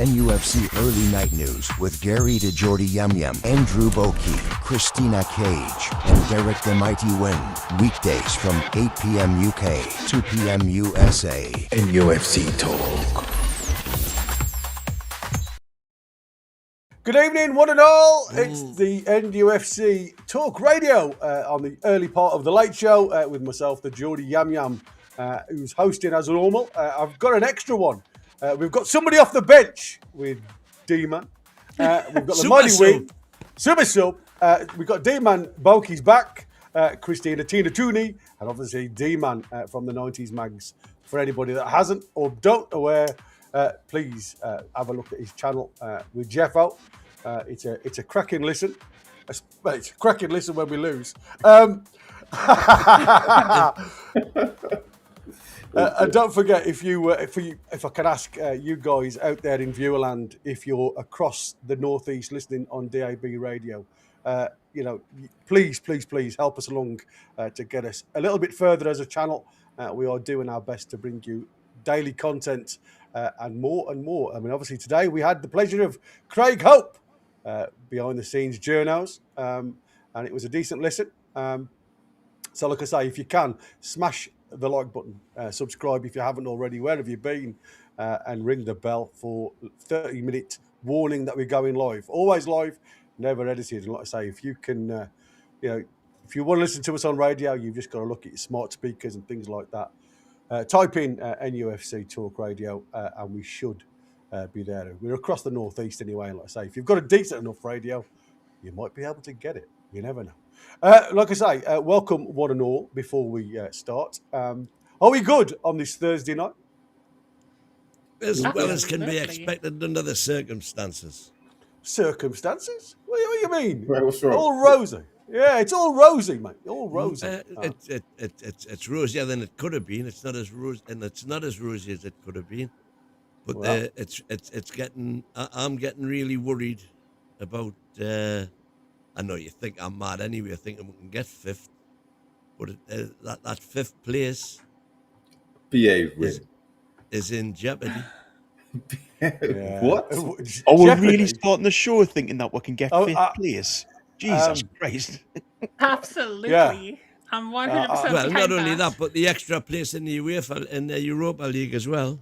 NUFC Early Night News with Gary the Geordie Yum Yum, Andrew Bokey, Christina Cage, and Derek the Mighty Wind. Weekdays from 8 p.m. UK, 2 p.m. USA. NUFC Talk. Good evening, one and all. It's the NUFC Talk Radio on the early part of the late show with myself, the Geordie Yum Yum, who's hosting as normal. I've got an extra one. We've got somebody off the bench with D-Man. We've got the Mighty Wing. Super Sub. We've got D-Man, Bokey's back. Christina Tina Tooney, and obviously D-Man from the 90s mags. For anybody that hasn't or don't aware, please have a look at his channel with Jeffo. It's a cracking listen. It's a cracking listen when we lose. And don't forget, if I can ask you guys out there in Viewerland, if you're across the northeast listening on DAB radio, please help us along to get us a little bit further as a channel. We are doing our best to bring you daily content and more and more. I mean, obviously today we had the pleasure of Craig Hope behind the scenes journos, and it was a decent listen. So like I say, if you can, smash the like button, subscribe if you haven't already, where have you been, and ring the bell for 30-minute warning that we're going live. Always live, never edited. And like I say, if you can, if you want to listen to us on radio, you've just got to look at your smart speakers and things like that. Type in NUFC Talk Radio, and we should be there. We're across the northeast anyway. And like I say, if you've got a decent enough radio, you might be able to get it. You never know. Like I say, welcome one and all before we start. Are we good on this Thursday night? As well as can be expected under the circumstances. Circumstances? What do you mean? Right, what's wrong? All rosy. Yeah, it's all rosy, mate. All rosy. It's rosier than it could have been. It's not as rosy, and it's not as rosy as it could have been. But well, it's getting. I'm getting really worried about. I know you think I'm mad anyway. I think we can get fifth, but that fifth place is in jeopardy. What? Are we really starting the show thinking that we can get fifth place? Jesus Christ. Absolutely. Yeah. I'm 100% well, not behind only that, but the extra place in the UEFA in the Europa League as well.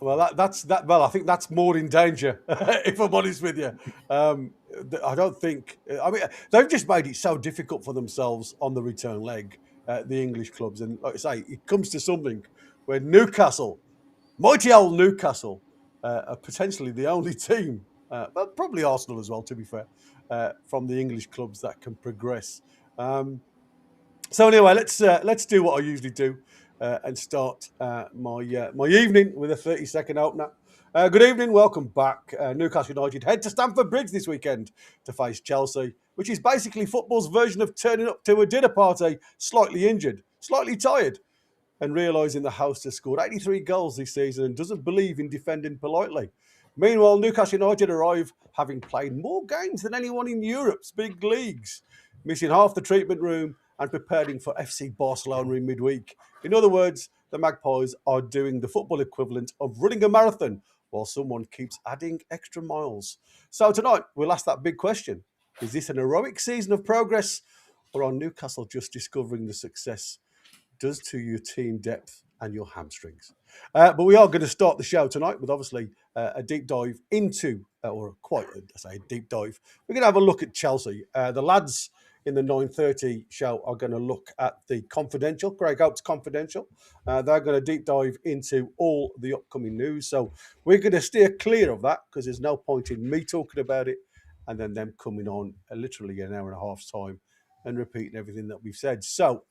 Well, that's that. Well, I think that's more in danger, if I'm honest with you. I don't think. I mean, they've just made it so difficult for themselves on the return leg, the English clubs, and like I say, it comes to something where Newcastle, mighty old Newcastle, are potentially the only team, but probably Arsenal as well, to be fair, from the English clubs that can progress. So anyway, let's do what I usually do. And start my evening with a 30-second opener. Good evening, welcome back. Newcastle United head to Stamford Bridge this weekend to face Chelsea, which is basically football's version of turning up to a dinner party, slightly injured, slightly tired, and realising the host has scored 83 goals this season and doesn't believe in defending politely. Meanwhile, Newcastle United arrive having played more games than anyone in Europe's big leagues, missing half the treatment room and preparing for FC Barcelona in midweek. In other words, the Magpies are doing the football equivalent of running a marathon while someone keeps adding extra miles. So tonight, we'll ask that big question. Is this an heroic season of progress, or are Newcastle just discovering the success does to your team depth and your hamstrings? But we are going to start the show tonight with obviously a deep dive into, or quite a deep dive. We're going to have a look at Chelsea. The lads in the 9:30 show are going to look at the Confidential, Craig Hope's Confidential. They're going to deep dive into all the upcoming news. So we're going to steer clear of that because there's no point in me talking about it and then them coming on literally an hour and a half's time and repeating everything that we've said. So,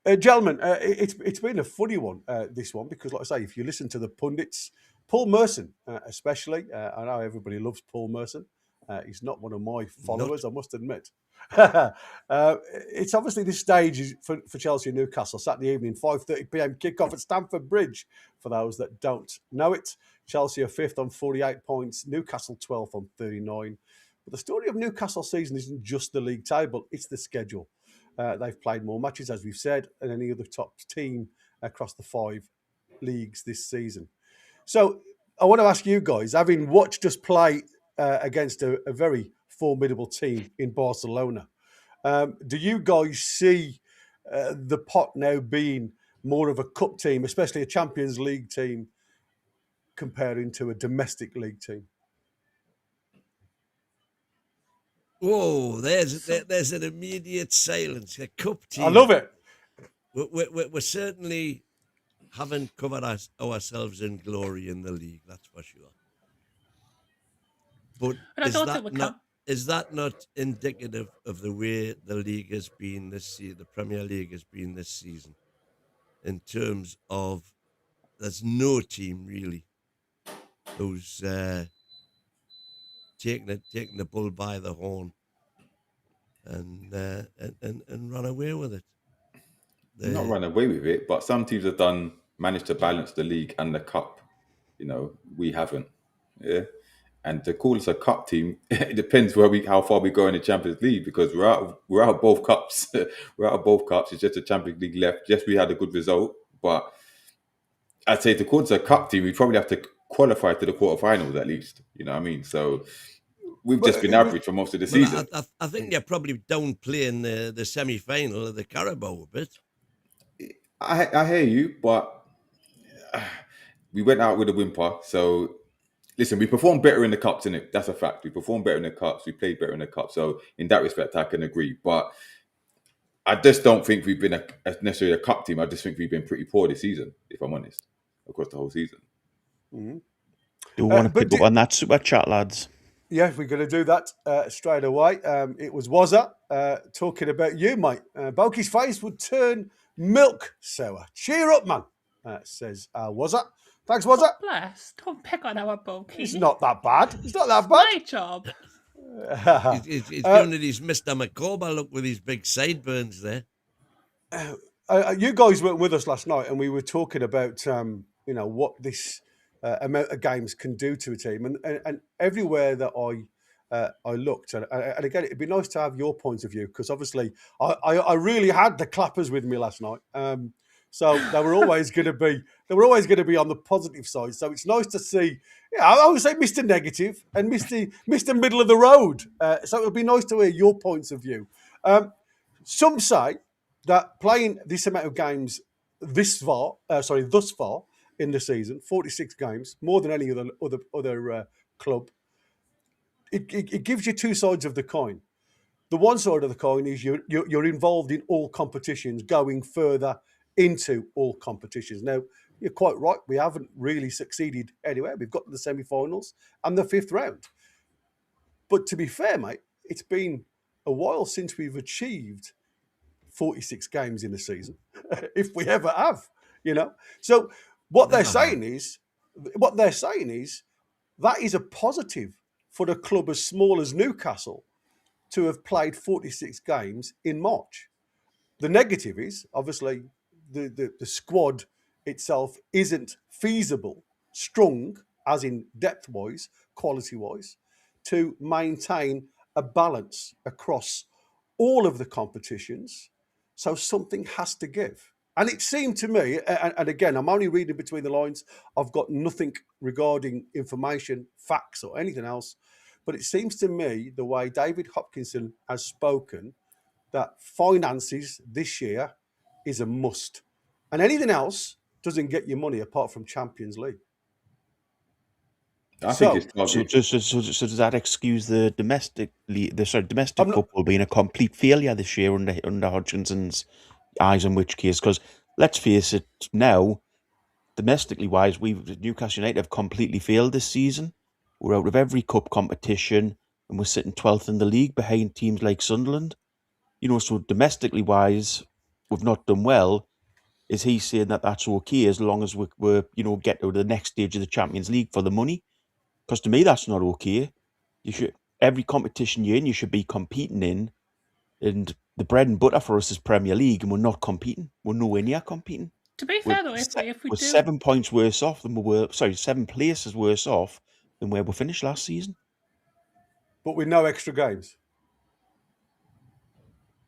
gentlemen, it's been a funny one, this one, because like I say, if you listen to the pundits, Paul Merson especially, I know everybody loves Paul Merson. He's not one of my followers, I must admit. It's obviously this stage is for Chelsea and Newcastle, Saturday evening, 5:30 p.m. kickoff at Stamford Bridge, for those that don't know it. Chelsea are 5th on 48 points, Newcastle 12th on 39. But the story of Newcastle's season isn't just the league table, it's the schedule. They've played more matches, as we've said, than any other top team across the 5 leagues this season. So I want to ask you guys, having watched us play against a very formidable team in Barcelona, do you guys see the pot now being more of a cup team, especially a Champions League team, comparing to a domestic league team? Whoa, there's an immediate silence. A cup team. I love it. We certainly haven't covered ourselves in glory in the league, that's for sure. But is that not indicative of the way the league has been this year, the Premier League has been this season, in terms of there's no team really who's taking the bull by the horn and run away with it. Not run away with it, but some teams have managed to balance the league and the cup. We haven't. Yeah. And to call us a cup team, it depends how far we go in the Champions League, because we're out of both cups. We're out of both cups. It's just the Champions League left. Yes, we had a good result, but I'd say to call us a cup team, we probably have to qualify to the quarterfinals at least. You know what I mean? So we've just been average for most of the season. I think you're probably downplaying the semi-final of the Carabao a bit. I hear you, but we went out with a whimper. So listen, we performed better in the cups, innit? That's a fact. We performed better in the cups. We played better in the cups. So in that respect, I can agree. But I just don't think we've been necessarily a cup team. I just think we've been pretty poor this season, if I'm honest, across the whole season. Mm-hmm. Do we want to pick up on that super chat, lads? Yeah, we're going to do that straight away. It was Wazza talking about you, mate. Boki's face would turn milk sour. Cheer up, man, says Wazza. Thanks, Wazza. God bless. Don't pick on our Boki. It's not that bad. It's not that bad. My job. He's doing it his Mr. McCorber look with his big sideburns there. You guys weren't with us last night, and we were talking about what this amount of games can do to a team, and everywhere that I looked, and again, it'd be nice to have your point of view, because obviously I really had the clappers with me last night, so they were always going to be on the positive side. So it's nice to see. Yeah, I would say Mr. Negative and Mr. Middle of the Road. So it'll be nice to hear your points of view. Some say that playing this amount of games thus far in the season, 46 games, more than any other club, it gives you two sides of the coin. The one side of the coin is you're involved in all competitions, going further into all competitions. Now, you're quite right. We haven't really succeeded anywhere. We've got to the semi-finals and the fifth round. But to be fair, mate, it's been a while since we've achieved 46 games in a season, if we ever have, So what they're saying is that is a positive for a club as small as Newcastle to have played 46 games in March. The negative is, obviously, the squad itself isn't feasible, strong, as in depth-wise, quality-wise, to maintain a balance across all of the competitions. So something has to give. And it seemed to me, and again, I'm only reading between the lines, I've got nothing regarding information, facts, or anything else, but it seems to me, the way David Hopkinson has spoken, that finances this year is a must. And anything else doesn't get you money apart from Champions League. I think so does that excuse the domestic football being a complete failure this year under Hodgson's eyes? In which case, because let's face it, now domestically wise, Newcastle United have completely failed this season. We're out of every cup competition, and we're sitting 12th in the league behind teams like Sunderland. So domestically wise, we've not done well. Is he saying that that's okay as long as we're get to the next stage of the Champions League for the money? Because to me, that's not okay. Every competition you're in, you should be competing in. And the bread and butter for us is Premier League, and we're not competing. We're nowhere near competing. To be fair, though, we're 7 points worse off than 7 places worse off than where we finished last season. But with no extra games.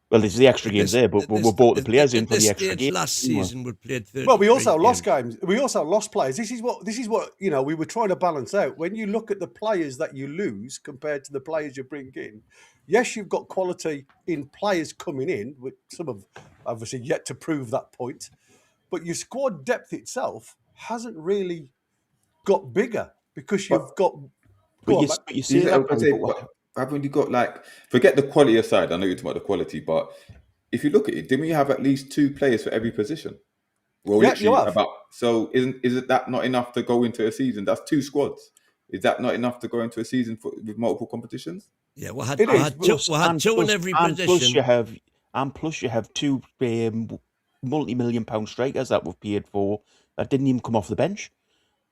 Well, there's the extra games there, but we bought the players in at for this the extra stage games. last season, we played 33 Well, we also lost games. games. We also lost players. This is what we were trying to balance out. When you look at the players that you lose compared to the players you bring in, yes, you've got quality in players coming in, which some have obviously yet to prove that point. But your squad depth itself hasn't really got bigger because you've got. But you see that, but haven't you got forget the quality aside? I know you're talking about the quality, but if you look at it, didn't we have at least 2 players for every position? Well, Yeah, you have. So isn't that not enough to go into a season? That's 2 squads. Is that not enough to go into a season with multiple competitions? Yeah, we had two in every position. Plus you have 2 multi-million-pound strikers that we've paid for that didn't even come off the bench.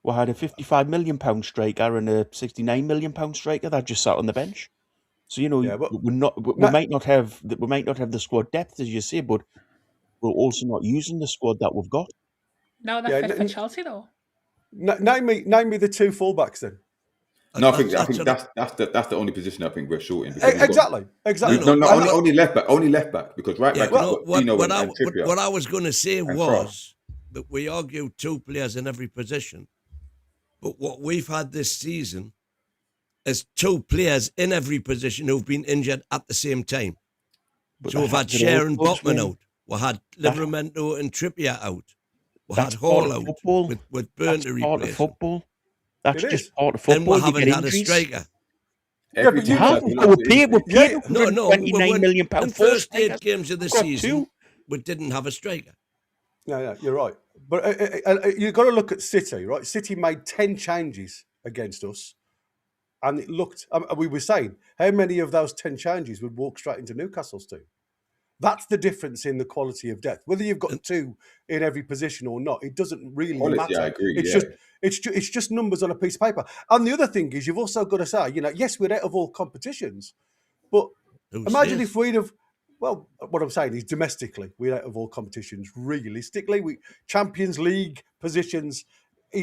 We had a 55 million pound striker and a 69 million pound striker that just sat on the bench. So we might not have the squad depth as you say, but we're also not using the squad that we've got. No, they're fit for Chelsea though. Name me the 2 fullbacks then. No, I think that's the only position I think we're short in. Exactly. Only left back because right back. What I was going to say was that we argue 2 players in every position, but what we've had this season is 2 players in every position who've been injured at the same time. So we've had Cher and Botman out. We had Livramento and Trippier out. We had Hall out with Burn to replace. Part of football. That's just part of football. And we haven't had a striker. We're paid £29 million in first 8 games of the season, we didn't have a striker. No, you're right. But you've got to look at City, right? City made 10 changes against us. And it looked, we were saying, how many of those 10 changes would walk straight into Newcastle's team? That's the difference in the quality of depth. Whether you've got 2 in every position or not, it doesn't really matter. I agree. It's just numbers on a piece of paper. And the other thing is, you've also got to say, yes, we're out of all competitions, but imagine if we'd have. Well, what I'm saying is domestically, we're out of all competitions. Realistically, Champions League positions.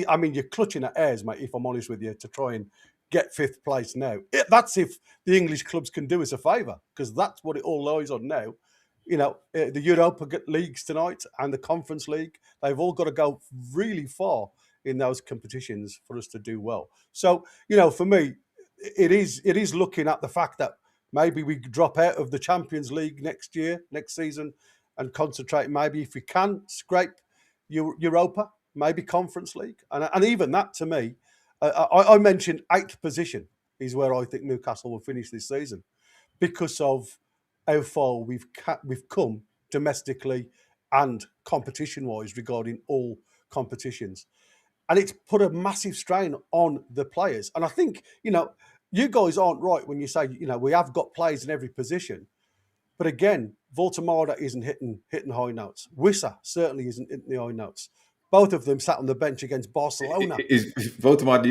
I mean, you're clutching at airs, mate. If I'm honest with you, to try and get 5th place now. That's if the English clubs can do us a favour, because that's what it all lies on now. The Europa leagues tonight and the Conference League, they've all got to go really far in those competitions for us to do well. So, for me, it is looking at the fact that maybe we drop out of the Champions League next season, and concentrate, maybe if we can, scrape Europa, maybe Conference League. And even that, to me, I mentioned 8th position is where I think Newcastle will finish this season because of how far we've come domestically and competition-wise regarding all competitions. And it's put a massive strain on the players. And I think, you guys aren't right when you say, we have got players in every position. But again, Voltemada isn't hitting high notes. Wissa certainly isn't hitting the high notes. Both of them sat on the bench against Barcelona. Is Voltemada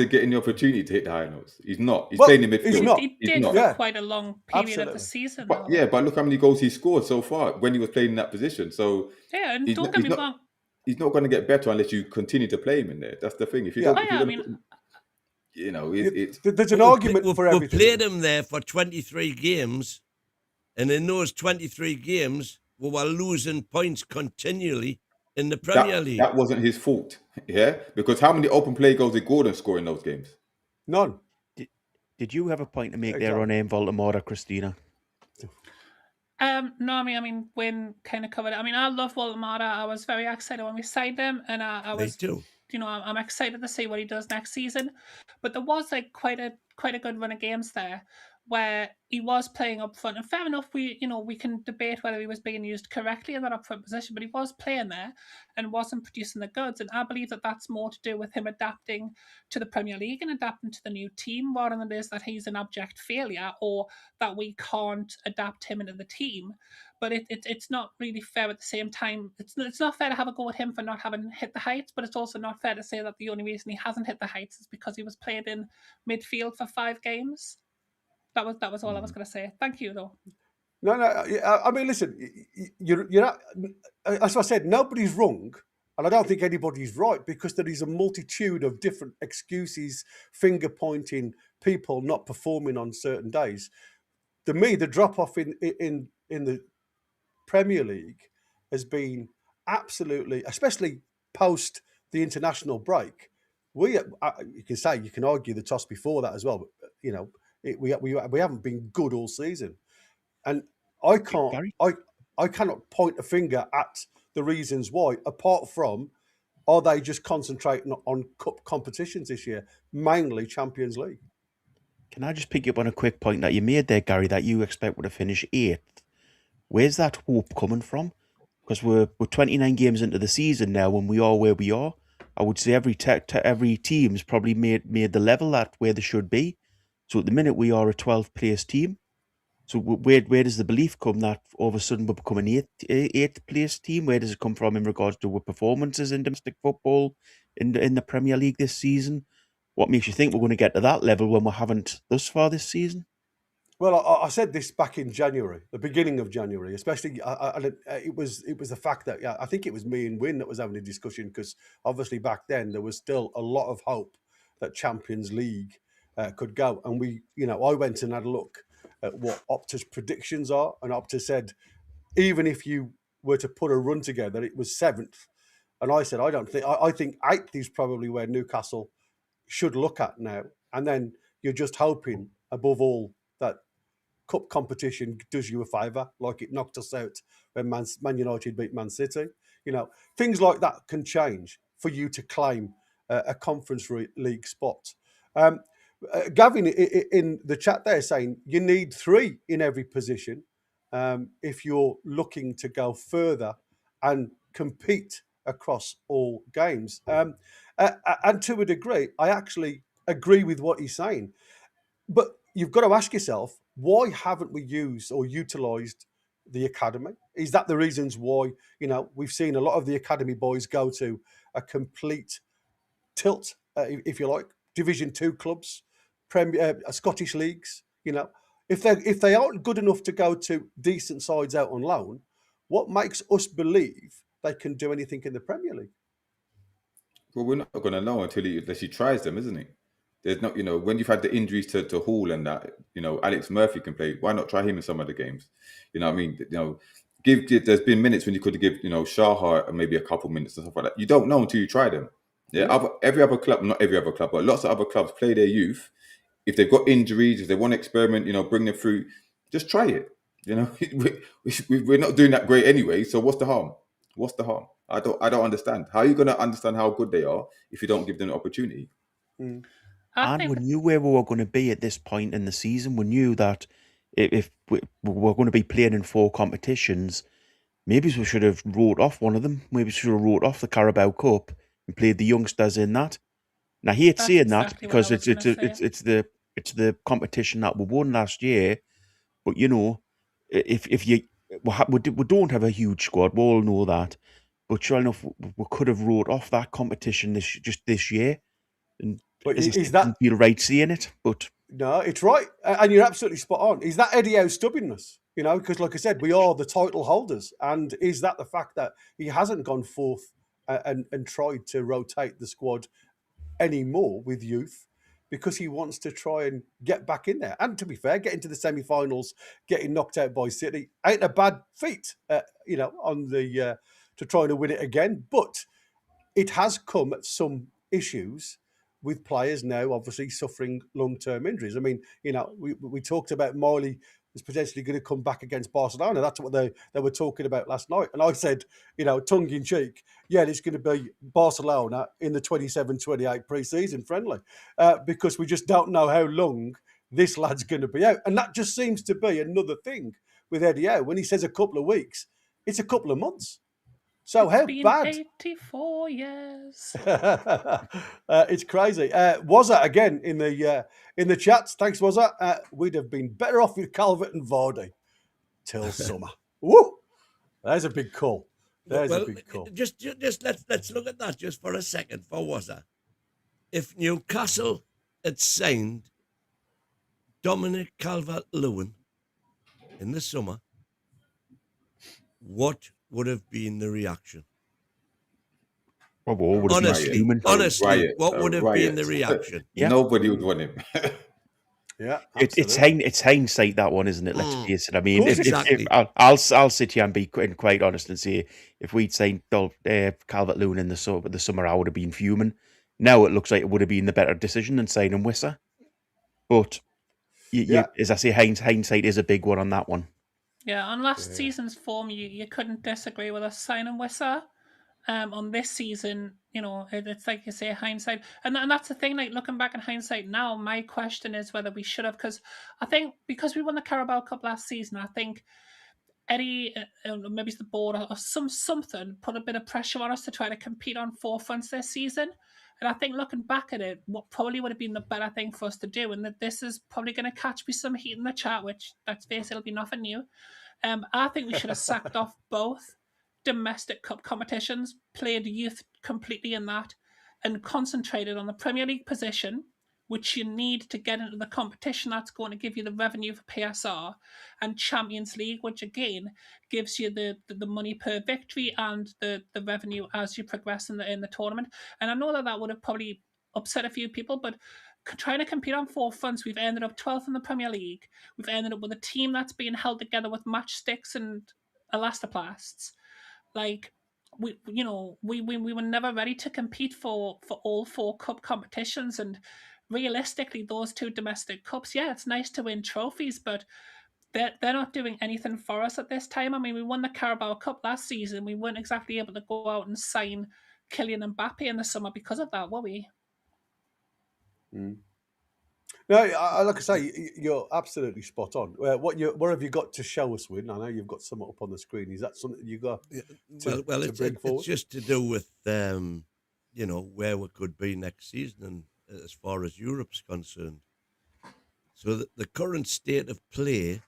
getting the opportunity to hit the high notes? He's not. He's playing in midfield. He's not. He did for quite a long period of the season. But look how many goals he scored so far when he was playing in that position. So and don't get me wrong. He's not going to get better unless you continue to play him in there. That's the thing. If you don't, there's an argument for everything. We played him there for 23 games, and in those 23 games, we were losing points continually in the Premier League. That wasn't his fault, because how many open play goals did Gordon score in those games? None. Did you have a point to make there on Voltemada, Christina? No, I mean, Wynn kind of covered it. I mean, I love Voltemada. I was very excited when we signed him, and I was, I'm excited to see what he does next season. But there was quite a good run of games there where he was playing up front, and fair enough, we can debate whether he was being used correctly in that up front position, but he was playing there and wasn't producing the goods. And I believe that that's more to do with him adapting to the Premier League and adapting to the new team, rather than it is that he's an abject failure or that we can't adapt him into the team. But it's not really fair at the same time. It's not fair to have a go at him for not having hit the heights, but it's also not fair to say that the only reason he hasn't hit the heights is because he was played in midfield for 5 games. That was all I was going to say. Thank you, though. No. I mean, listen, you're not. As I said, nobody's wrong, and I don't think anybody's right, because there is a multitude of different excuses, finger pointing, people not performing on certain days. to me, the drop off in the Premier League has been absolutely, especially post the international break. You can argue the toss before that as well, but we haven't been good all season, and I cannot point a finger at the reasons why, apart from, are they just concentrating on cup competitions this year, mainly Champions League? Can I just pick you up on a quick point that you made there, Gary, that you expect to finish 8th? Where's that hope coming from? Because we're 29 games into the season now, and we are where we are. I would say every team's probably made the level at where they should be. So at the minute, we are a 12th place team. So where does the belief come that all of a sudden we're becoming an 8th place team? Where does it come from in regards to our performances in domestic football in the Premier League this season? What makes you think we're going to get to that level when we haven't thus far this season? Well, I said this back in January, the beginning of January, especially. It was the fact that I think it was me and Wynne that was having a discussion, because obviously back then there was still a lot of hope that Champions League could go, and I went and had a look at what Opta's predictions are, and Opta said even if you were to put a run together, it was 7th, and I said I think 8th is probably where Newcastle should look at now, and then you're just hoping above all that cup competition does you a favour, like it knocked us out when Man United beat Man City. Things like that can change for you to claim a Conference League spot. Gavin in the chat there saying you need 3 in every position if you're looking to go further and compete across all games. And to a degree, I actually agree with what he's saying. But you've got to ask yourself, why haven't we used or utilised the academy? Is that the reasons why, we've seen a lot of the academy boys go to a complete tilt, if you like, Division 2 clubs, Scottish leagues? If they aren't good enough to go to decent sides out on loan, what makes us believe they can do anything in the Premier League? Well, we're not going to know unless he tries them, isn't he? There's not, when you've had the injuries to Hall and that, Alex Murphy can play. Why not try him in some of the games? You know what I mean? There's been minutes when you could give, Shahar maybe a couple minutes and stuff like that. You don't know until you try them. Yeah. Every other club, not every other club, but lots of other clubs play their youth. If they've got injuries, if they want to experiment, bring them through, just try it. We're not doing that great anyway. So what's the harm? What's the harm? I don't understand. How are you going to understand how good they are if you don't give them the opportunity? And we knew where we were going to be at this point in the season. We knew that if we were going to be playing in 4 competitions, maybe we should have wrote off one of them. Maybe we should have wrote off the Carabao Cup and played the youngsters in that. And I hate saying that because it's the competition that we won last year. But if we don't have a huge squad, we all know that. But sure enough, we could have wrote off that competition this year. And is that feel right seeing it? But no, it's right, and you're absolutely spot on. Is that Eddie Howe's stubbornness? Because like I said, we are the title holders, and is that the fact that he hasn't gone forth and tried to rotate the squad anymore with youth, because he wants to try and get back in there? And to be fair, get into the semi-finals, getting knocked out by City ain't a bad feat, on the to trying to win it again. But it has come at some issues with players now obviously suffering long-term injuries. I mean, we talked about Miley was potentially going to come back against Barcelona. That's what they were talking about last night. And I said, tongue-in-cheek, it's going to be Barcelona in the 27-28 pre-season friendly, because we just don't know how long this lad's going to be out. And that just seems to be another thing with Eddie Howe. When he says a couple of weeks, it's a couple of months. So how bad? 84 years. It's crazy. Wazza again in the chats. Thanks, Wazza. We'd have been better off with Calvert and Vardy till summer. Woo! There's a big call. There's a big call. Just let's look at that just for a second for Wazza. If Newcastle had signed Dominic Calvert-Lewin in the summer, what would have been the reaction? Honestly, what would have been the reaction? Nobody would want him. Yeah, it's hindsight, that one, isn't it? Let's face it. I mean, exactly. I'll sit here and be quite honest and say, if we'd signed Calvert-Lewin in the summer, I would have been fuming. Now it looks like it would have been the better decision than signing Wissa. But as I say, hindsight is a big one on that one. Yeah, on last season's form, you couldn't disagree with us signing Wissa. On this season, it's like you say, hindsight, and that's the thing. Like, looking back in hindsight now, my question is whether we should have, because I think because we won the Carabao Cup last season, I think Eddie, maybe it's the board or something, put a bit of pressure on us to try to compete on four fronts this season. And I think looking back at it, what probably would have been the better thing for us to do, and that this is probably going to catch me some heat in the chat, which, let's face it, it'll be nothing new. I think we should have sacked off both domestic cup competitions, played youth completely in that, and concentrated on the Premier League position, which you need to get into the competition that's going to give you the revenue for PSR, and Champions League, which again gives you the money per victory and the revenue as you progress in the tournament. And I know that would have probably upset a few people, but trying to compete on four fronts, we've ended up 12th in the Premier League. We've ended up with a team that's being held together with matchsticks and elastoplasts. Like, we were never ready to compete for all four cup competitions, and realistically, those two domestic cups, it's nice to win trophies, but they're not doing anything for us at this time. I mean, we won the Carabao Cup last season. We weren't exactly able to go out and sign Kylian Mbappe in the summer because of that, were we? No, like I say, you're absolutely spot on. What have you got to show us, Win? I know you've got some up on the screen. Is that something you got? It's just to do with where we could be next season, and as far as Europe's concerned. So the current state of play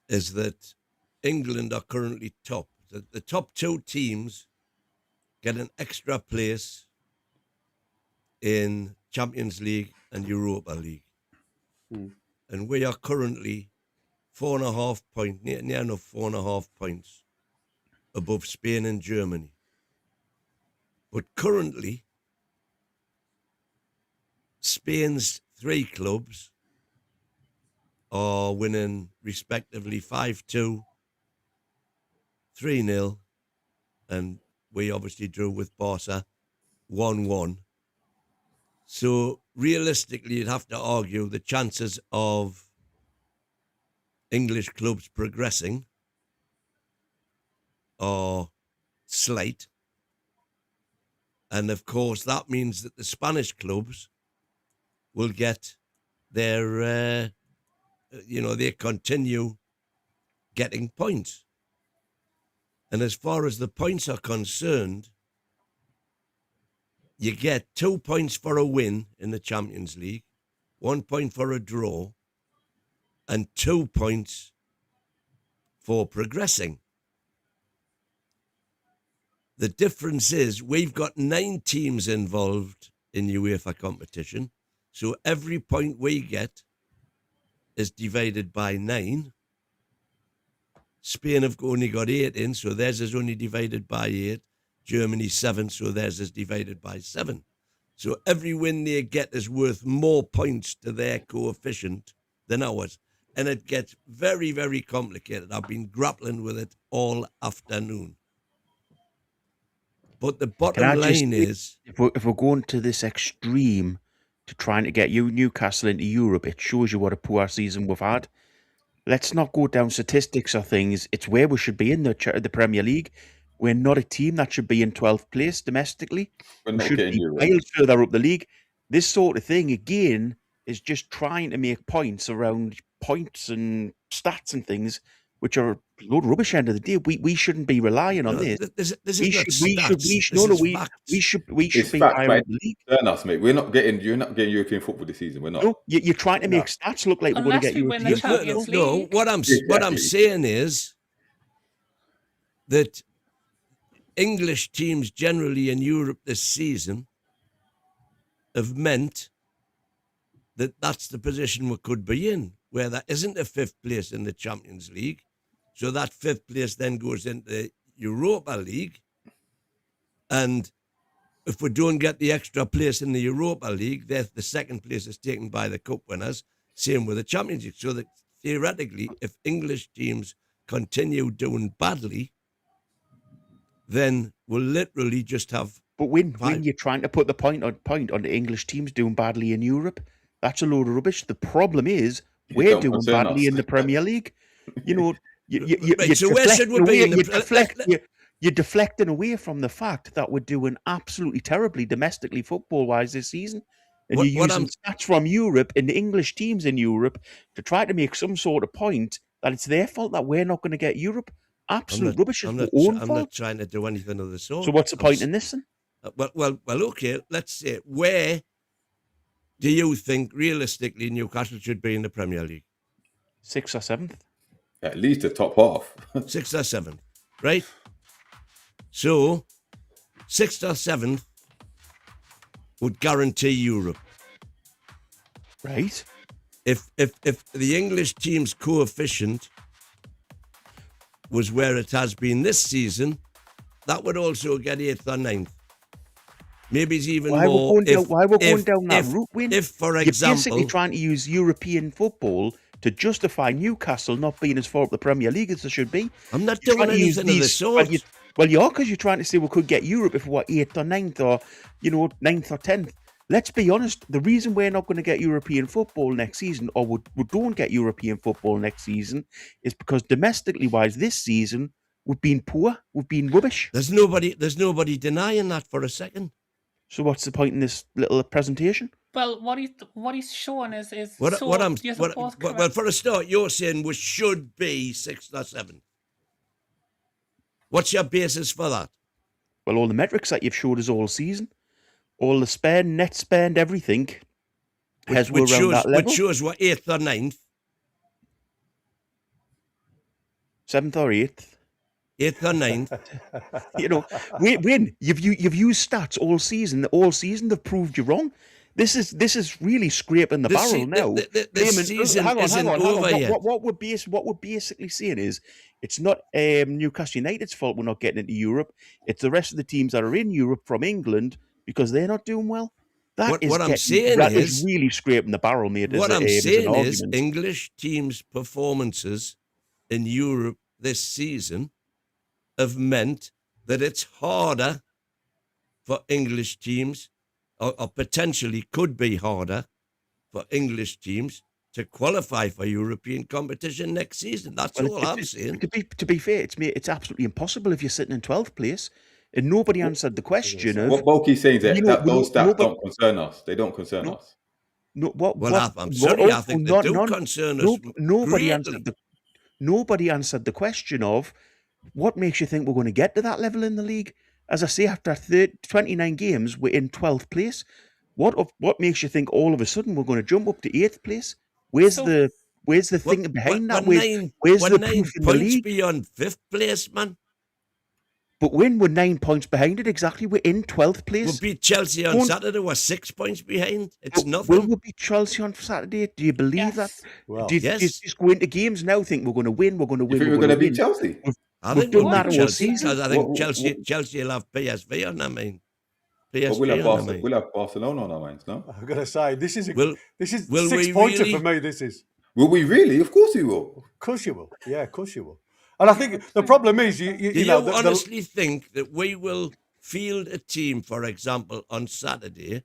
is that England are currently top. The top two teams get an extra place in Champions League and Europa League. And we are currently 4.5 points, near enough 4.5 points above Spain and Germany. But currently, Spain's three clubs are winning respectively 5-2, 3-0, and we obviously drew with Barca 1-1. So realistically, you'd have to argue the chances of English clubs progressing are slight. And of course, that means that the Spanish clubs will get their, they continue getting points. And as far as the points are concerned, you get 2 points for a win in the Champions League, 1 point for a draw, and 2 points for progressing. The difference is we've got 9 teams involved in UEFA competition, so every point we get is divided by 9. Spain have only got 8 in, so theirs is only divided by 8. Germany 7, so theirs is divided by 7. So every win they get is worth more points to their coefficient than ours. And it gets very, very complicated. I've been grappling with it all afternoon. But the bottom line is, if we're going to this extreme to trying to get Newcastle into Europe, it shows you what a poor season we've had. Let's not go down statistics or things. It's where we should be in the Premier League. We're not a team that should be in 12th place domestically. We should be miles further up the league. This sort of thing, again, is just trying to make points around points and stats and things, which are a load of rubbish. End of the day, we shouldn't be relying on this. We should be higher up the league. Fair enough, mate. You're not getting European football this season. We're not. No, you're trying to make stats look like we're going to get European football. No, what I'm saying is that English teams generally in Europe this season have meant that that's the position we could be in, where there isn't a 5th place in the Champions League. So that 5th place then goes into Europa League. And if we don't get the extra place in the Europa League, the second place is taken by the cup winners. Same with the Championship. So that theoretically, if English teams continue doing badly, then we'll literally just have. But when you're trying to put the point on the English teams doing badly in Europe, that's a load of rubbish. The problem is we're doing badly in the Premier League. You know, you're deflecting away from the fact that we're doing absolutely terribly domestically football-wise this season. And you're using stats from Europe and the English teams in Europe to try to make some sort of point that it's their fault that we're not going to get Europe. Absolute rubbish. I'm not trying to do anything of the sort. So what's the point in this then? Well, okay. Let's say, where do you think realistically Newcastle should be in the Premier League? 6th or 7th? At least the top half. 6th or 7th, right? So 6th or 7th would guarantee Europe, right? If the English team's coefficient was where it has been this season, that would also get 8th or 9th. Maybe it's even more. Why we're going down that route, Win? If, for you're example, basically trying to use European football to justify Newcastle not being as far up the Premier League as they should be. I'm not doing anything of the sort. Well, you are, because you're trying to say we could get Europe if we were 8th or 9th or, 9th or 10th. Let's be honest, the reason we're not going to get European football next season, or we don't get European football next season, is because domestically wise this season, we've been poor, we've been rubbish. There's nobody denying that for a second. So what's the point in this little presentation? Well, what he's showing is well, for a start, you're saying we should be 6th or 7th. What's your basis for that? Well, all the metrics that you've showed us all season, all the spend, net spend, everything, which shows what 8th or 9th, 7th or 8th. 8th or 9th. Win. You've used stats all season. All season they've proved you wrong. This is really scraping the barrel now. This season isn't over yet. What we're basically saying is, it's not Newcastle United's fault we're not getting into Europe. It's the rest of the teams that are in Europe from England because they're not doing well. That is really scraping the barrel, mate. What I'm saying is, English teams' performances in Europe this season have meant that it's harder for English teams, or potentially could be harder for English teams to qualify for European competition next season. That's all I'm saying. To be fair, it's absolutely impossible if you're sitting in 12th place. And nobody answered the question of... What Bulky's saying is that those stats don't concern us. They don't concern us. I'm sorry, I think they do concern us. Nobody answered the question of what makes you think we're going to get to that level in the league. As I say, after 29 games, we're in 12th place. What makes you think all of a sudden we're going to jump up to 8th place? Where's the thing behind that? Where's the proof in the league? Beyond 5th place, man. But when we're 9 points behind it, exactly, we're in 12th place. We'll beat Chelsea on Saturday. We're 6 points behind. It's nothing. Will we beat Chelsea on Saturday? Do you believe that? Well, do you just go into games now, think we're going to win, we're going to win, we're going to beat Chelsea? We've done that all season. Because I think Chelsea will have PSV on their mind. We'll have Barcelona on our minds, no? I'm going to say, this is 6 we pointer really? for me, this is. Will we really? Of course we will. Of course you will. Yeah, of course you will. And I think the problem is, do you honestly think that we will field a team, for example, on Saturday,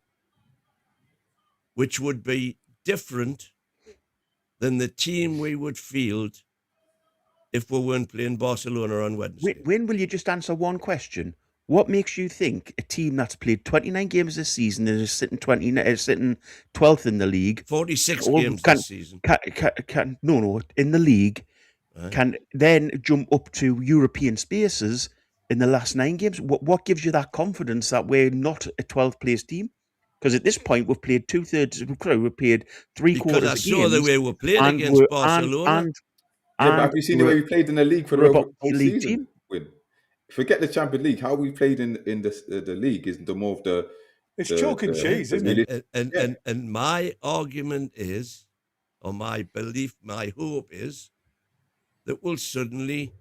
which would be different than the team we would field if we weren't playing Barcelona on Wednesday? When will you just answer one question? What makes you think a team that's played 29 games this season and is sitting 12th in the league, 46 games this season, in the league, can then jump up to European spaces in the last 9 games? What gives you that confidence that we're not a 12th place team? Because at this point we've played 2/3 of the crew, we've played 3/4 of the games. Because I saw the way we played against Barcelona. Have you seen the way we played in the league for the whole season? Team? Forget the Champions League. How we played in the league is the more of the... It's chalk and cheese, isn't it? And my argument is, or my belief, my hope is, that we'll suddenly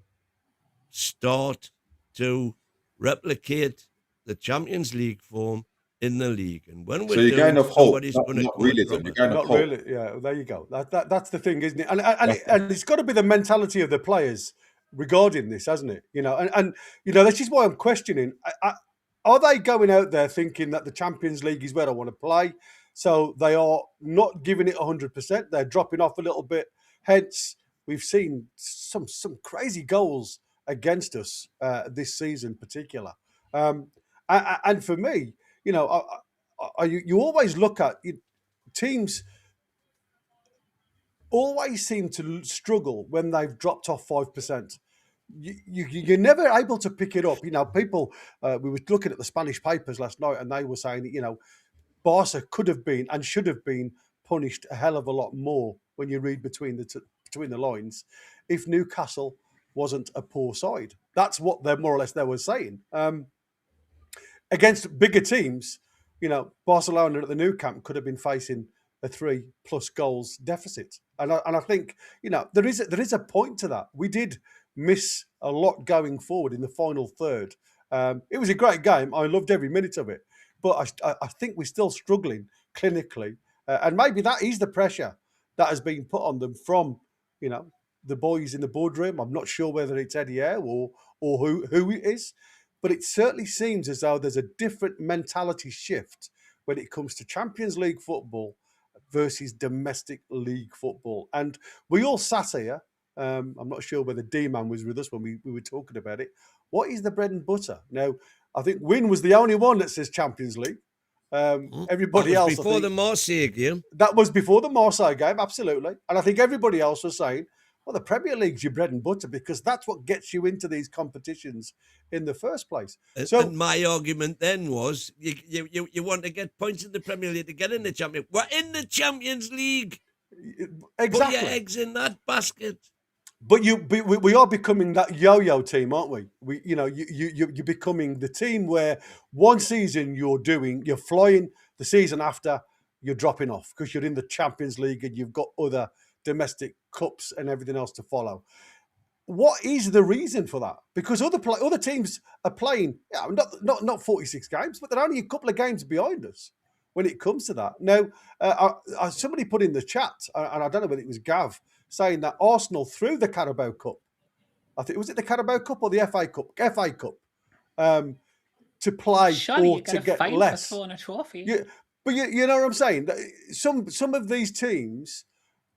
start to replicate the Champions League form in the league, and when we're So you're going doing, off hope, somebody's going to not come and realism. drop You're it. going off Not hope. really. Yeah, there you go. That's the thing, isn't it? And it's got to be the mentality of the players regarding this, hasn't it? You know, and you know, this is why I'm questioning. Are they going out there thinking that the Champions League is where I want to play? So they are not giving it 100%. They're dropping off a little bit. Hence, we've seen some crazy goals against us this season, in particular. And for me, you know, you always look at teams. Always seem to struggle when they've dropped off 5%. You're never able to pick it up. You know, people. We were looking at the Spanish papers last night, and they were saying that, you know, Barca could have been and should have been punished a hell of a lot more when you read between the lines if Newcastle wasn't a poor side. That's what they're more or less they were saying. Against bigger teams, you know, Barcelona at the Nou Camp could have been facing a 3+ goals deficit, and I think, you know, there is a point to that. We did miss a lot going forward in the final third. It was a great game. I loved every minute of it, but I think we're still struggling clinically, and maybe that is the pressure that has been put on them from, you know, the boys in the boardroom. I'm not sure whether it's Eddie Howe or who it is, but it certainly seems as though there's a different mentality shift when it comes to Champions League football versus domestic league football. And we all sat here. I'm not sure whether D-Man was with us when we were talking about it. What is the bread and butter? Now, I think Win was the only one that says Champions League. Everybody that was else, before the Marseille game. That was before the Marseille game, absolutely. And I think everybody else was saying, well, the Premier League's your bread and butter because that's what gets you into these competitions in the first place. And my argument then was, you want to get points in the Premier League to get in the Champions. We're in the Champions League. Exactly. Put your eggs in that basket. But we are becoming that yo-yo team, aren't we? You're becoming the team where one season you're flying, the season after you're dropping off because you're in the Champions League and you've got other domestic cups and everything else to follow. What is the reason for that? Because other teams are playing, not 46 games, but they're only a couple of games behind us when it comes to that. Now, somebody put in the chat, and I don't know whether it was Gav, saying that Arsenal threw the Carabao Cup. I think, was it the Carabao Cup or the FA Cup? FA Cup to play Surely or to get less. For a trophy. Yeah, but you know what I'm saying? Some of these teams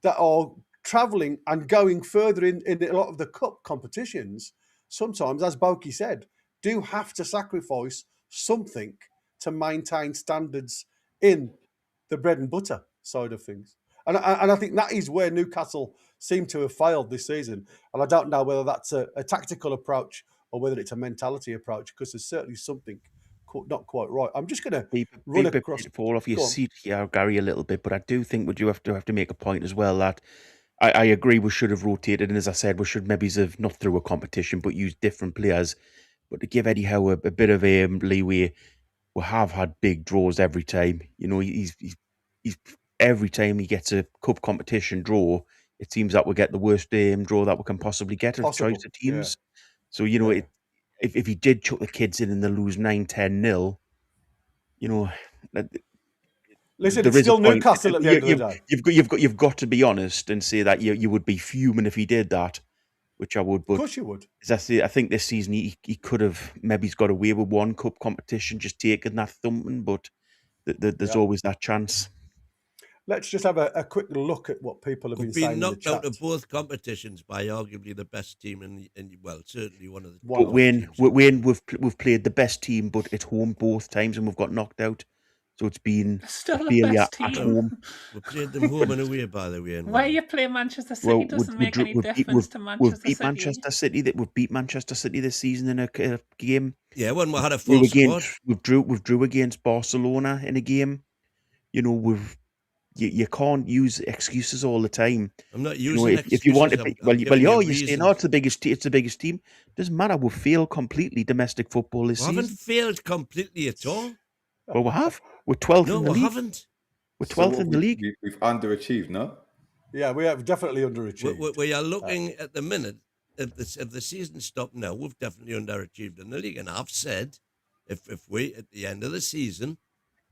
that are travelling and going further in a lot of the cup competitions, sometimes, as Boki said, do have to sacrifice something to maintain standards in the bread and butter side of things. And I think that is where Newcastle seem to have failed this season. And I don't know whether that's a tactical approach or whether it's a mentality approach, because there's certainly something not quite right. I'm just going to run across. Fall off your seat here, Gary, a little bit, but I do think we do have to make a point as well that I agree we should have rotated, and as I said, we should maybe have not through a competition, but used different players. But to give Eddie Howe a bit of leeway, we have had big draws every time. You know, he's every time he gets a cup competition draw, it seems that we get the worst draw that we can possibly get of choice of teams. Yeah. So, you know, if he did chuck the kids in and they lose 9-10-0, you know, listen, it's still Newcastle at the end of the day. You've got to be honest and say that you would be fuming if he did that, which I would. But of course you would. I think this season he could have maybe got away with one cup competition, just taking that thumping, but there's always that chance. Let's just have a quick look at what people have been saying. We've been knocked out of both competitions by arguably the best team in well, certainly one of the. But Wayne, we've played the best team, but at home both times, and we've got knocked out. So it's been still a failure at home. We played them home and away, by the way. Why you play Manchester City doesn't make any difference to Manchester City. We've beat Manchester City this season in a game. Yeah, when we had a full squad. We drew against Barcelona in a game. You know, you can't use excuses all the time. I'm not using excuses. If you want to, you're saying, it's the biggest team. Doesn't matter. We've failed completely domestic football this season. We haven't failed completely at all. Well, we have. We're 12th in the league. No, we haven't. We're 12th in the league. We've underachieved, no? Yeah, we have definitely underachieved. We are looking at the minute, if the season stopped now, we've definitely underachieved in the league. And I've said if we, at the end of the season,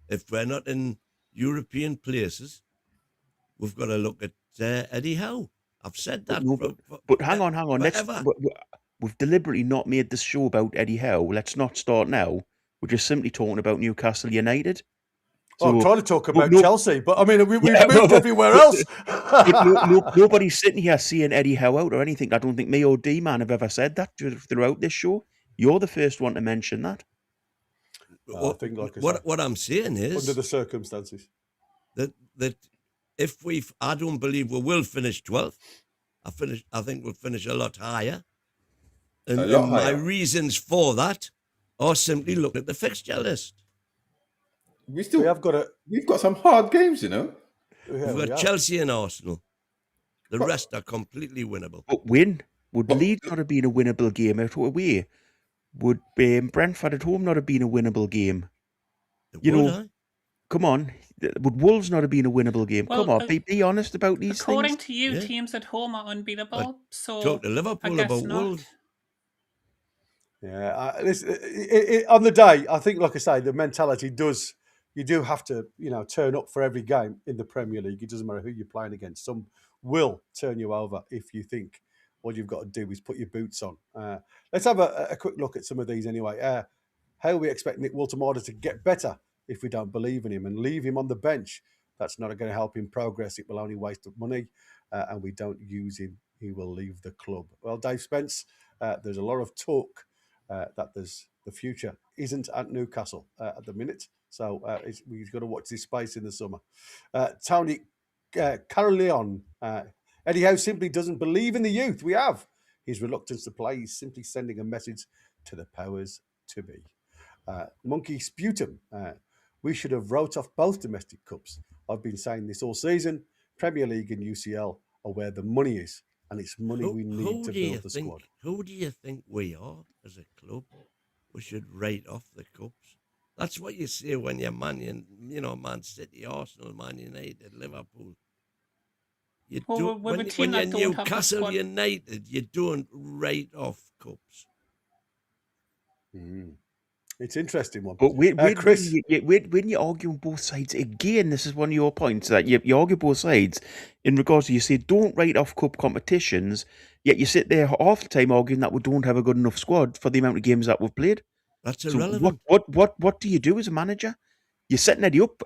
if we're not in European places, we've got to look at Eddie Howe. I've said that. But hang on. Forever. We've deliberately not made this show about Eddie Howe. Let's not start now. We're just simply talking about Newcastle United. So, I'm trying to talk about Chelsea, but I mean, we've moved everywhere else. Nobody's sitting here seeing Eddie Howe out or anything. I don't think me or D-Man have ever said that throughout this show. You're the first one to mention that. I think, what I'm saying is, under the circumstances, that if I don't believe we will finish 12th. I think we'll finish a lot higher. And my reasons for that are simply look at the fixture list. We've got some hard games, you know. We've got Chelsea and Arsenal. The rest are completely winnable. But would Leeds not have been a winnable game out away? Would Brentford at home not have been a winnable game? Come on. Would Wolves not have been a winnable game? Well, come on, be honest about these according things. to you, teams at home are unbeatable. So talk to Liverpool about Wolves. Yeah, on the day, I think, like I say, the mentality does. You do have to, turn up for every game in the Premier League. It doesn't matter who you're playing against. Some will turn you over if you think all you've got to do is put your boots on. Let's have a quick look at some of these anyway. How we expect Nick Woltemade to get better if we don't believe in him and leave him on the bench. That's not going to help him progress. It will only waste money, and we don't use him. He will leave the club. Well, Dave Spence, there's a lot of talk that the future isn't at Newcastle at the minute. So we've got to watch this space in the summer. Tony Carleon, Eddie Howe simply doesn't believe in the youth we have. His reluctance to play is simply sending a message to the powers to be. Monkey Sputum, we should have wrote off both domestic cups. I've been saying this all season. Premier League and UCL are where the money is, and it's money we need to build the squad. Who do you think we are as a club? We should write off the cups. That's what you say when you're Man City, Arsenal, Man United, Liverpool. When you're Newcastle United, you don't write off cups. It's an interesting one. But Chris, when you argue on both sides, again, this is one of your points, that you argue both sides in regards to, you say, don't write off cup competitions, yet you sit there half the time arguing that we don't have a good enough squad for the amount of games that we've played. That's irrelevant. What do you do as a manager? You're setting Eddie up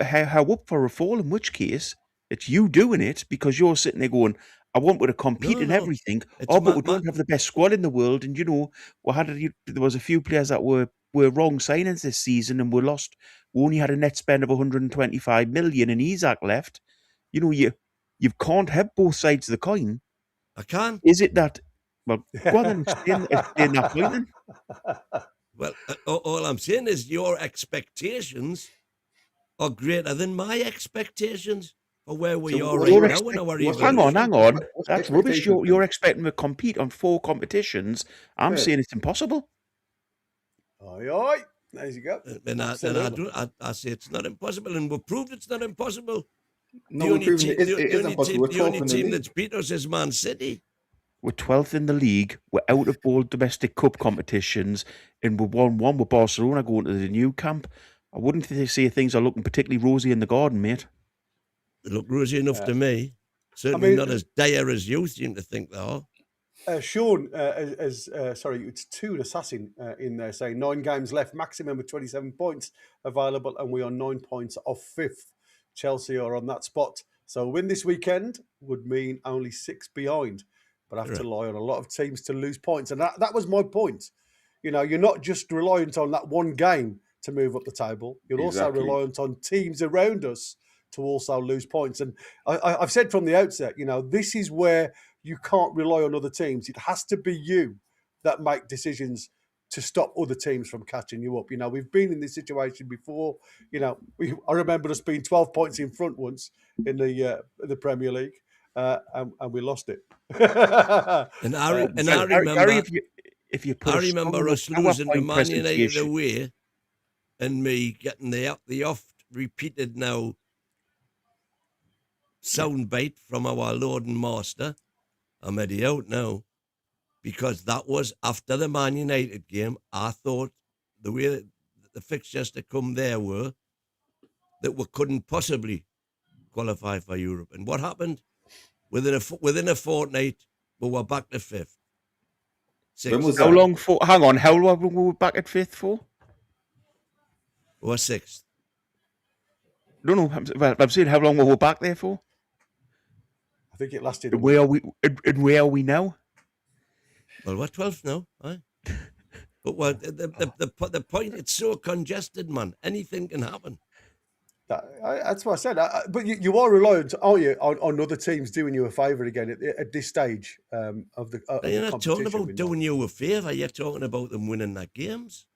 for a fall, in which case it's you doing it because you're sitting there going, I want to compete in everything. But we don't have the best squad in the world. And there was a few players that were wrong signings this season, and we lost. We only had a net spend of 125 million, and Isaac left. You can't have both sides of the coin. I can. Is it that? Well, go on and explain that point then. Well, all I'm saying is your expectations are greater than my expectations for where we are right now. Hang on. That's rubbish. You're expecting to compete on 4 competitions. I'm saying it's impossible. Aye. There you go. And I say it's not impossible, and we've proved it's not impossible. No, the only team that's beat us is Man City. We're 12th in the league. We're out of all domestic cup competitions, and we've won one with Barcelona going to the new camp. I wouldn't say things are looking particularly rosy in the garden, mate. They look rosy enough to me. Certainly not as dire as you seem to think they are. Sean, it's Toon Assassin in there saying 9 games left, maximum of 27 points available, and we are 9 points off 5th. Chelsea are on that spot. So a win this weekend would mean only 6 behind. But I have to rely on a lot of teams to lose points. And that was my point. You're not just reliant on that one game to move up the table. You're also reliant on teams around us to also lose points. And I've said from the outset, this is where you can't rely on other teams. It has to be you that make decisions to stop other teams from catching you up. We've been in this situation before. I remember us being 12 points in front once in the Premier League. And we lost it. And I remember, Gary, if you put I remember us losing to Man United away, and me getting the oft-repeated now soundbite from our Lord and Master. I'm Eddie out now, because that was after the Man United game. I thought the way the fixtures to come there were that we couldn't possibly qualify for Europe. And what happened? Within a fortnight, we were back to 5th. When was How that? long for? Hang on, how long were we back at 5th for? We were 6th. No, I'm saying how long were we back there for? I think it lasted. And where are we? And where are we now? Well, we're 12th now, aye. But what the point? It's so congested, man. Anything can happen. That's what I said. But you are reliant, aren't you, on other teams doing you a favour again at this stage of the You're not talking competition. about doing you a favour. You're talking about them winning their games.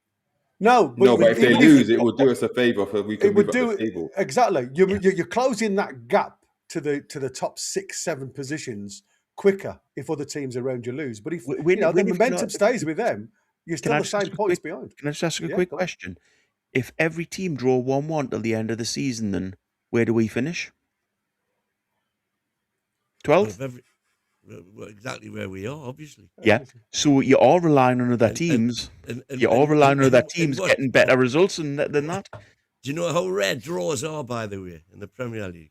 No, But if they lose, it will do us a favour for we can move up the table. Exactly. You're closing that gap to the top 6-7 positions quicker if other teams around you lose. But if the momentum stays with them, you're still the same points behind. Can I just ask a quick question? If every team draw 1-1 till the end of the season, then where do we finish? 12th? Well, exactly where we are, obviously. Yeah. So you are relying on other teams. You are relying on other teams getting better results than that. Do you know how rare draws are, by the way, in the Premier League?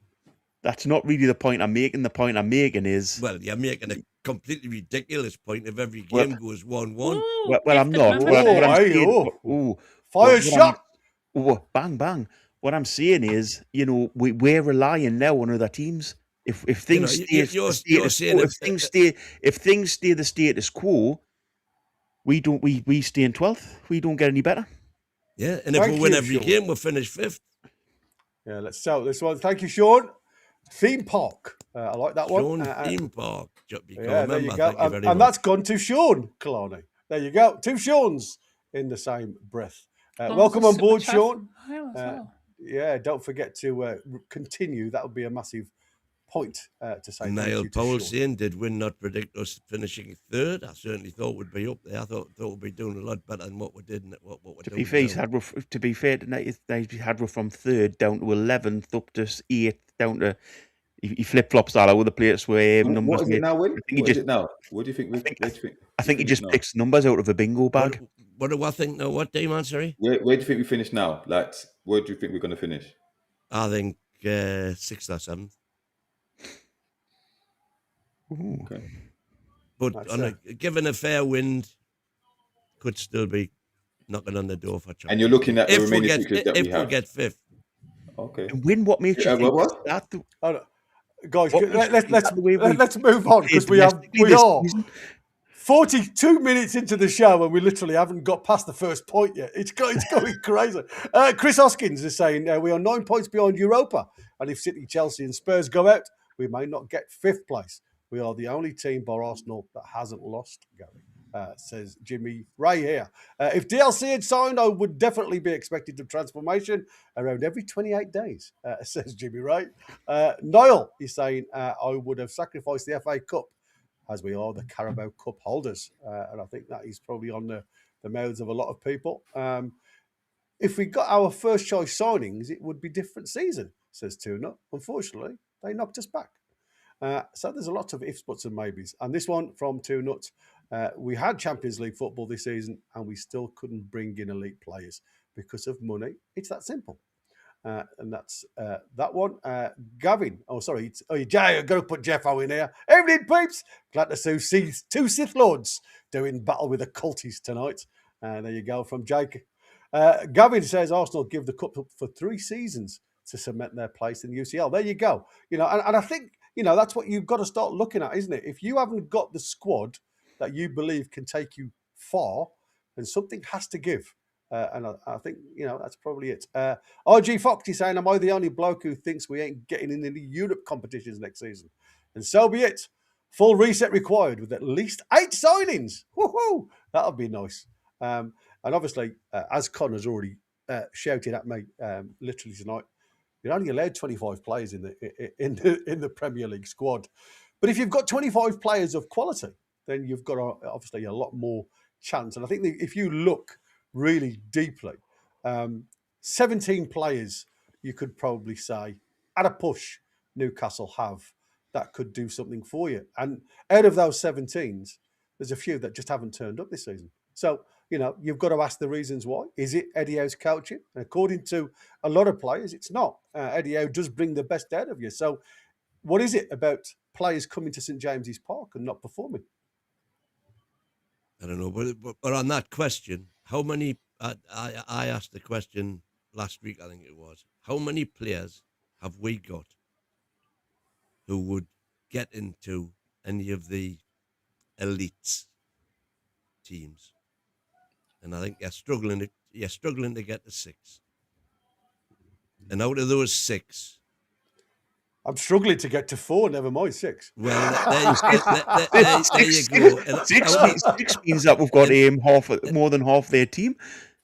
That's not really the point I'm making. The point I'm making is... Well, you're making a completely ridiculous point if every game goes 1-1. Well, I'm not. Fire shot! Bang, bang. What I'm saying is, we're relying now on other teams. If things stay the status quo, we stay in 12th. We don't get any better. Yeah, and if we win every game, we'll finish 5th. Yeah, let's sell this one. Thank you, Sean. Theme park. I like that one. Sean Theme Park. Yeah, there you go. And that's gone to Sean Kalani. There you go. 2 Seans in the same breath. Welcome on board, Sean. Yeah, don't forget to continue. That would be a massive point to say. Niall Powell saying, did Win not predict us finishing 3rd? I certainly thought we'd be up there. I thought we'd be doing a lot better than what we did. And what we're doing. To be fair, tonight they had us from 3rd down to 11th, up to 8th, down to. He flip flops all over the place. Where numbers. What is it now, Will? What is it now? What do you think? I think he just picks numbers out of a bingo bag. What do I think now? What day, man? Sorry. Where do you think we finish now? Like, where do you think we're going to finish? I think 6th or 7th. Okay. But given a fair wind, could still be knocking on the door for Champions. And you're looking at the remaining fixtures that we have. If we get 5th. Okay. And Win, what makes you think that? Guys, let's move on because we are 42 minutes into the show and we literally haven't got past the first point yet. It's going crazy. Chris Hoskins is saying we are 9 points behind Europa, and if City, Chelsea, and Spurs go out, we may not get 5th place. We are the only team, bar Arsenal, that hasn't lost, Gary, says Jimmy Ray here. If DLC had signed, I would definitely be expected to transformation around every 28 days, says Jimmy Ray. Niall is saying, I would have sacrificed the FA Cup as we are the Carabao Cup holders. And I think that is probably on the mouths of a lot of people. If we got our first choice signings, it would be different season, says Tuna. Unfortunately, they knocked us back. So there's a lot of ifs, buts and maybes. And this one from Two Nuts, we had Champions League football this season and we still couldn't bring in elite players because of money. It's that simple. And that's that one. Gavin, Jay, I've got to put Jeff O in here. Evening, peeps. Glad to see 2 Sith Lords doing battle with the culties tonight. There you go from Jake. Gavin says Arsenal give the cup up for 3 seasons to cement their place in the UCL. There you go. And I think, that's what you've got to start looking at, isn't it? If you haven't got the squad that you believe can take you far, then something has to give. And I think, that's probably it. RG Fox is saying, am I the only bloke who thinks we ain't getting in any Europe competitions next season? And so be it. Full reset required with at least 8 signings. Woohoo! That'll be nice. And obviously, as Connor's already shouted at me literally tonight, you're only allowed 25 players in the Premier League squad. But if you've got 25 players of quality, then you've got obviously a lot more chance. And I think that if you look really deeply, 17 players, you could probably say, at a push, Newcastle have that could do something for you. And out of those 17s, there's a few that just haven't turned up this season. So you've got to ask the reasons why. Is it Eddie Howe's coaching? And according to a lot of players, it's not. Eddie Howe does bring the best out of you. So what is it about players coming to St James's Park and not performing? I don't know, but on that question, how many? I asked the question last week, I think it was. How many players have we got who would get into any of the elites teams? And I think you're struggling to get to 6. And out of those 6, I'm struggling to get to 4, never mind 6. Well, there you go. And 6 means that we've got more than half their team.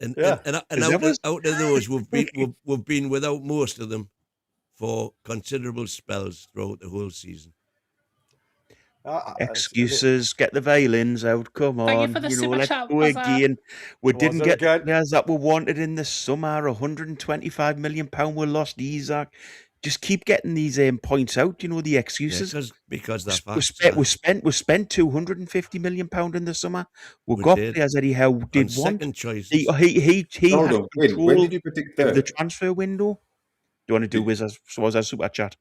And out of those, we've been without most of them for considerable spells throughout the whole season. Excuses, get the violins out. Come on, let's go again. We didn't get the players that we wanted in the summer. £125 million we lost Isaac. Just keep getting these points out. The excuses. Yeah, because that's we spent £250 million in the summer. We got players Eddie Howe did want. Second choices. He had control when did you predict that? of the transfer window. Do you want to do Wazza super chat?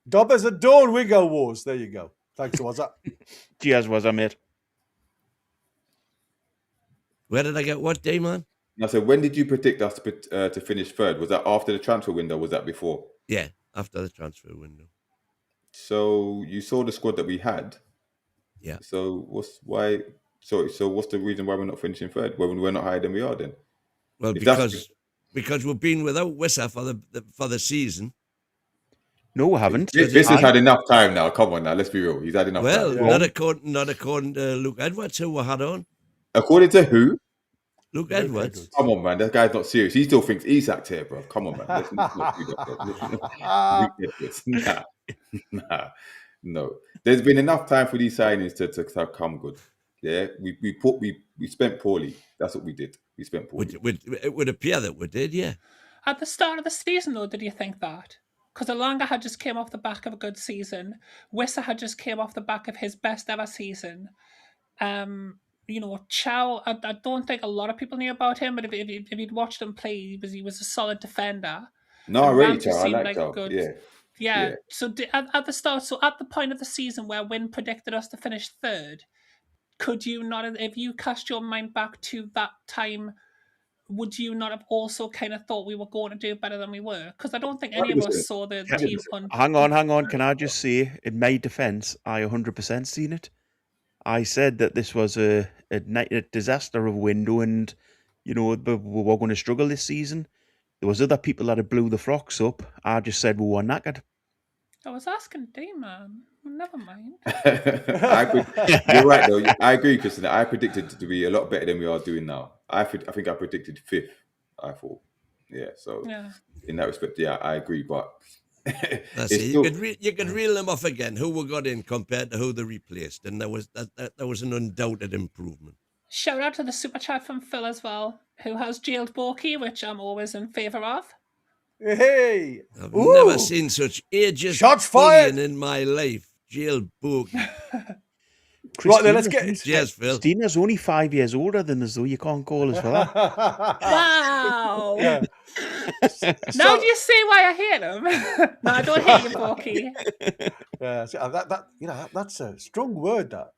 Dobbers at dawn, we go Wars. There you go. Thanks, Wazza. Cheers, Wazza, mate. Where did I get what day, man? I said, when did you predict us to finish 3rd? Was that after the transfer window? Or was that before? Yeah, after the transfer window. So you saw the squad that we had. Yeah. So what's the reason why we're not finishing 3rd? Well, we're not higher than we are then. Well, because we've been without Wissa for the season. No, we haven't. This has had enough time now. Come on now, let's be real. He's had enough time. Well, not according to Luke Edwards, who we had on. According to who? Luke Edwards. Come on, man. That guy's not serious. He still thinks Isaac here, bro. Come on, man. Let's not do that, bro. Nah. No. There's been enough time for these signings to come good. Yeah, we spent poorly. That's what we did. We spent poorly. It would appear that we did, yeah. At the start of the season, though, did you think that? Because Alanga had just came off the back of a good season. Wissa had just came off the back of his best ever season. Chow, I don't think a lot of people knew about him, but if you'd watched him play, he was a solid defender. No, really, Chow. I like Chow. Yeah. So at the start, at the point of the season where Wynn predicted us to finish 3rd, could you not, if you cast your mind back to that time, would you not have also kind of thought we were going to do better than we were? Because I don't think any of us saw the team on. Hang on. Can I just say, in my defence, I 100% seen it. I said that this was a disaster of a window, and we were going to struggle this season. There was other people that had blew the frocks up. I just said we were knackered. I was asking D-Man. Never mind. You're right, though. I agree, Christina. I predicted to be a lot better than we are doing now. I think I predicted 5th. I thought, So in that respect, I agree. But you could reel them off again. Who we got in compared to who they replaced, and there was an undoubted improvement. Shout out to the super chat from Phil as well, who has jailed Borky, which I'm always in favour of. Hey! I've never seen such ages shots fired in my life. Jailed Borky. Right then, let's get it. Yes, Phil. Christina's only 5 years older than us, though. You can't call us for that. Wow. Yeah. Now do you see why I hate him? No, I don't hate you, Borky. Yeah, that's a strong word. That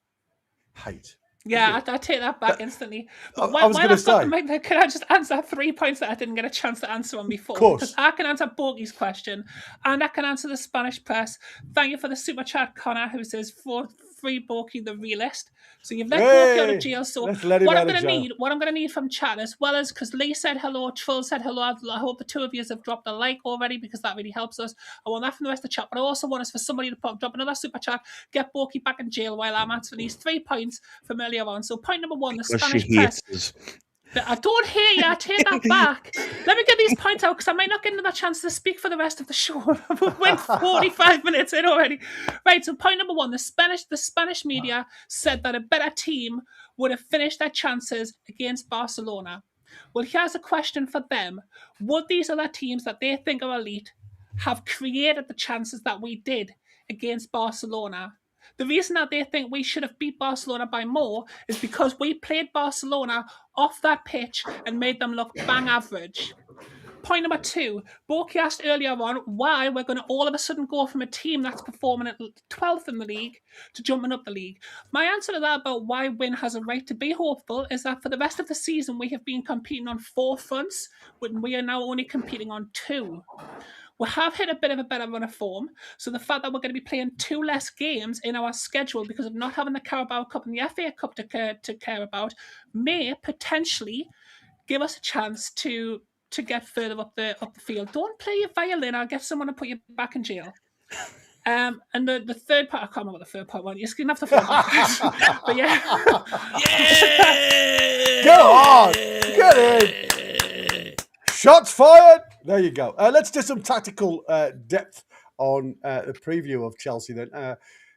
hate. Yeah, I take that back instantly. But I was going to say, can I just answer 3 points that I didn't get a chance to answer on before? Of course. Because I can answer Borky's question, and I can answer the Spanish press. Thank you for the super chat, Connor, who says free Borky the realist. So you've let Borky out of jail. So what I'm going to need from chat, as well as, because Lee said hello, Troll said hello. I hope the two of you have dropped a like already, because that really helps us. I want that from the rest of the chat, but I also want us for somebody to drop another super chat, get Borky back in jail while I'm answering these 3 points from earlier on. So point number 1, the Spanish press. I don't hear you. I take that back. Let me get these points out, because I might not get another chance to speak for the rest of the show. We went 45 minutes in already. Right, so point number 1, the Spanish media said that a better team would have finished their chances against Barcelona. Well, here's a question for them. Would these other teams that they think are elite have created the chances that we did against Barcelona? The reason that they think we should have beat Barcelona by more is because we played Barcelona off that pitch and made them look bang average. Point number 2, Borky asked earlier on why we're going to all of a sudden go from a team that's performing at 12th in the league to jumping up the league. My answer to that about why Win has a right to be hopeful is that for the rest of the season, we have been competing on 4 fronts, when we are now only competing on 2. We have hit a bit of a better run of form, so the fact that we're going to be playing 2 less games in our schedule because of not having the Carabao Cup and the FA Cup to care about may potentially give us a chance to get further up the field. Don't play your violin. I'll get someone to put you back in jail. And the third part, I can't remember what the third part was. You're going to have to fall back. But yeah. Go on. Get in. Shots fired. There you go. Let's do some tactical depth on the preview of Chelsea then.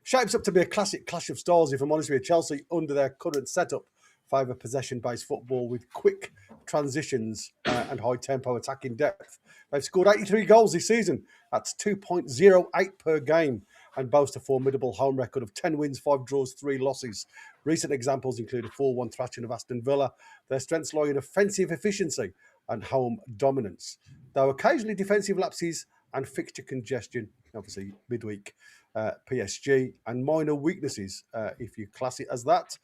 Shapes up to be a classic clash of styles, if I'm honest with you. Chelsea, under their current setup, favour possession-based football with quick transitions and high-tempo attacking depth. They've scored 83 goals this season. That's 2.08 per game and boast a formidable home record of 10 wins, 5 draws, 3 losses. Recent examples include a 4-1 thrashing of Aston Villa. Their strengths lie in offensive efficiency and home dominance, though occasionally defensive lapses and fixture congestion, obviously midweek PSG, and minor weaknesses, if you class it as that.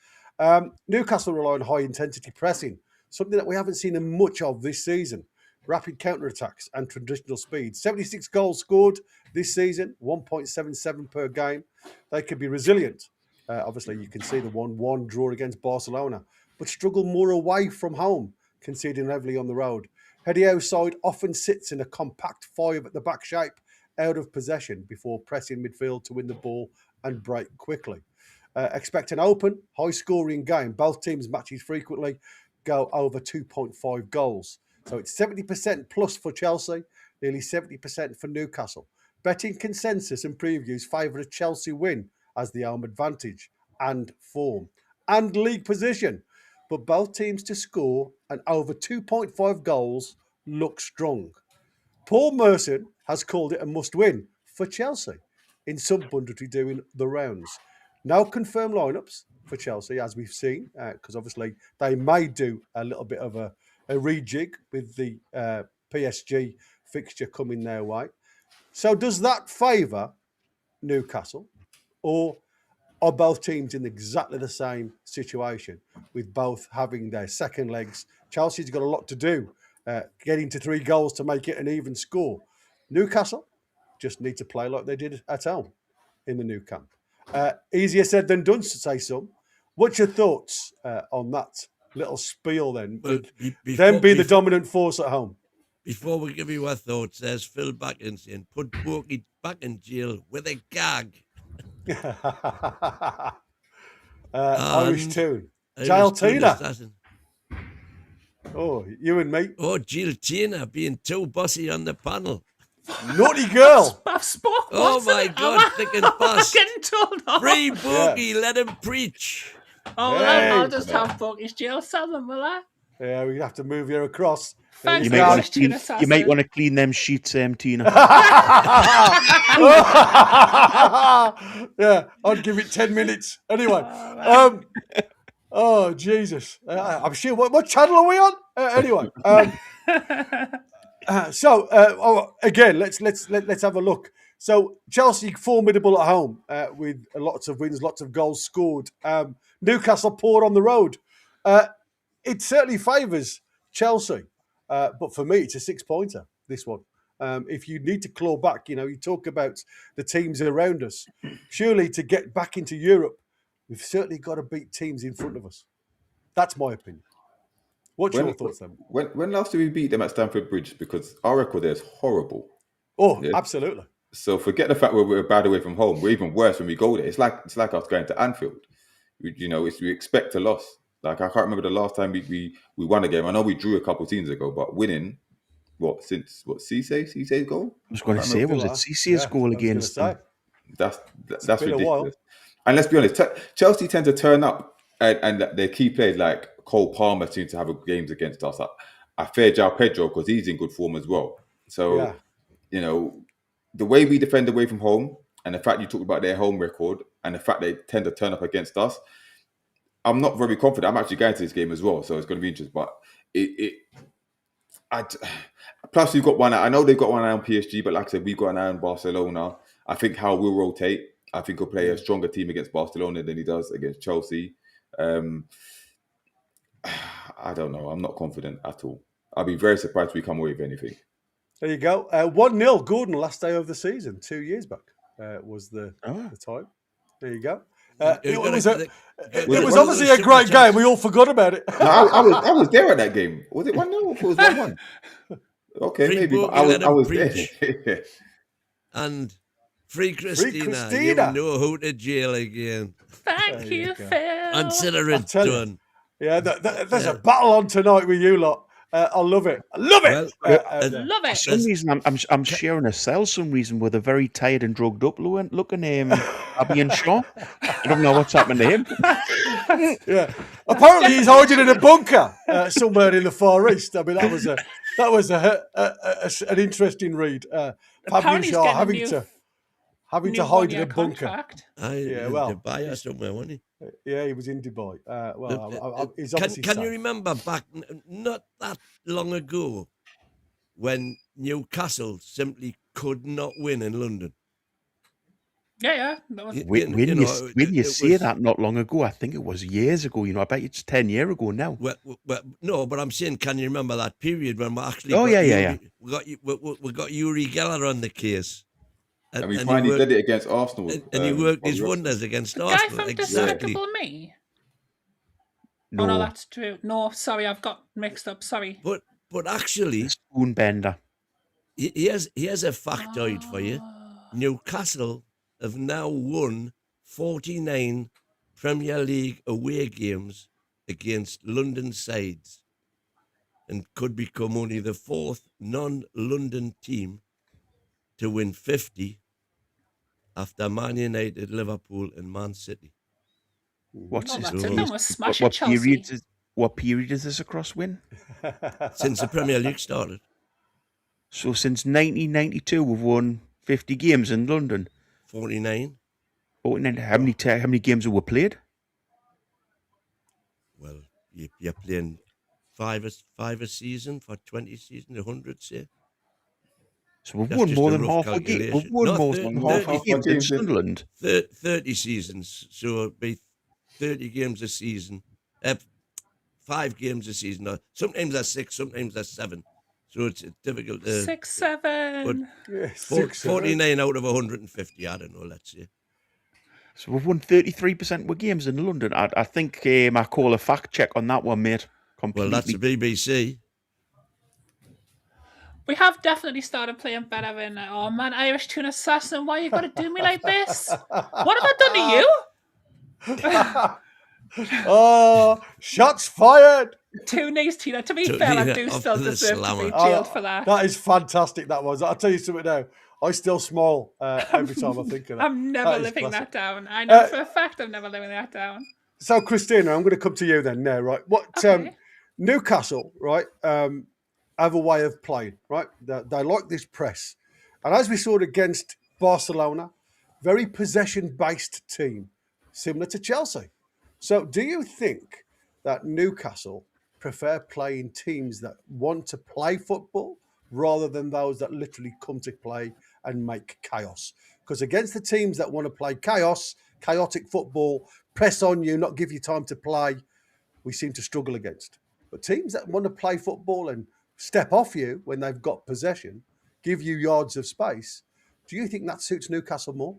Newcastle rely on high-intensity pressing, something that we haven't seen much of this season. Rapid counter-attacks and traditional speed. 76 goals scored this season, 1.77 per game. They could be resilient. Obviously, you can see the 1-1 draw against Barcelona, but struggle more away from home, conceding heavily on the road. Eddie Howe's side often sits in a compact 5 at the back shape, out of possession before pressing midfield to win the ball and break quickly. Expect an open, high-scoring game. Both teams' matches frequently go over 2.5 goals. So it's 70% plus for Chelsea, nearly 70% for Newcastle. Betting consensus and previews favour a Chelsea win as the home advantage and form and league position. But both teams to score and over 2.5 goals look strong. Paul Merson has called it a must-win for Chelsea, in some punditry doing the rounds. No confirmed lineups for Chelsea, as we've seen, because obviously they may do a little bit of a rejig with the PSG fixture coming their way. So does that favour Newcastle, or are both teams in exactly the same situation, with both having their second legs? Chelsea's got a lot to do, getting to 3 goals to make it an even score. Newcastle just need to play like they did at home in the new camp. Easier said than done, to say some. What's your thoughts on that little spiel then? Well, Them be the dominant force at home. Before we give you our thoughts, there's Phil Backen saying, put Borky back in jail with a gag. Irish Toon. Jail Tina. Assassin. Oh, you and me. Oh, Jill Tina being too bossy on the panel. Naughty girl. I've spoke. Oh my God, thick and fast. Getting told off. Free Borky, let him preach. Oh, Hey. I'll just have Borky's jail cell then, will I? Yeah, we have to move you across. Thanks, You There might, you want Irish to Tina clean, Assassin. you might want to clean them sheets, Tina. Yeah, I'd give it 10 minutes. Anyway, oh Jesus! I'm sure. What channel are we on? Anyway, again, let's have a look. So Chelsea formidable at home with lots of wins, lots of goals scored. Newcastle poor on the road. It certainly favours Chelsea, but for me, it's a 6-pointer. This one. If you need to claw back, you talk about the teams around us. Surely to get back into Europe, we've certainly got to beat teams in front of us. That's my opinion. What's your thoughts then? When last did we beat them at Stamford Bridge? Because our record there is horrible. Oh, Yeah. absolutely. So forget the fact we're bad away from home. We're even worse when we go there. It's like us going to Anfield. We expect a loss. Like, I can't remember the last time we won a game. I know we drew a couple of teams ago, but winning, since Cisse's goal? I was going to say, was it Cisse's goal against them? That's been a while. ridiculous. And let's be honest, Chelsea tend to turn up and their key players like Cole Palmer seem to have games against us. I fear João Pedro because he's in good form as well. So, Yeah. the way we defend away from home and the fact you talk about their home record, and the fact they tend to turn up against us, I'm not very confident. I'm actually going to this game as well, so it's going to be interesting. But plus we've got one. I know they've got one eye on PSG, but like I said, we've got an eye on Barcelona. I think Howe will rotate. I think he'll play a stronger team against Barcelona than he does against Chelsea. I don't know. I'm not confident at all. I'll be very surprised if we come away with anything. There you go. 1-0 Gordon last day of the season, 2 years back was the time. There you go. It was obviously a great game. We all forgot about it. No, I was there at that game. Was it 1-0 or it was 1-1? Okay, maybe. But I was there. And Free Christina. You know who to jail again. Thank you, Phil. Consider it done. Yeah, there's a battle on tonight with you lot. I love it. I love it. Love it. For some reason, I'm sharing a cell. Some reason with a very tired and drugged up looking Abby and Shaw. I don't know what's happened to him. Yeah, apparently he's hiding in a bunker somewhere in the Far East. I mean, that was an interesting read. Fabian Shaw having to hide in a bunker. Dubai or somewhere, wasn't he? Yeah, he was in Dubai. He's obviously can you remember back not that long ago when Newcastle simply could not win in London? Yeah. That was... When you say that not long ago, I think it was years ago. I bet it's 10 years ago now. Well, no, but I'm saying, can you remember that period when we actually? We got Uri Geller on the case. And we finally did it against Arsenal. And he worked his wonders against Arsenal. Guy from Despicable Me? No. Oh, no, that's true. No, sorry, I've got mixed up. Sorry. But actually... Spoonbender. Here's a factoid for you. Newcastle have now won 49 Premier League away games against London sides and could become only the fourth non-London team to win 50 after Man United, Liverpool, and Man City. What period is this across win? Since the Premier League started. So since 1992, we've won 50 games in London. 49. 49. How many games have we played? Well, you're playing five a season for 20 seasons, 100, say. So we've won more than half a game. We've won more than half a game in Sunderland. 30 seasons, so it'd be 30 games a season. 5 games a season. Or sometimes that's 6, sometimes that's 7. So it's difficult to... 6, 7. Yeah, 49 out of 150, I don't know, let's say. So we've won 33% of games in London. I think I call a fact check on that one, mate. Completely. Well, that's the BBC. We have definitely started playing better in oh man, Irish Tuna Assassin, why you gotta do me like this? What have I done to you? Oh, shots fired. 2 knees, Tina. To be fair, I do still deserve to be jailed for that. That is fantastic, that was. I'll tell you something now. I still smile every time I think of that. I'm never living that down. I know for a fact I'm never living that down. So, Christina, I'm going to come to you then now, right? Newcastle, right, have a way of playing, right? They like this press. And as we saw it against Barcelona, very possession-based team, similar to Chelsea. So do you think that Newcastle prefer playing teams that want to play football rather than those that literally come to play and make chaos? Because against the teams that want to play chaotic football, press on you, not give you time to play, we seem to struggle against. But teams that want to play football and step off you when they've got possession, give you yards of space, do you think that suits Newcastle more?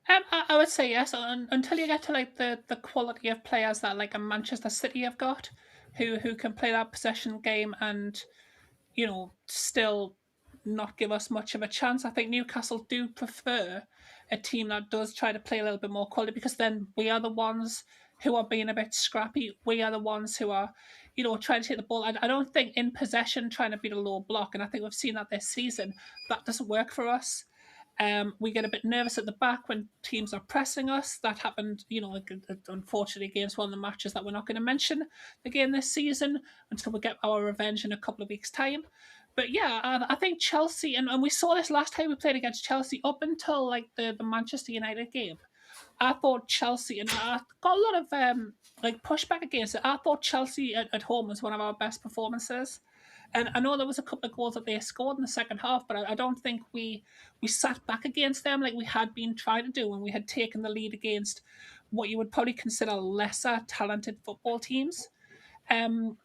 I would say yes, until you get to like the quality of players that like a Manchester City have got, who can play that possession game and, you know, still not give us much of a chance. I think Newcastle do prefer a team that does try to play a little bit more quality, because then we are the ones who are being a bit scrappy. We are the ones who are, you know, trying to take the ball. I don't think in possession trying to beat a low block, and I think we've seen that this season, that doesn't work for us. We get a bit nervous at the back when teams are pressing us. That happened, you know, unfortunately against one of the matches that we're not going to mention again this season until we get our revenge in a couple of weeks' time. But yeah, I think Chelsea, and we saw this last time we played against Chelsea, up until like the Manchester United game, I thought Chelsea, and I got a lot of like pushback against it. I thought Chelsea at home was one of our best performances. And I know there was a couple of goals that they scored in the second half, but I don't think we sat back against them like we had been trying to do when we had taken the lead against what you would probably consider lesser talented football teams.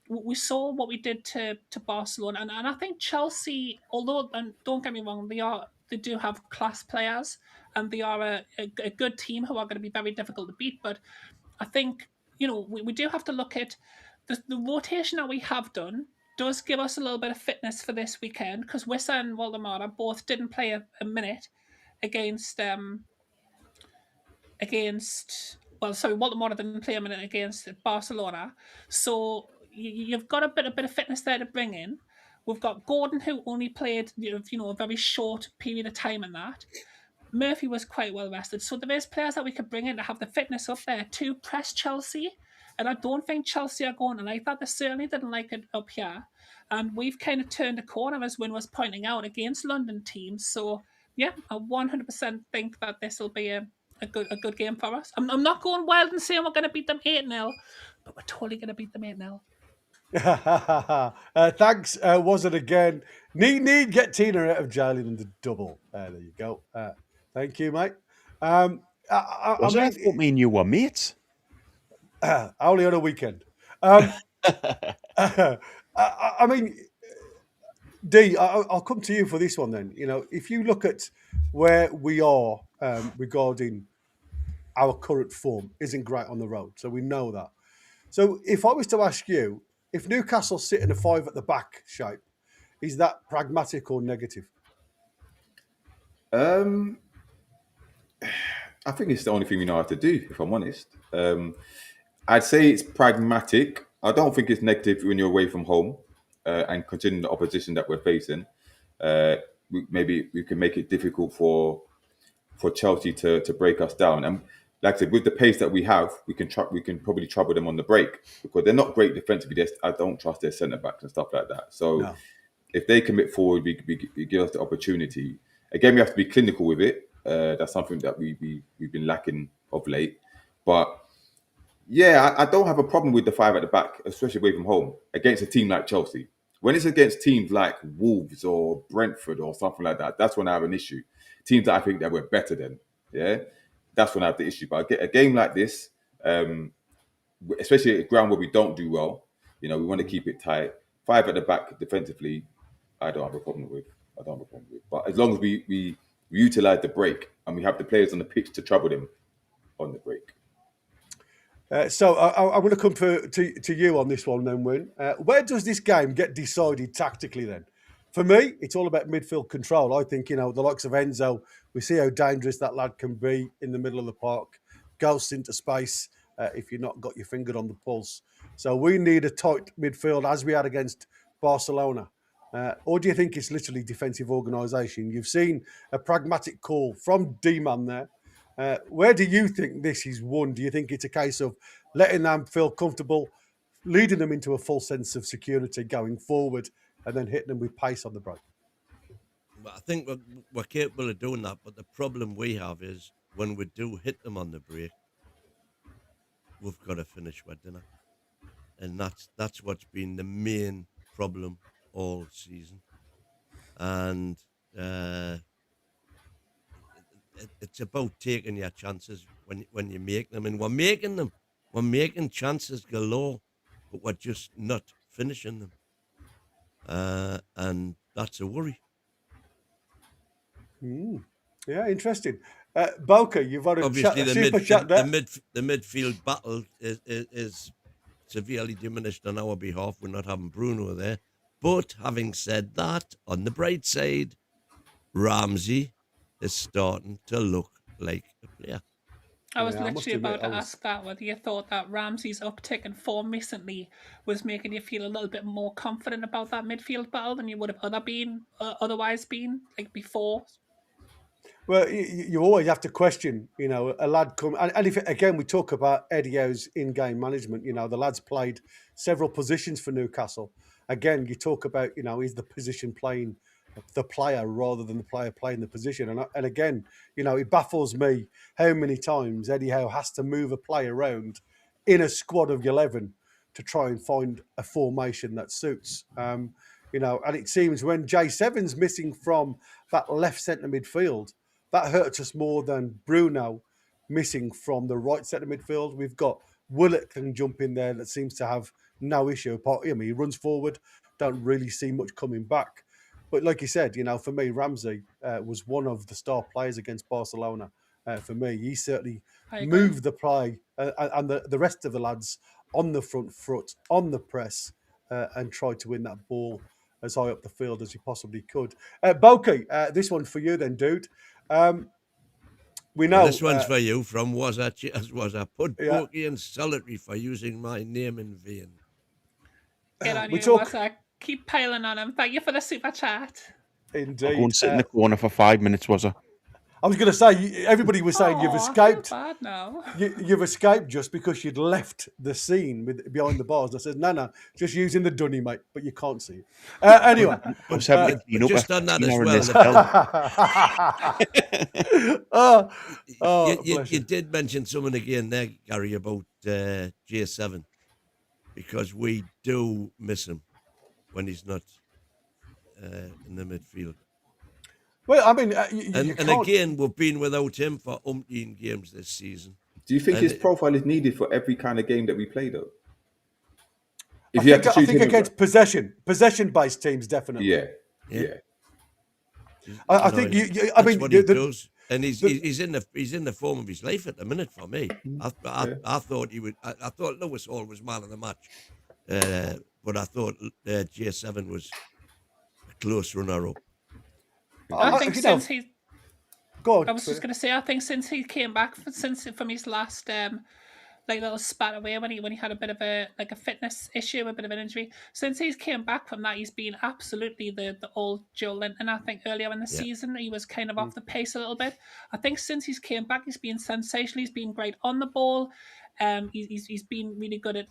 We saw what we did to Barcelona, and I think Chelsea, although, and don't get me wrong, they do have class players, and they are a good team who are going to be very difficult to beat. But I think, we do have to look at the rotation that we have done does give us a little bit of fitness for this weekend, because Wissa and Waldemar both didn't play a minute against Waldemar didn't play a minute against Barcelona. So you've got a bit of fitness there to bring in. We've got Gordon, who only played a very short period of time in that. Murphy was quite well rested. So there is players that we could bring in to have the fitness up there to press Chelsea. And I don't think Chelsea are going to like that. They certainly didn't like it up here. And we've kind of turned a corner, as Win was pointing out, against London teams. So, yeah, I 100% think that this will be a good game for us. I'm not going wild and saying we're going to beat them 8-0, but we're totally going to beat them 8-0. Thanks, was it again? Need get Tina out of jail in the double. There you go. Thank you, mate. I mean, you were mates. Only on a weekend. I mean, D, I'll come to you for this one then. If you look at where we are regarding our current form, isn't great on the road, so we know that. So if I was to ask you, if Newcastle sit in a 5 at the back shape, is that pragmatic or negative? I think it's the only thing we know how to do, if I'm honest. I'd say it's pragmatic. I don't think it's negative when you're away from home and considering the opposition that we're facing. Maybe we can make it difficult for Chelsea to break us down. And like I said, with the pace that we have, we can probably trouble them on the break, because they're not great defensively. I don't trust their centre backs and stuff like that. So if they commit forward, we give us the opportunity. Again, we have to be clinical with it. That's something that we've been lacking of late. But yeah, I don't have a problem with the 5 at the back, especially away from home, against a team like Chelsea. When it's against teams like Wolves or Brentford or something like that, that's when I have an issue. Teams that I think that we're better than, that's when I have the issue. But a game like this, especially at a ground where we don't do well, we want to keep it tight. 5 at the back defensively, I don't have a problem with. But as long as we utilise the break and we have the players on the pitch to trouble them on the break. So I'm going to come to you on this one then, Win. Where does this game get decided tactically then? For me, it's all about midfield control. I think, the likes of Enzo, we see how dangerous that lad can be in the middle of the park, goes into space if you've not got your finger on the pulse. So we need a tight midfield as we had against Barcelona. Or do you think it's literally defensive organisation? You've seen a pragmatic call from D-Man there. Where do you think this is won? Do you think it's a case of letting them feel comfortable, leading them into a full sense of security going forward, and then hitting them with pace on the break? Well, I think we're capable of doing that, but the problem we have is when we do hit them on the break, we've got to finish with dinner. And that's what's been the main problem all season. And it's about taking your chances when you make them, and we're making them. We're making chances galore, but we're just not finishing them, and that's a worry. Yeah, interesting. Boca, you've had a super chat there. The midfield battle is severely diminished on our behalf. We're not having Bruno there, but having said that, on the bright side, Ramsey is starting to look like a player. I was literally about to ask that, whether you thought that Ramsey's uptick in form recently was making you feel a little bit more confident about that midfield battle than you would have otherwise been, like before. Well, you always have to question, a lad come, and if again we talk about Eddie Howe's in-game management, the lad's played several positions for Newcastle. Again, you talk about, is the position playing the player rather than the player playing the position. And again, it baffles me how many times Eddie Howe has to move a player around in a squad of 11 to try and find a formation that suits. And it seems when J7's missing from that left centre midfield, that hurts us more than Bruno missing from the right centre midfield. We've got Willett can jump in there that seems to have no issue. He runs forward, don't really see much coming back. But like you said, for me, Ramsey was one of the star players against Barcelona. For me, he certainly moved the play and the rest of the lads on the front foot, on the press, and tried to win that ball as high up the field as he possibly could. Boki, this one for you then, dude. We know this one's for you from was I put Boki in solitary for using my name in vain. Get on you, was I keep piling on him. Thank you for the super chat. Indeed. I'll go and sit in the corner for 5 minutes, was I? I was going to say, everybody was saying you've escaped. I feel bad now. You've escaped just because you'd left the scene behind the bars. I said, no, just using the dunny, mate, but you can't see it. Anyway. Just on that as well. You did mention something again there, Gary, about J7, because we do miss him when he's not in the midfield. Well, I mean, and again, we've been without him for umpteen games this season. Do you think his profile is needed for every kind of game that we play, though? I think against possession-based teams, definitely. Yeah. I think what he does, and he's in the form of his life at the minute for me. I thought he would. I thought Lewis Hall was man of the match, but I thought J7 was a close runner-up. I think since he's... Go on. I was just going to say, I think since he came back from his last little spat away when he had a bit of a fitness issue, a bit of an injury. Since he's came back from that, he's been absolutely the old Joe Linton. I think earlier in the season he was kind of off the pace a little bit. I think since he's came back, he's been sensational. He's been great on the ball. He's been really good at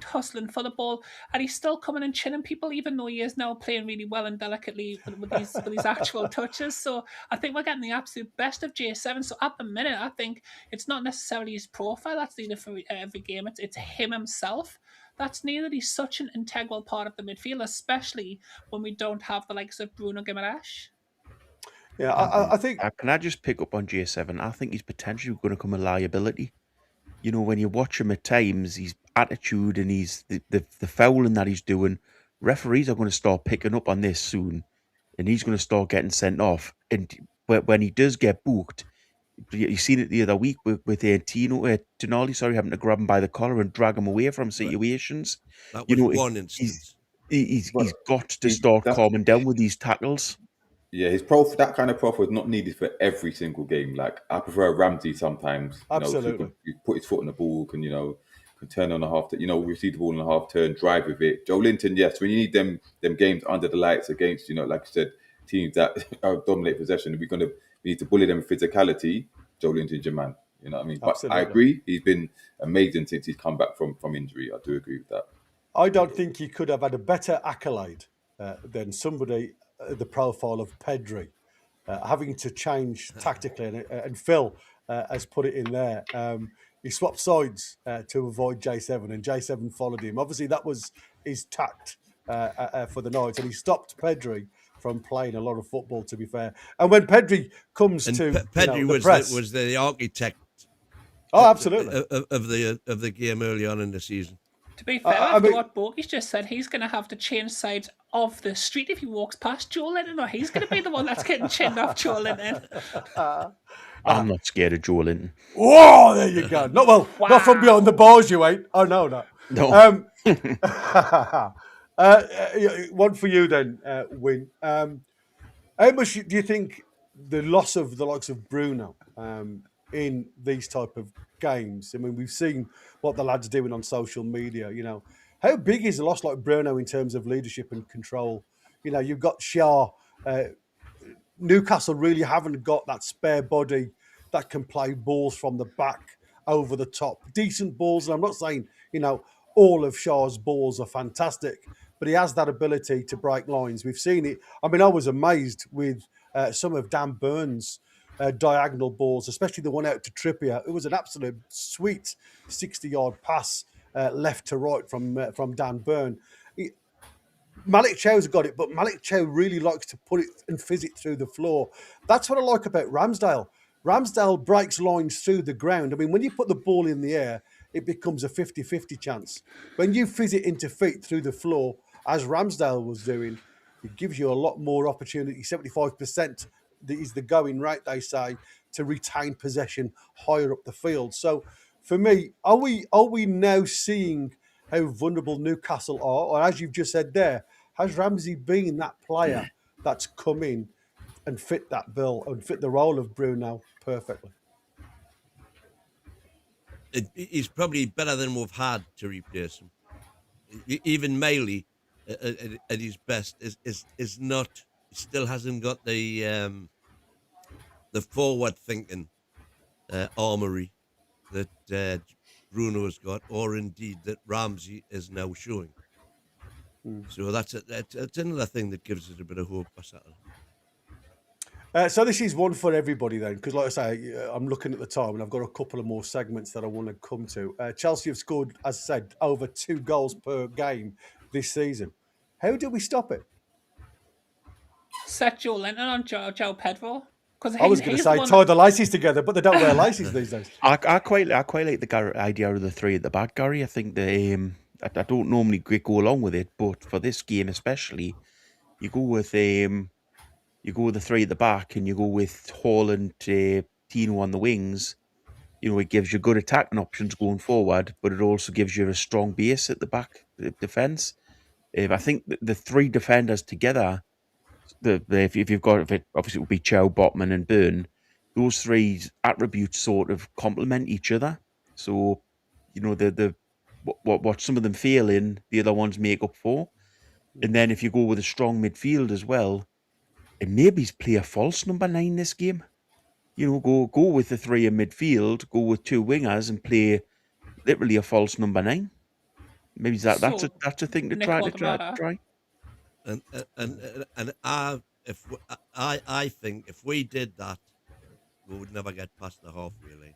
hustling for the ball, and he's still coming and chinning people, even though he is now playing really well and delicately with these actual touches. So I think we're getting the absolute best of J7. So at the minute, I think it's not necessarily his profile that's needed for every game. It's him himself that's needed. He's such an integral part of the midfield, especially when we don't have the likes of Bruno Guimarães. Yeah, I think. Can I just pick up on J7? I think he's potentially going to become a liability. When you watch him at times, his attitude and the fouling that he's doing, referees are going to start picking up on this soon, and he's going to start getting sent off. And when he does get booked, you seen it the other week with Tonali, having to grab him by the collar and drag him away from situations. That was one instance. He's got to start calming down with these tackles. Yeah, that kind of profile is not needed for every single game. Like, I prefer Ramsey sometimes. Absolutely. He put his foot on the ball, can turn on a half, receive the ball on a half turn, drive with it. Joe Linton, yes, when you need them games under the lights against, like you said, teams that dominate possession, we need to bully them with physicality. Joe Linton's your man. You know what I mean? Absolutely. But I agree, he's been amazing since he's come back from injury. I do agree with that. I don't think he could have had a better accolade than somebody the profile of Pedri, having to change tactically, and Phil has put it in there. He swapped sides to avoid J7, and J7 followed him. Obviously, that was his tact for the night, and he stopped Pedri from playing a lot of football, to be fair. And when Pedri comes Pedri the press, was the architect. Oh, absolutely, of the game early on in the season. To be fair, after what Borky's just said, he's going to have to change sides of the street if he walks past Joe Linton, or he's going to be the one that's getting chinned off Joe Linton. I'm not scared of Joe Linton. Whoa, there you go. Not from behind the bars, you ain't. Oh, no. One for you then, Win. How much do you think the loss of the likes of Bruno in these type of games? I mean, we've seen what the lads are doing on social media. How big is a loss like Bruno in terms of leadership and control? You've got Shaw. Newcastle really haven't got that spare body that can play balls from the back over the top. Decent balls. And I'm not saying, all of Shaw's balls are fantastic, but he has that ability to break lines. We've seen it. I mean, I was amazed with some of Dan Burns' diagonal balls, especially the one out to Trippier. It was an absolute sweet 60-yard pass left to right from Dan Burn. Malik Chow's got it, but Malik Chow really likes to put it and fizz it through the floor. That's what I like about Ramsdale. Ramsdale breaks lines through the ground. I mean, when you put the ball in the air, it becomes a 50-50 chance. When you fizz it into feet through the floor, as Ramsdale was doing, it gives you a lot more opportunity. 75% is the going rate, they say, to retain possession higher up the field. So for me, are we now seeing how vulnerable Newcastle are? Or as you've just said there, has Ramsey been that player that's come in and fit that bill and fit the role of Bruno perfectly? He's probably better than we've had to replace him. Even Miley, at his best, is not. Still hasn't got the forward thinking armory that Bruno's got, or indeed that Ramsey is now showing. So that's another thing that gives us a bit of hope for Saturday. So this is one for everybody then, because like I say, I'm looking at the time and I've got a couple of more segments that I want to come to. Chelsea have scored, as I said, over 2 goals per game this season. How do we stop it? Set Joe Linton on Joe Pedro. I was going to say tie the laces together, but they don't wear laces these days. I quite like the idea of the 3 at the back, Gary. I think I don't normally go along with it, but for this game especially, you go with the 3 at the back, and you go with Hall and Tino on the wings. You know, it gives you good attacking options going forward, but it also gives you a strong base at the back defence. I think the 3 defenders together, if you've got it, obviously it would be Chow, Botman, and Byrne. Those 3 attributes sort of complement each other. So, you know, what some of them fail in, the other ones make up for. And then if you go with a strong midfield as well, and maybe play a false number 9 this game. You know, go with the 3 in midfield, go with 2 wingers, and play literally a false number 9. Maybe that's a thing to try. And I think if we did that, we would never get past the halfway line.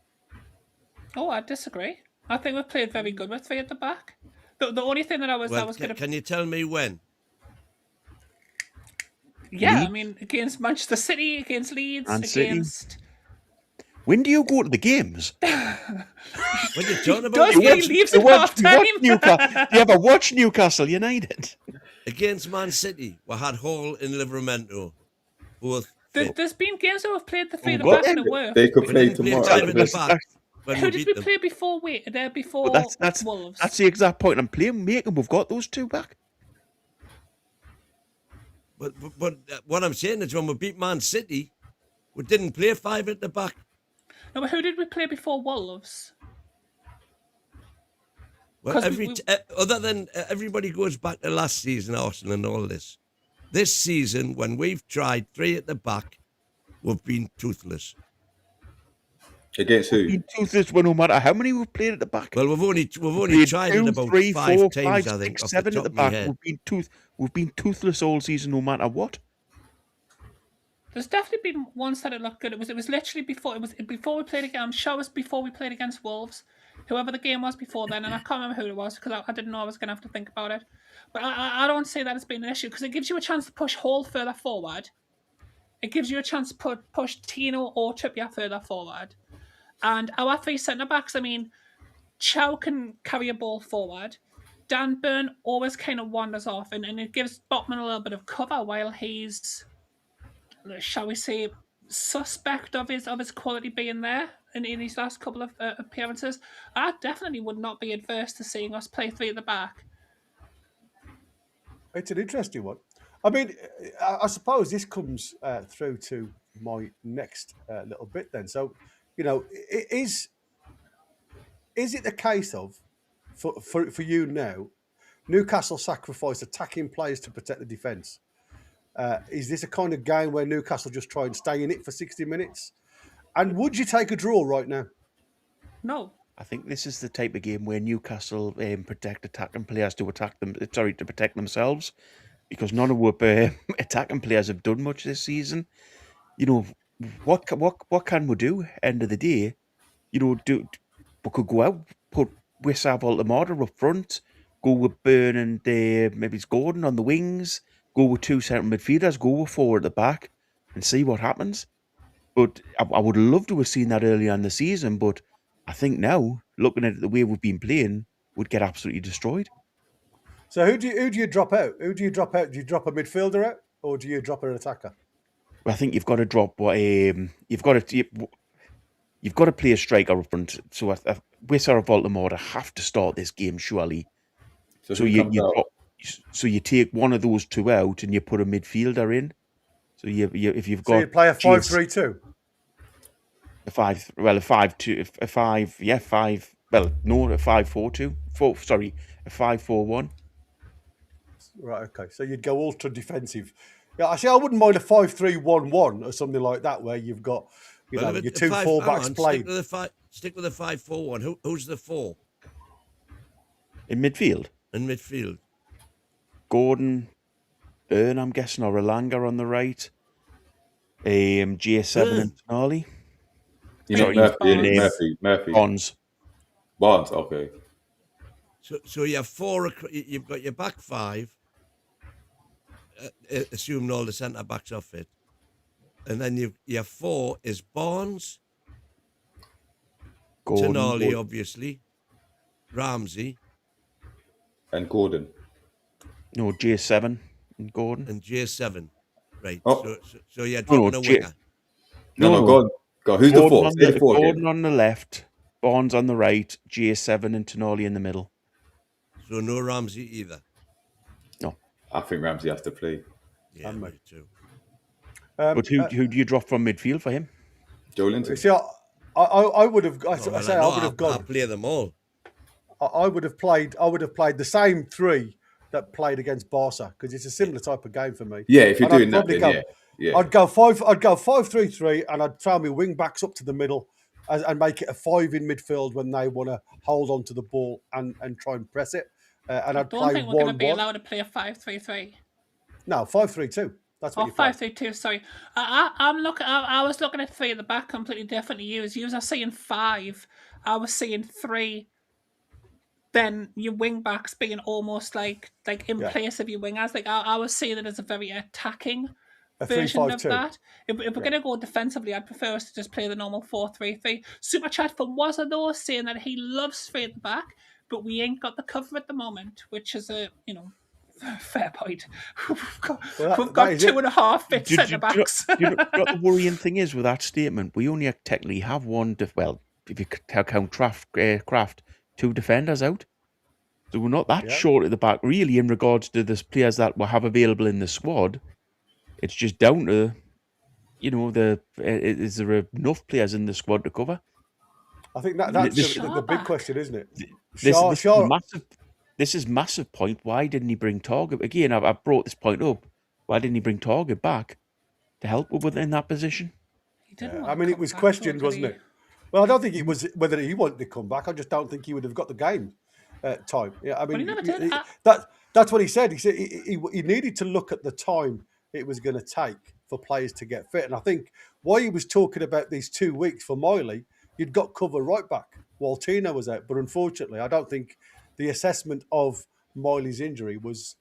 Oh, I disagree. I think we've played very good with 3 at the back. The only thing that I was going to... Can you tell me when? Yeah, Leeds? I mean, against Manchester City, against Leeds, against... When do you go to the games? When you're talking about... He leaves at half-time. Do you ever watch Newcastle United? Against Man City, we had Hall in Livramento. There's been games that we've played the 3 at the back and it worked. They could play tomorrow. Who did we play before Wolves? That's the exact point I'm making. We've got those 2 back. But what I'm saying is when we beat Man City, we didn't play 5 at the back. No, but who did we play before Wolves? Well, other than everybody goes back to last season, Arsenal and all this. This season, when we've tried 3 at the back, we've been toothless. Against who? We've been toothless no matter how many we've played at the back. Well, we've only tried 2, it about 3, 5 times, 5, I think. 6, 7 at the back. We've been toothless all season, no matter what. There's definitely been ones that it looked good. It was literally before we played again. I'm sure it was before we played against Wolves, whoever the game was before then, and I can't remember who it was because I didn't know I was going to have to think about it. But I don't say that it's been an issue because it gives you a chance to push Hall further forward. It gives you a chance to push Tino or Trippier further forward. And our 3 centre-backs, I mean, Chow can carry a ball forward. Dan Burn always kind of wanders off, and it gives Botman a little bit of cover while he's, shall we say, suspect of his quality being there in his last couple of appearances. I definitely would not be adverse to seeing us play 3 at the back. It's an interesting one. I mean, I suppose this comes through to my next little bit then. So, you know, is it the case of, for you now, Newcastle sacrifice attacking players to protect the defence? Is this a kind of game where Newcastle just try and stay in it for 60 minutes? And would you take a draw right now? No. I think this is the type of game where Newcastle protect attacking players to protect themselves, because none of our attacking players have done much this season. You know, what can we do? End of the day, we could go out, put Wissam Baltimore up front, go with Burn and maybe it's Gordon on the wings, go with two central midfielders, go with four at the back, and see what happens. But I would love to have seen that earlier in the season, but I think now, looking at the way we've been playing, we'd get absolutely destroyed. So who do you drop out? Who do you drop out? Do you drop a midfielder out, or do you drop an attacker? Well, I think you've got to drop you've got to play a striker up front. So Wissam or Baltimore have to start this game surely. So you take one of those two out and you put a midfielder in. So if you've got, so you play a 5-3-2. A 5-2, a 5, yeah, 5. Well, no, a 5-4-2. A 5-4-1. Right, okay. So you'd go ultra defensive. Yeah, actually, I wouldn't mind a 5-3-1-1 or something like that, where you've got your two fullbacks playing. Stick with the 5-4-1. Who's the 4 in midfield? Gordon, Byrne, I'm guessing, or Elanga on the right. J7 and Tonali. Murphy. Bonds, okay. So you have 4. You've got your back 5, assuming all the centre backs are fit, and then you have 4 is Barnes, Tonali, obviously, Ramsey, and Gordon. No, J7 and Gordon. And J7, right? Oh. So you're dropping a winger. No, go on. Who's Gordon the 4? Gordon on the left, Barnes on the right, J7 and Tonali in the middle. So no Ramsey either. No, I think Ramsey has to play. Yeah, me too. But who do you drop from midfield for him? Joelinton. See, I would have. I would have gone. I'll play them all. I would have played the same 3 that played against Barca, because it's a similar type of game for me. Yeah, if you're doing that, then yeah. I'd go 5-3-3, and I'd throw my wing backs up to the middle and make it a 5 in midfield when they want to hold on to the ball and try and press it. And I I'd don't play think we're going to be 1-1. allowed to play a 5-3-3. No, 5-3-2. That's what you play. 5-3-2. Sorry, I was looking at 3 at the back completely different to you. You are saying 5. I was saying 3. Then your wing backs being almost like in place of your wingers. Like I was seeing it as a very attacking version of that. If we're going to go defensively, I'd prefer us to just play the normal 4-3-3. Super chat from Wazza though, saying that he loves 3 at the back, but we ain't got the cover at the moment, which is a fair point. We've got 2.5 fit centre backs. What the worrying thing is with that statement, we only technically have one. If you count Kraft, 2 defenders out. So we're not that short at the back, really, in regards to the players that we have available in the squad. It's just down to, is there enough players in the squad to cover? I think that's the big question, isn't it? This is massive point. Why didn't he bring Target? Again, I brought this point up. Why didn't he bring Target back to help within that position? He didn't. I mean, it was questioned, wasn't it? Well, I don't think it was whether he wanted to come back. I just don't think he would have got the game time. Yeah, I mean, but he never did. That's what he said. He said he needed to look at the time it was going to take for players to get fit. And I think why he was talking about these 2 weeks for Miley, you'd got cover right back while Tino was out. But unfortunately, I don't think the assessment of Miley's injury was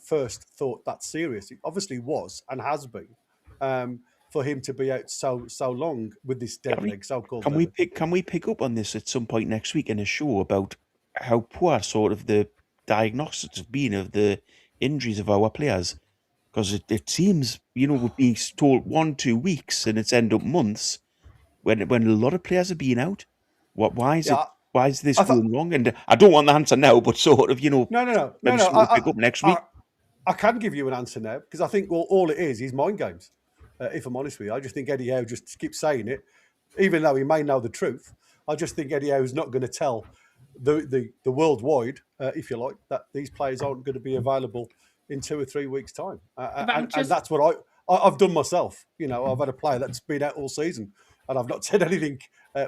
first thought that serious. It obviously was and has been. For him to be out so long with this dead leg, so-called. Can we pick up on this at some point next week in a show about how poor sort of the diagnostics have been of the injuries of our players? Because it seems, we're being told 1-2 weeks and it's end up months when a lot of players are being out. Why is this going wrong? And I don't want the answer now, but sort of, No. Pick up next week. I can give you an answer now, because I think all it is mind games. If I'm honest with you, I just think Eddie Howe just keeps saying it, even though he may know the truth. I just think Eddie Howe's not going to tell the worldwide, if you like, that these players aren't going to be available in 2 or 3 weeks' time. And that's what I've done myself. I've had a player that's been out all season, and I've not said anything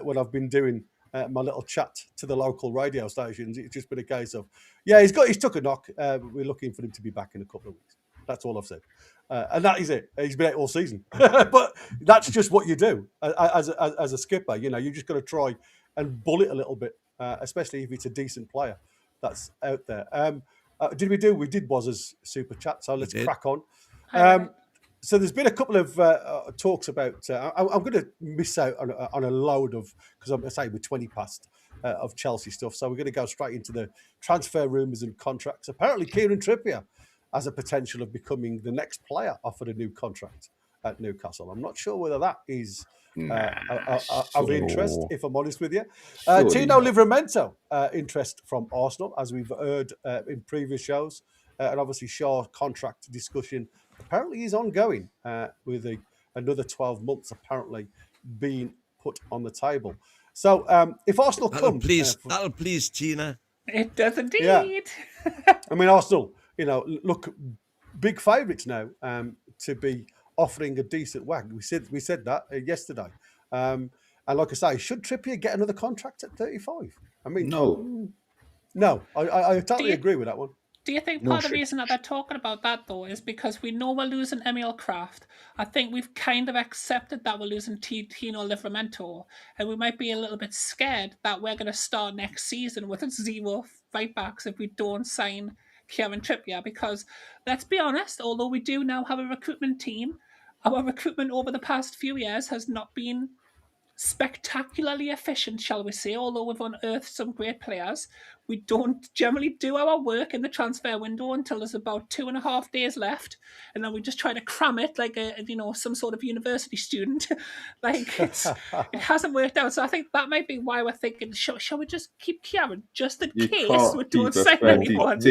when I've been doing my little chat to the local radio stations, it's just been a case of, yeah, he's took a knock. We're looking for him to be back in a couple of weeks. That's all I've said. And that is it. He's been out all season. But that's just what you do as a skipper. You know, you just got to try and bull it a little bit, especially if it's a decent player that's out there. We did Waz's super chat, so let's crack on. So there's been a couple of talks about. I'm going to miss out on a load of, because I'm going to say we're 20 past of Chelsea stuff. So we're going to go straight into the transfer rumours and contracts. Apparently, Kieran Trippier has a potential of becoming the next player offered a new contract at Newcastle. I'm not sure whether that is of interest, if I'm honest with you. Tino Livramento, interest from Arsenal, as we've heard in previous shows. And obviously Shaw's contract discussion apparently is ongoing with another 12 months apparently being put on the table. So if Arsenal that'll please Tina. It does indeed. Yeah. I mean, Arsenal, you know, look, big favourites now to be offering a decent whack. We said that yesterday. And like I say, should Trippier get another contract at 35? I mean, no, I totally agree with that one. Do you think part of the reason that they're talking about that, though, is because we know we're losing Emil Kraft? I think we've kind of accepted that we're losing Tino Livramento, and we might be a little bit scared that we're going to start next season with 0 right-backs if we don't sign Kieran Trippier, because, let's be honest, although we do now have a recruitment team, our recruitment over the past few years has not been spectacularly efficient, shall we say, although we've unearthed some great players. We don't generally do our work in the transfer window until there's about 2.5 days left, and then we just try to cram it like some sort of university student. It hasn't worked out. So I think that might be why we're thinking, shall we just keep Kieran just in case we don't sign anyone?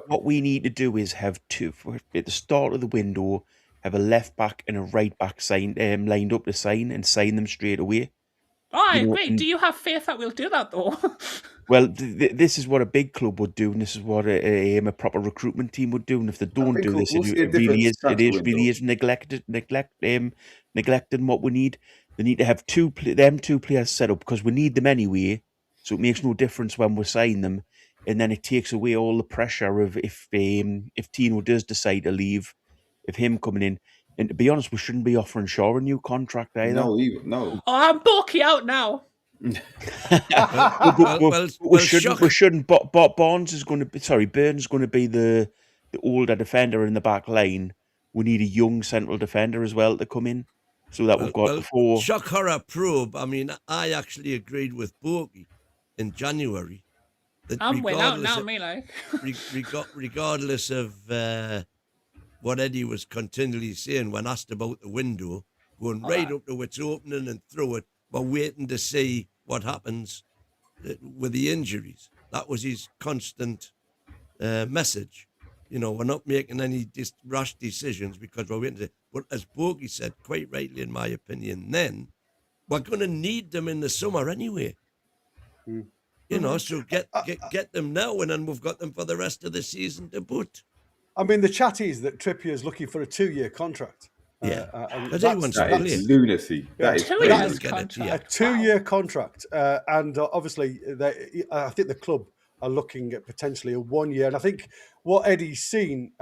What we need to do is have two at the start of the window. Have a left back and a right back lined up to sign and sign them straight away. Oh, I agree. Do you have faith that we'll do that, though? Well, this is what a big club would do, and this is what a proper recruitment team would do. And if they don't do this, it really is neglecting what we need. They need to have two players set up because we need them anyway. So it makes no difference when we sign them, and then it takes away all the pressure of if Tino does decide to leave. Of him coming in, and to be honest, we shouldn't be offering Shaw a new contract either. No. Oh, I'm bulky out now. We shouldn't. Burns is going to be the older defender in the back line. We need a young central defender as well to come in, so that we've got before. Shock horror probe. I mean, I actually agreed with Borky in January. I'm way out now, regardless of. What Eddie was continually saying when asked about the window, going right up to its opening and through it, but waiting to see what happens with the injuries. That was his constant message. You know, we're not making any rash decisions because we're waiting to. But as Bogey said, quite rightly in my opinion, then we're going to need them in the summer anyway. You know, so get them now, and then we've got them for the rest of the season to boot. I mean, the chat is that Trippier is looking for a 2-year contract. Yeah, that is lunacy. That is a 2-year contract, and obviously, I think the club are looking at potentially a 1 year. And I think what Eddie's seen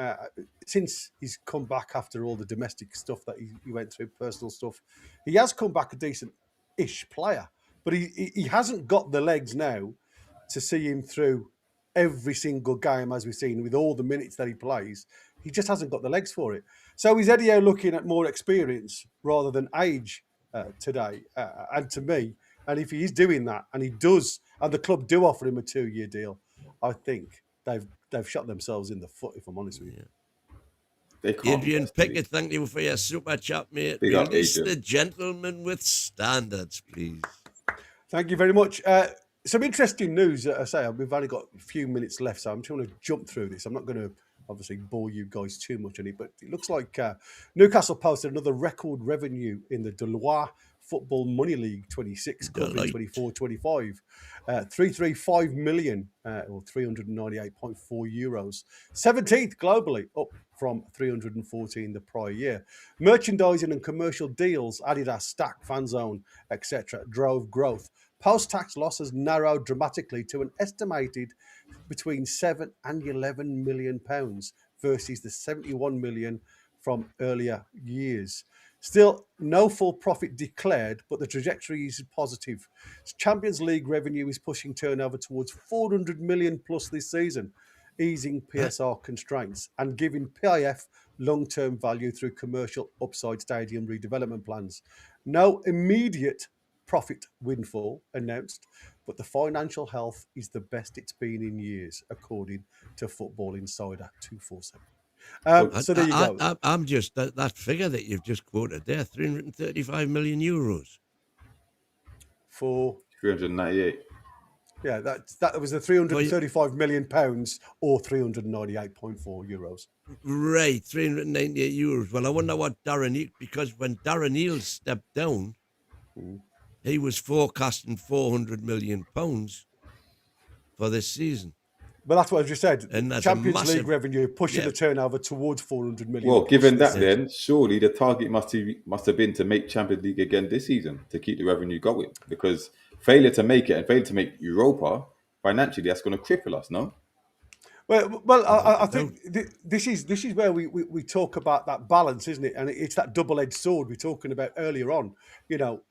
since he's come back after all the domestic stuff that he went through, personal stuff, he has come back a decent-ish player, but he hasn't got the legs now to see him through every single game, as we've seen, with all the minutes that he plays. He just hasn't got the legs for it. So is Eddie Howe looking at more experience rather than age today? And to me, and if he is doing that, and he does, and the club do offer him a 2-year deal, I think they've shot themselves in the foot, if I'm honest with you. Adrian Pickett, thank you for your super chat, mate. Release the gentleman with standards, please. Thank you very much. Some interesting news. I say we've only got a few minutes left, so I'm trying to jump through this. I'm not going to obviously bore you guys too much on it, but it looks like Newcastle posted another record revenue in the Deloitte Football Money League 26, covering 24-25. 335 million, or 398.4 euros. 17th globally, up from 314 the prior year. Merchandising and commercial deals, Adidas, Stack, Fanzone, etc., drove growth. Post-tax losses narrowed dramatically to an estimated between 7 and 11 million pounds versus the 71 million from earlier years. Still, no full profit declared, but the trajectory is positive. Champions League revenue is pushing turnover towards 400 million plus this season, easing PSR constraints and giving PIF long-term value through commercial upside stadium redevelopment plans. No immediate profit windfall announced, but the financial health is the best it's been in years, according to Football Insider 247. So there you go. I'm just that figure that you've just quoted there, 335 million euros for 398. Yeah, that was the 335 million pounds or 398.4 euros. Right, 398 euros. Well, I wonder what because when Darren Eales stepped down, he was forecasting 400 million pounds for this season. But that's what I just said. And that's Champions League revenue pushing the turnover towards 400 million. Well, given that, then surely the target must have been to make Champions League again this season to keep the revenue going. Because failure to make it and failure to make Europa financially, that's going to cripple us, no? Well, I think this is where we talk about that balance, isn't it? And it's that double-edged sword we're talking about earlier on. You know,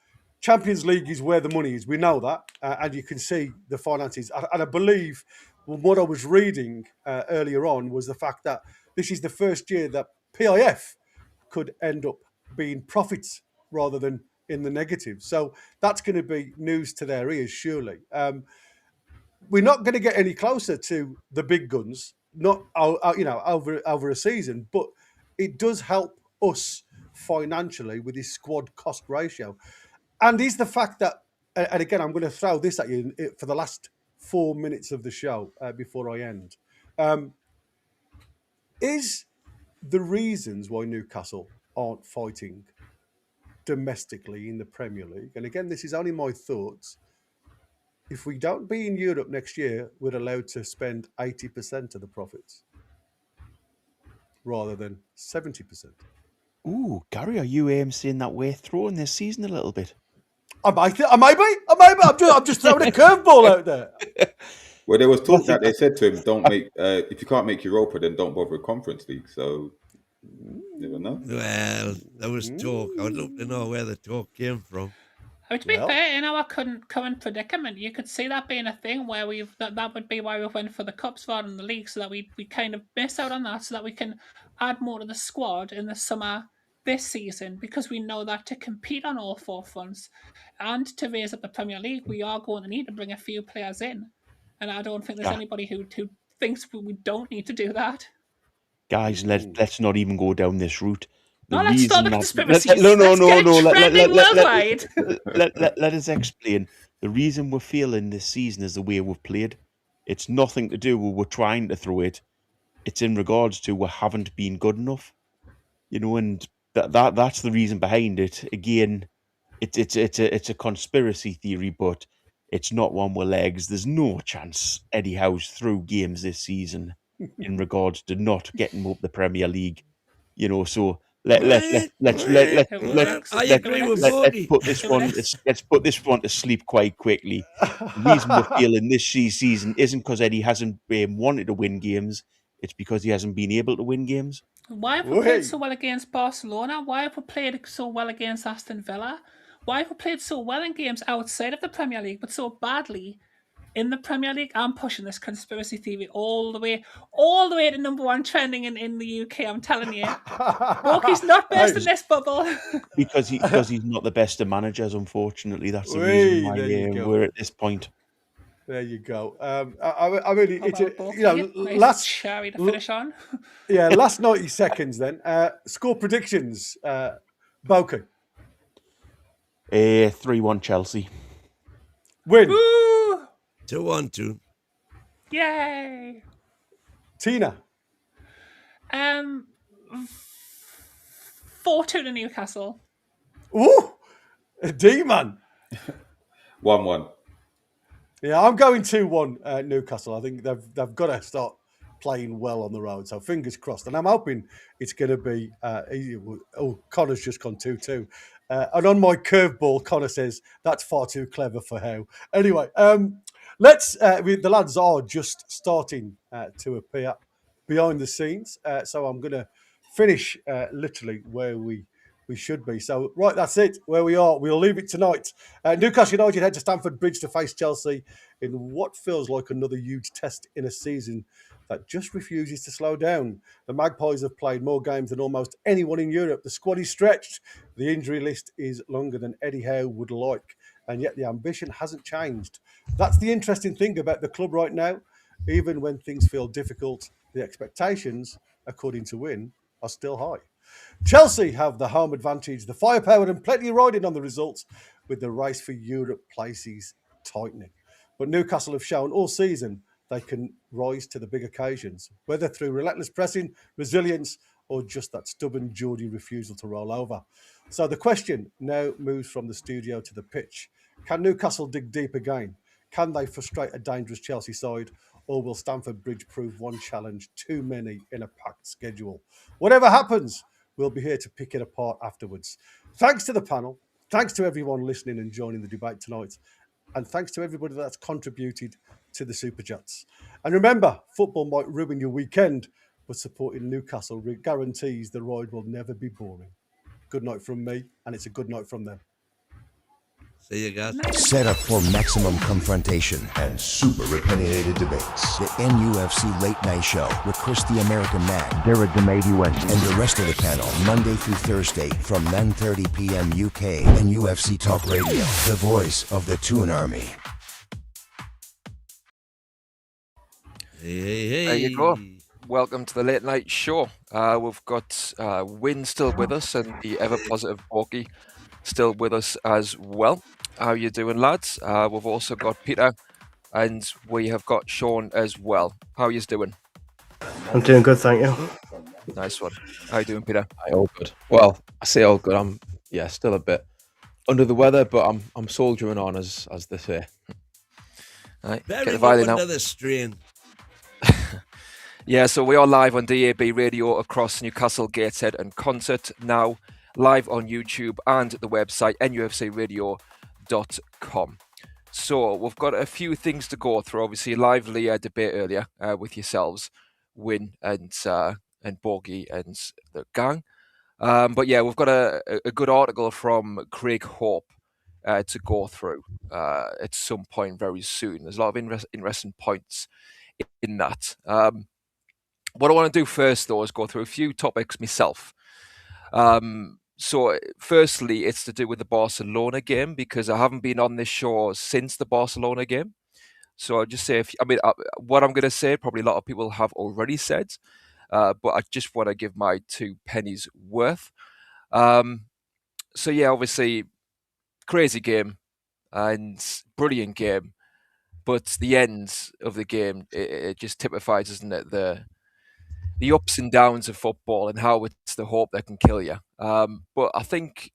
Champions League is where the money is. We know that, and you can see the finances. And I believe what I was reading earlier on was the fact that this is the first year that PIF could end up being profits rather than in the negative. So that's going to be news to their ears, surely. We're not going to get any closer to the big guns, not over a season, but it does help us financially with this squad cost ratio. And is the fact that, and again, I'm going to throw this at you for the last 4 minutes of the show before I end. Is the reasons why Newcastle aren't fighting domestically in the Premier League, and again, this is only my thoughts, if we don't be in Europe next year, we're allowed to spend 80% of the profits rather than 70%. Ooh, Gary, are you seeing that way through in this season a little bit? I might be. I'm just throwing a curveball out there. Well, there was talk that they said to him, "Don't make if you can't make Europa, then don't bother with Conference League." So, you never know. Well, there was talk. I would love to know where the talk came from. To be fair, in our current predicament, you could see that being a thing where that would be why we went for the cups rather than the league, so that we kind of miss out on that, so that we can add more to the squad in the summer this season, because we know that to compete on all four fronts and to raise up the Premier League, we are going to need to bring a few players in, and I don't think there's anybody who thinks we don't need to do that. Guys, let's not even go down this route. Let's start the conspiracy. Let us explain. The reason we're failing this season is the way we've played. It's nothing to do with we're trying to throw it. It's in regards to we haven't been good enough. You know, and that's the reason behind it. Again, it's a conspiracy theory, but it's not one with legs. There's no chance Eddie Howe's through games this season in regards to not getting up the Premier League. You know, so let's put this one to sleep quite quickly. The reason we're failing this season isn't because Eddie hasn't wanted to win games. It's because he hasn't been able to win games. Why have we played so well against Barcelona? Why have we played so well against Aston Villa? Why have we played so well in games outside of the Premier League, but so badly in the Premier League? I'm pushing this conspiracy theory all the way to number one trending in the UK. I'm telling you, Walkie's not best in this bubble because he's not the best of managers. Unfortunately, that's the reason why we're at this point. There you go. I mean, last cherry to finish on. Last 90 seconds. Then score predictions. Boki. 3-1 Chelsea. Win. Woo! 2-1. Yay! Tina. 4-2 to Newcastle. Ooh, D-man. 1-1. Yeah, I'm going 2-1 Newcastle. I think they've got to start playing well on the road. So fingers crossed. And I'm hoping it's going to be, Connor's just gone 2-2. And on my curveball, Connor says, that's far too clever for Howe. Anyway, the lads are just starting to appear behind the scenes. So I'm going to finish literally where we should be. So, right, that's it, where we are. We'll leave it tonight. Newcastle United head to Stamford Bridge to face Chelsea in what feels like another huge test in a season that just refuses to slow down. The Magpies have played more games than almost anyone in Europe. The squad is stretched. The injury list is longer than Eddie Howe would like, and yet the ambition hasn't changed. That's the interesting thing about the club right now. Even when things feel difficult, the expectations, according to Win, are still high. Chelsea have the home advantage, the firepower and plenty riding on the results, with the race for Europe places tightening. But Newcastle have shown all season they can rise to the big occasions, whether through relentless pressing, resilience, or just that stubborn Geordie refusal to roll over. So the question now moves from the studio to the pitch. Can Newcastle dig deep again? Can they frustrate a dangerous Chelsea side? Or will Stamford Bridge prove one challenge too many in a packed schedule? Whatever happens, we'll be here to pick it apart afterwards. Thanks to the panel. Thanks to everyone listening and joining the debate tonight. And thanks to everybody that's contributed to the Super Chats. And remember, football might ruin your weekend, but supporting Newcastle guarantees the ride will never be boring. Good night from me, and it's a good night from them. See you guys. Set up for maximum confrontation and super opinionated debates. The NUFC Late Night Show with Chris the American Man, Derek the Mighty Win, and the rest of the panel, Monday through Thursday from 9:30 p.m. UK and UFC Talk Radio, the voice of the Toon Army. Hey. There you go. Welcome to the Late Night Show. We've got Win still with us and the ever-positive Borky still with us as well. How you doing, lads? We've also got Peter and we have got Sean as well. How you doing? I'm doing good, thank you. Nice one. How you doing, Peter? All good. Well, I say all good. I'm still a bit under the weather, but I'm soldiering on, as they say. All right, Very get the violin under out. the strain. Yeah, so we are live on DAB Radio across Newcastle, Gateshead and Concert now, live on YouTube and the website nufcradio.com. So we've got a few things to go through. Obviously, lively debate earlier with yourselves, Win and Borgie and the gang. But yeah, we've got a good article from Craig Hope to go through at some point very soon. There's a lot of interesting points in that. What I want to do first, though, is go through a few topics myself. So, firstly, it's to do with the Barcelona game, because I haven't been on this show since the Barcelona game. So I'll just say, what I'm going to say, probably a lot of people have already said, but I just want to give my 2 pennies worth. So yeah, obviously, crazy game and brilliant game, but the end of the game, it just typifies, doesn't it, the ups and downs of football and how it's the hope that can kill you. But I think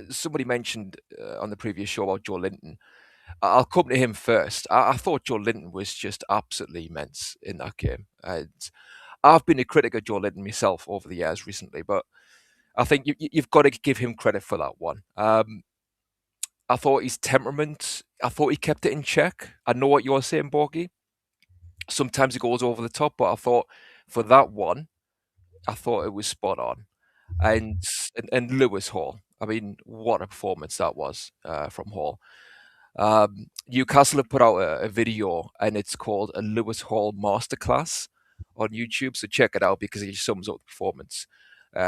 somebody mentioned on the previous show about Joe Linton. I'll come to him first. I thought Joe Linton was just absolutely immense in that game. And I've been a critic of Joe Linton myself over the years recently, but I think you've got to give him credit for that one. I thought his temperament, I thought he kept it in check. I know what you're saying, Borgie. Sometimes he goes over the top, but I thought for that one, I thought it was spot on. And Lewis Hall, I mean, what a performance that was from Hall. Newcastle have put out a video, and it's called a Lewis Hall Masterclass on YouTube. So check it out, because it sums up the performance,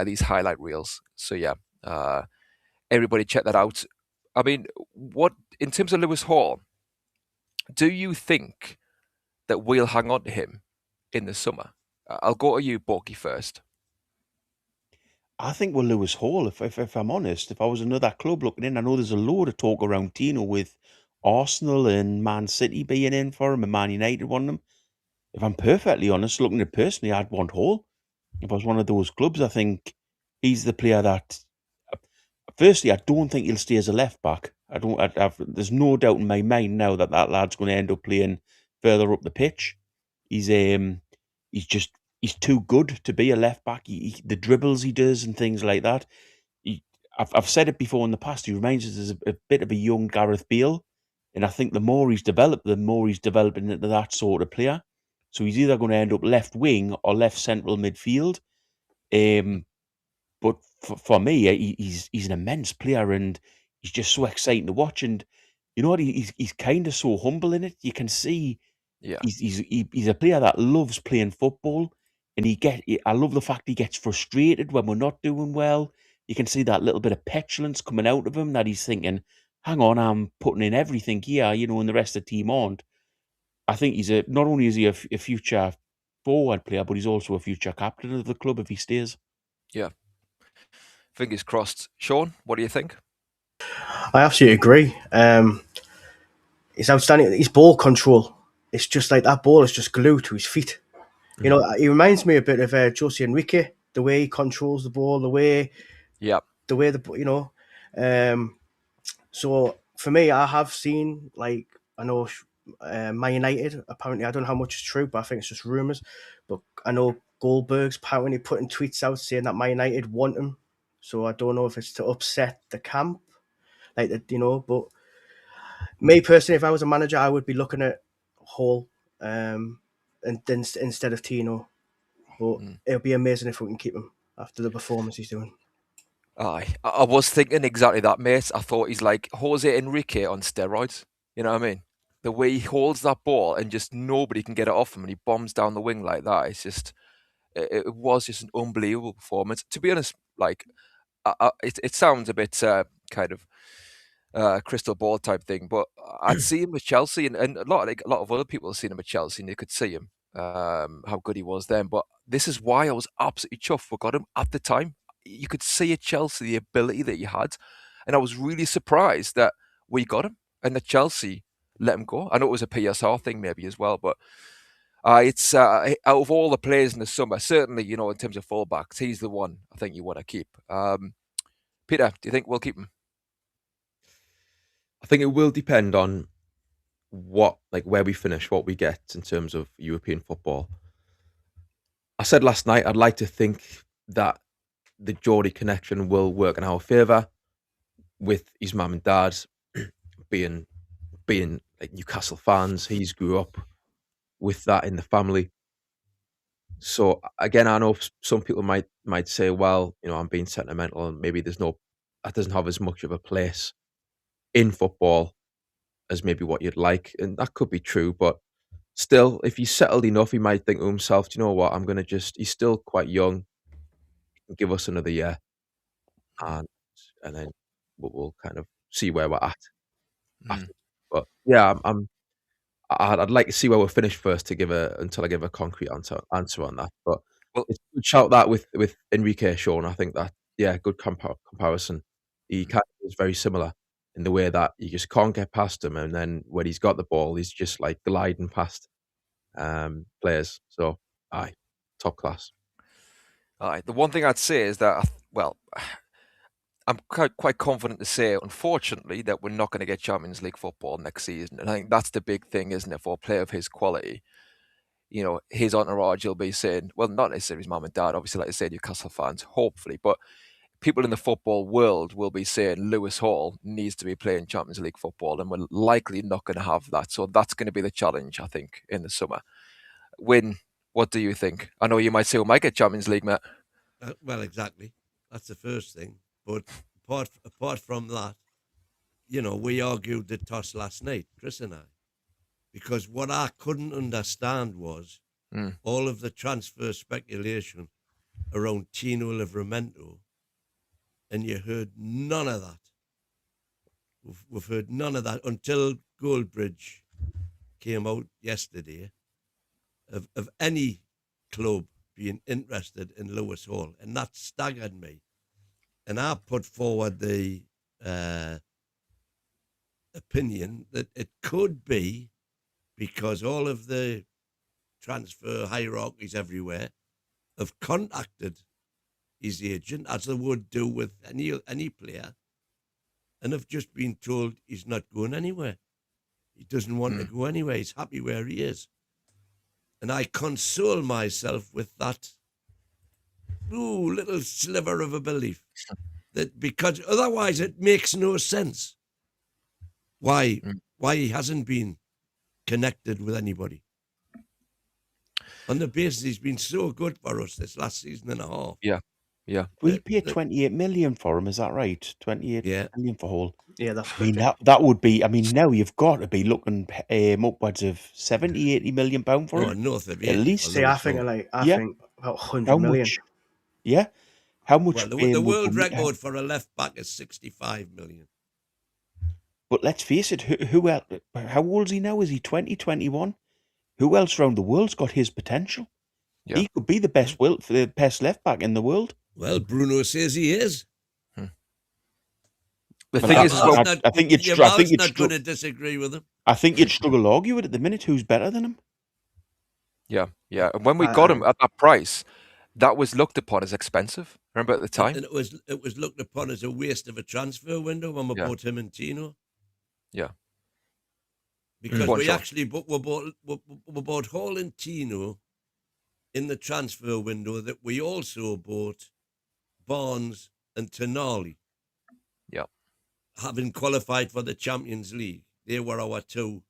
these highlight reels. So yeah, everybody check that out. I mean, what in terms of Lewis Hall, do you think that we'll hang on to him in the summer? I'll go to you, Borky, first. I think with Lewis Hall, if I'm honest, if I was another club looking in, I know there's a load of talk around Tino with Arsenal and Man City being in for him and Man United wanting him. If I'm perfectly honest, looking at it personally, I'd want Hall. If I was one of those clubs, I think he's the player that. Firstly, I don't think he'll stay as a left back. There's no doubt in my mind now that lad's going to end up playing further up the pitch. He's he's too good to be a left back. The dribbles he does and things like that. I've said it before in the past. He reminds us as a bit of a young Gareth Bale, and I think the more he's developed, the more he's developing into that sort of player. So he's either going to end up left wing or left central midfield. But for me, he's an immense player, and he's just so exciting to watch. And you know what? He's kind of so humble in it. You can see he's a player that loves playing football, and I love the fact he gets frustrated when we're not doing well. You can see that little bit of petulance coming out of him, that he's thinking, "Hang on, I'm putting in everything here," and the rest of the team aren't. I think not only is he a future forward player, but he's also a future captain of the club if he stays. Yeah. Fingers crossed. Sean, what do you think? I absolutely agree. It's outstanding. His ball control. It's just like that ball is just glued to his feet. He reminds me a bit of Jose Enrique, the way he controls the ball, the way so for me, I have seen, like, I know Man United, apparently, I don't know how much is true, but I think it's just rumours, but I know Goldberg's apparently putting tweets out saying that Man United want him, so I don't know if it's to upset the camp, but me personally, if I was a manager, I would be looking at Hall and then instead of Tino. But it'll be amazing if we can keep him after the performance he's doing. Aye, I was thinking exactly that, mate. I thought he's like Jose Enrique on steroids. You know what I mean? The way he holds that ball and just nobody can get it off him, and he bombs down the wing like that. It's just, it was just an unbelievable performance. To be honest, like, it sounds a bit kind of crystal ball type thing, but I'd see him with Chelsea, and a lot of other people have seen him at Chelsea, and they could see him how good he was then. But this is why I was absolutely chuffed we got him at the time. You could see at Chelsea the ability that he had, and I was really surprised that we got him and that Chelsea let him go. I know it was a PSR thing maybe as well, but it's out of all the players in the summer, certainly, in terms of fullbacks, he's the one I think you want to keep. Peter, do you think we'll keep him? I think it will depend on where we finish, what we get in terms of European football. I said last night I'd like to think that the Geordie connection will work in our favour, with his mum and dad being like Newcastle fans. He's grew up with that in the family. So again, I know some people might say, well, I'm being sentimental, and maybe that doesn't have as much of a place in football as maybe what you'd like, and that could be true. But still, if he's settled enough, he might think to himself, do you know what, I'm going to he's still quite young, he can give us another year, and then we'll kind of see where we're at after. But yeah, I'd like to see where we're finished first until I give a concrete answer on that. But it's a good shout that with Enrique, Sean. I think that, good comparison. He kind of is very similar in the way that you just can't get past him, and then when he's got the ball, he's just like gliding past players. So, top class. The one thing I'd say is that, I'm quite confident to say, unfortunately, that we're not going to get Champions League football next season. And I think that's the big thing, isn't it, for a player of his quality? His entourage will be saying, well, not necessarily his mum and dad, obviously, like I said, Newcastle fans, hopefully, but people in the football world will be saying Lewis Hall needs to be playing Champions League football, and we're likely not going to have that. So that's going to be the challenge, I think, in the summer. Win, what do you think? I know you might say we might get Champions League, mate. Well, exactly. That's the first thing. But apart from that, we argued the toss last night, Chris and I, because what I couldn't understand was all of the transfer speculation around Tino Livramento, and you heard none of that. We've heard none of that until Goldbridge came out yesterday of any club being interested in Lewis Hall, and that staggered me. And I put forward the opinion that it could be because all of the transfer hierarchies everywhere have contacted his agent, as they would do with any player, and have just been told he's not going anywhere. He doesn't want to go anywhere. He's happy where he is. And I console myself with that little sliver of a belief. That because otherwise it makes no sense why he hasn't been connected with anybody. On the basis he's been so good for us this last season and a half. Yeah. We paid 28 million for him, is that right? 28 million for Hall. Yeah, that's I mean, that would be, I mean, now you've got to be looking upwards of 70, 80 million pounds for him. North of 80. At least. See, I think about 100 million. Yeah. How much? Well, the world record for a left back is 65 million. But let's face it, who else? How old is he now? Is he 20, 21? Who else around the world's got his potential? Yeah. He could be the best left back in the world. Well, Bruno says he is. The thing is, I think you're not going to disagree with him. I think you'd struggle to argue it at the minute. Who's better than him? Yeah. And when we got him at that price, that was looked upon as expensive. Remember at the time? And it was looked upon as a waste of a transfer window when we bought him and Tino. Yeah. Because we actually bought Hall and Tino in the transfer window that we also bought Barnes and Tonali. Yeah. Having qualified for the Champions League. They were our two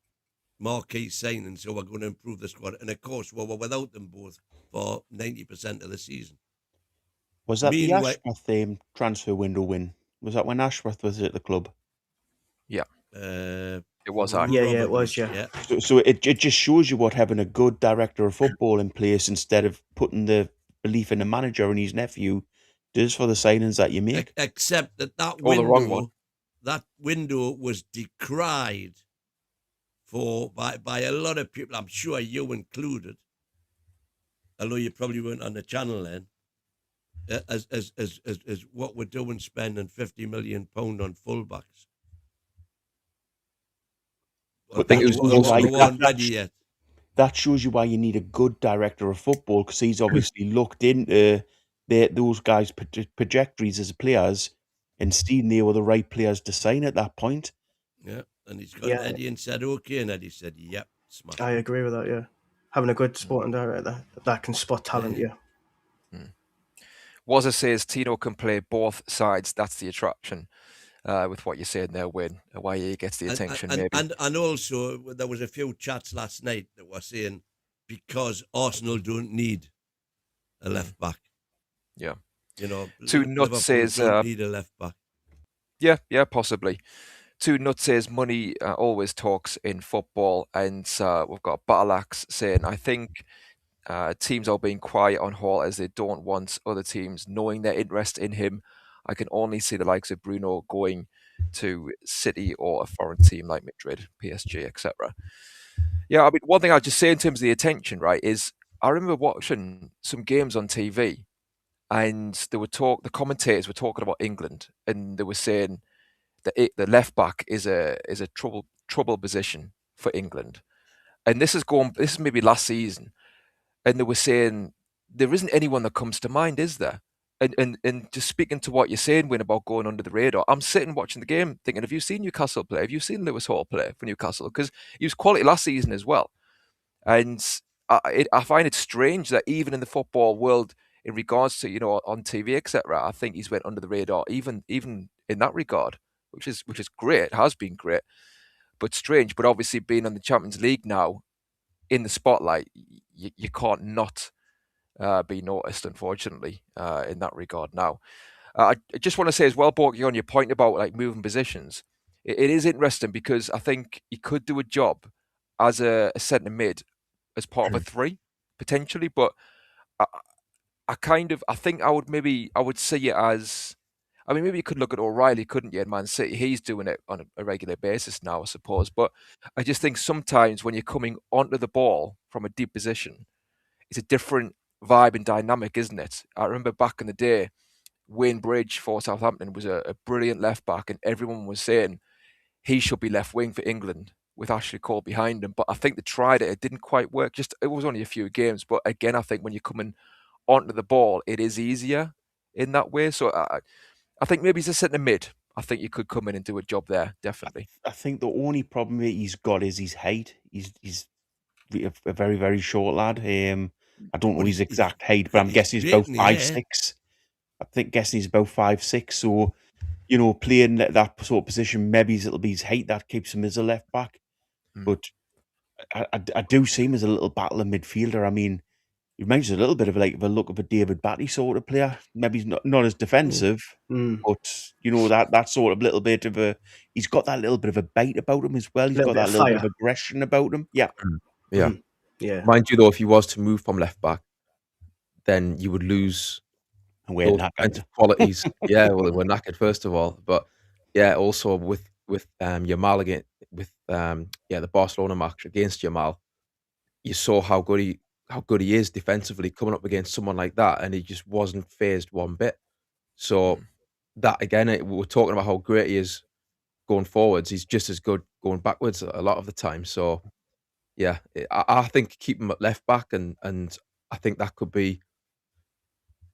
marquee signings, so we're going to improve the squad. And of course, we were without them both for 90% of the season. Was that the Ashworth transfer window win? Was that when Ashworth was at the club? Yeah. It was. Yeah, it was. Yeah. So it just shows you what having a good director of football in place instead of putting the belief in the manager and his nephew does for the signings that you make. Except that window, the wrong one. That window was decried by a lot of people. I'm sure you included, although you probably weren't on the channel then. As what we're doing, spending £50 million on fullbacks. But that shows you why you need a good director of football, because he's obviously looked into those guys' trajectories as players and seen they were the right players to sign at that point. Yeah, and he's got Eddie and said okay, and Eddie said yep. Smash. I agree with that. Yeah, having a good sporting director that can spot talent. Yeah. Wazza says Tino can play both sides. That's the attraction. With what you're saying there, Wayne, why he gets the attention, maybe. And also, there was a few chats last night that were saying because Arsenal don't need a left back. Yeah. You know, Toon Nut says don't need a left back. Yeah, possibly. Toon Nut says money always talks in football, and we've got Battleaxe saying, I think teams are being quiet on Hall as they don't want other teams knowing their interest in him. I can only see the likes of Bruno going to City or a foreign team like Madrid, PSG, etc. Yeah, I mean, one thing I'll just say in terms of the attention, right, is I remember watching some games on TV, and the commentators were talking about England, and they were saying that the left back is a trouble position for England, and this is maybe last season, and they were saying there isn't anyone that comes to mind, is there? And just speaking to what you're saying, Wayne, about going under the radar, I'm sitting watching the game thinking, have you seen Newcastle play? Have you seen Lewis Hall play for Newcastle? Because he was quality last season as well. And I find it strange that even in the football world, in regards to, on TV, etc., I think he's went under the radar, even in that regard, which is great. It has been great, but strange. But obviously being on the Champions League now, in the spotlight, you can't not be noticed, unfortunately, in that regard now. I just want to say as well, Borky, on your point about like moving positions, it is interesting because I think he could do a job as a centre mid as part of a three, potentially, but I think I would see it as, I mean, maybe you could look at O'Reilly, couldn't you, in Man City? He's doing it on a regular basis now, I suppose, but I just think sometimes when you're coming onto the ball from a deep position, it's a different vibe and dynamic, isn't it? I remember back in the day, Wayne Bridge for Southampton was a brilliant left back, and everyone was saying he should be left wing for England with Ashley Cole behind him. But I think they tried it; it didn't quite work. It was only a few games, but again, I think when you're coming onto the ball, it is easier in that way. So I think maybe he's a centre mid. I think you could come in and do a job there, definitely. I think the only problem he's got is his height. He's a very, very short lad. I don't know But his he's exact height, but I'm he's guessing he's great about in the air. 5'6". I think guessing he's about 5'6". So, you know, playing that sort of position, maybe it'll be his height that keeps him as a left back. But I do see him as a little battler midfielder. I mean, he reminds us a little bit of like the look of a David Batty sort of player. Maybe he's not as defensive, but you know that sort of little bit of a. He's got that little bit of a bite about him as well. He's got that little bit of aggression about him. Yeah, yeah, yeah. Mind you, though, if he was to move from left back, then you would lose those defensive qualities. Yeah, well, we're knackered first of all, but yeah, also with Yamal again, with the Barcelona match against Yamal, you saw how good he is defensively coming up against someone like that, and he just wasn't phased one bit. So that again, we're talking about how great he is going forwards. He's just as good going backwards a lot of the time. So yeah, I think keep him at left back, and I think that could be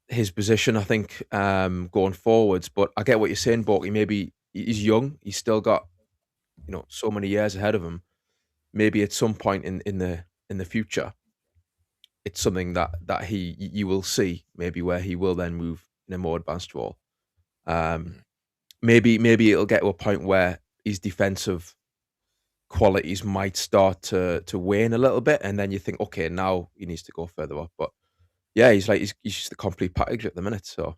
his position. I think going forwards. But I get what you're saying, Borky. Maybe he's young. He's still got so many years ahead of him. Maybe at some point in the future, it's something that you will see, maybe where he will then move in a more advanced role. Maybe it'll get to a point where his defensive qualities might start to wane a little bit, and then you think, okay, now he needs to go further up. But yeah, he's just the complete package at the minute. So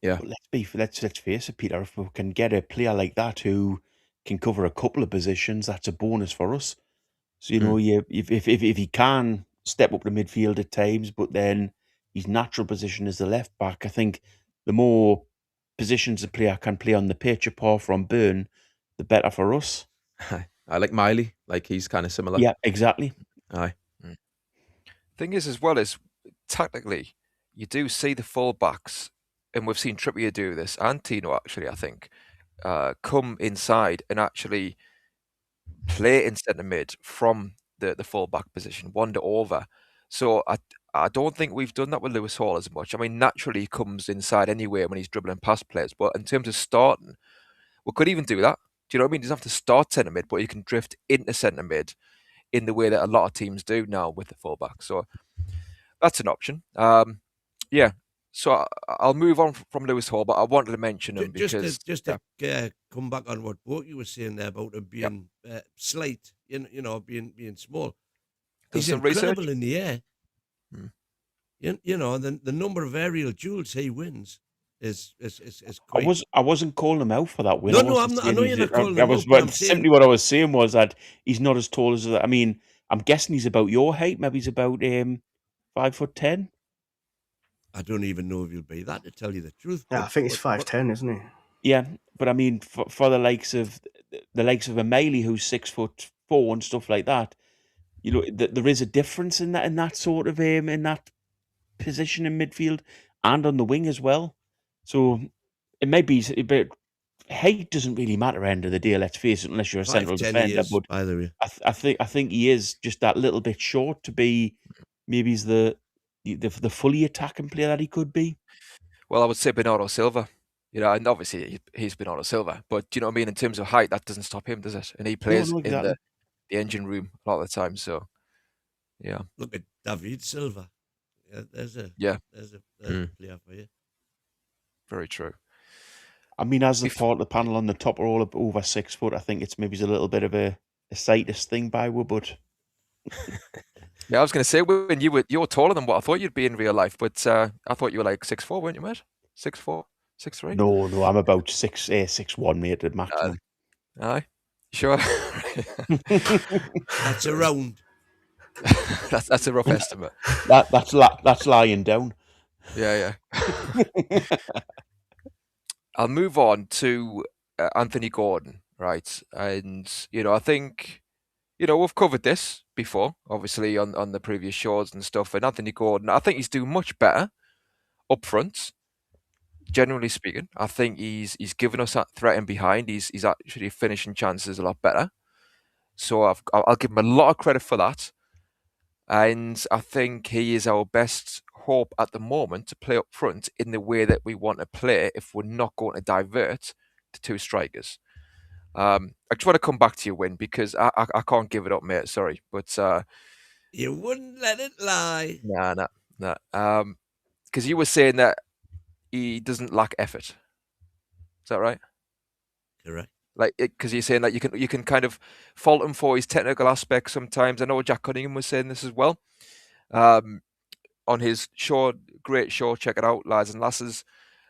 yeah, but let's face it, Peter. If we can get a player like that who can cover a couple of positions, that's a bonus for us. So if he can step up to midfield at times, but then his natural position is the left back, I think the more positions a player can play on the pitch apart from Burn, the better for us. I like Miley, like he's kind of similar. Yeah, exactly. Aye. Thing is, as well as tactically, you do see the fullbacks, and we've seen Trippier do this, and Tino actually, I think, come inside and actually play in centre mid from the fullback position, wander over. So I don't think we've done that with Lewis Hall as much. I mean, naturally he comes inside anyway when he's dribbling past players, but in terms of starting, we could even do that. Do you know what I mean? He doesn't have to start centre mid, but he can drift into centre mid in the way that a lot of teams do now with the fullback. So that's an option. Yeah. So I'll move on from Lewis Hall, but I wanted to mention him because just to come back on what Borky was saying there about him being slight, being small. He's incredible in the air. The number of aerial duels he wins is quite... I wasn't calling him out for that win. No, I'm not. I know you're not calling him out. But simply what I was saying was that he's not as tall as. I mean, I'm guessing he's about your height. Maybe he's about 5'10". I don't even know if he'll be that, to tell you the truth. Yeah, I think he's 5'10", isn't he? Yeah, but I mean, for the likes of a Miley who's 6'4" and stuff like that, there is a difference in that sort of in that position in midfield and on the wing as well. So it may be, but height doesn't really matter. End of the day, let's face it, unless you're a central defender. But I think he is just that little bit short to be. Maybe he's the fully attacking player that he could be. Well, I would say Bernardo Silva. And obviously he's Bernardo Silva, but do you know what I mean? In terms of height, that doesn't stop him, does it? And he plays in the engine room a lot of the time. So, yeah. Look at David Silva. Yeah, there's a player for you. Very true. I mean, as the part of the panel on the top are all over 6 foot, I think it's maybe a little bit of a sightest thing by Wood, but. Yeah, I was going to say, when you were taller than what I thought you'd be in real life, but I thought you were like 6'4", weren't you, mate? 6'4", 6'3"? No, I'm about 6'1", mate, at maximum. Aye, sure. That's around. that's a rough estimate. That's lying down. Yeah. I'll move on to Anthony Gordon, right? And I think we've covered this before, obviously on the previous shows and stuff. And Anthony Gordon, I think he's doing much better up front. Generally speaking, I think he's given us that threat in behind. He's actually finishing chances a lot better. So I'll give him a lot of credit for that. And I think he is our best hope at the moment to play up front in the way that we want to play if we're not going to divert to two strikers. I just want to come back to your win because I can't give it up, mate. Sorry. But You wouldn't let it lie. Nah. Because you were saying that he doesn't lack effort. Is that right? Correct. Like, because you're saying that you can kind of fault him for his technical aspects sometimes. I know Jack Cunningham was saying this as well. On his show, great show, check it out, lads and lasses.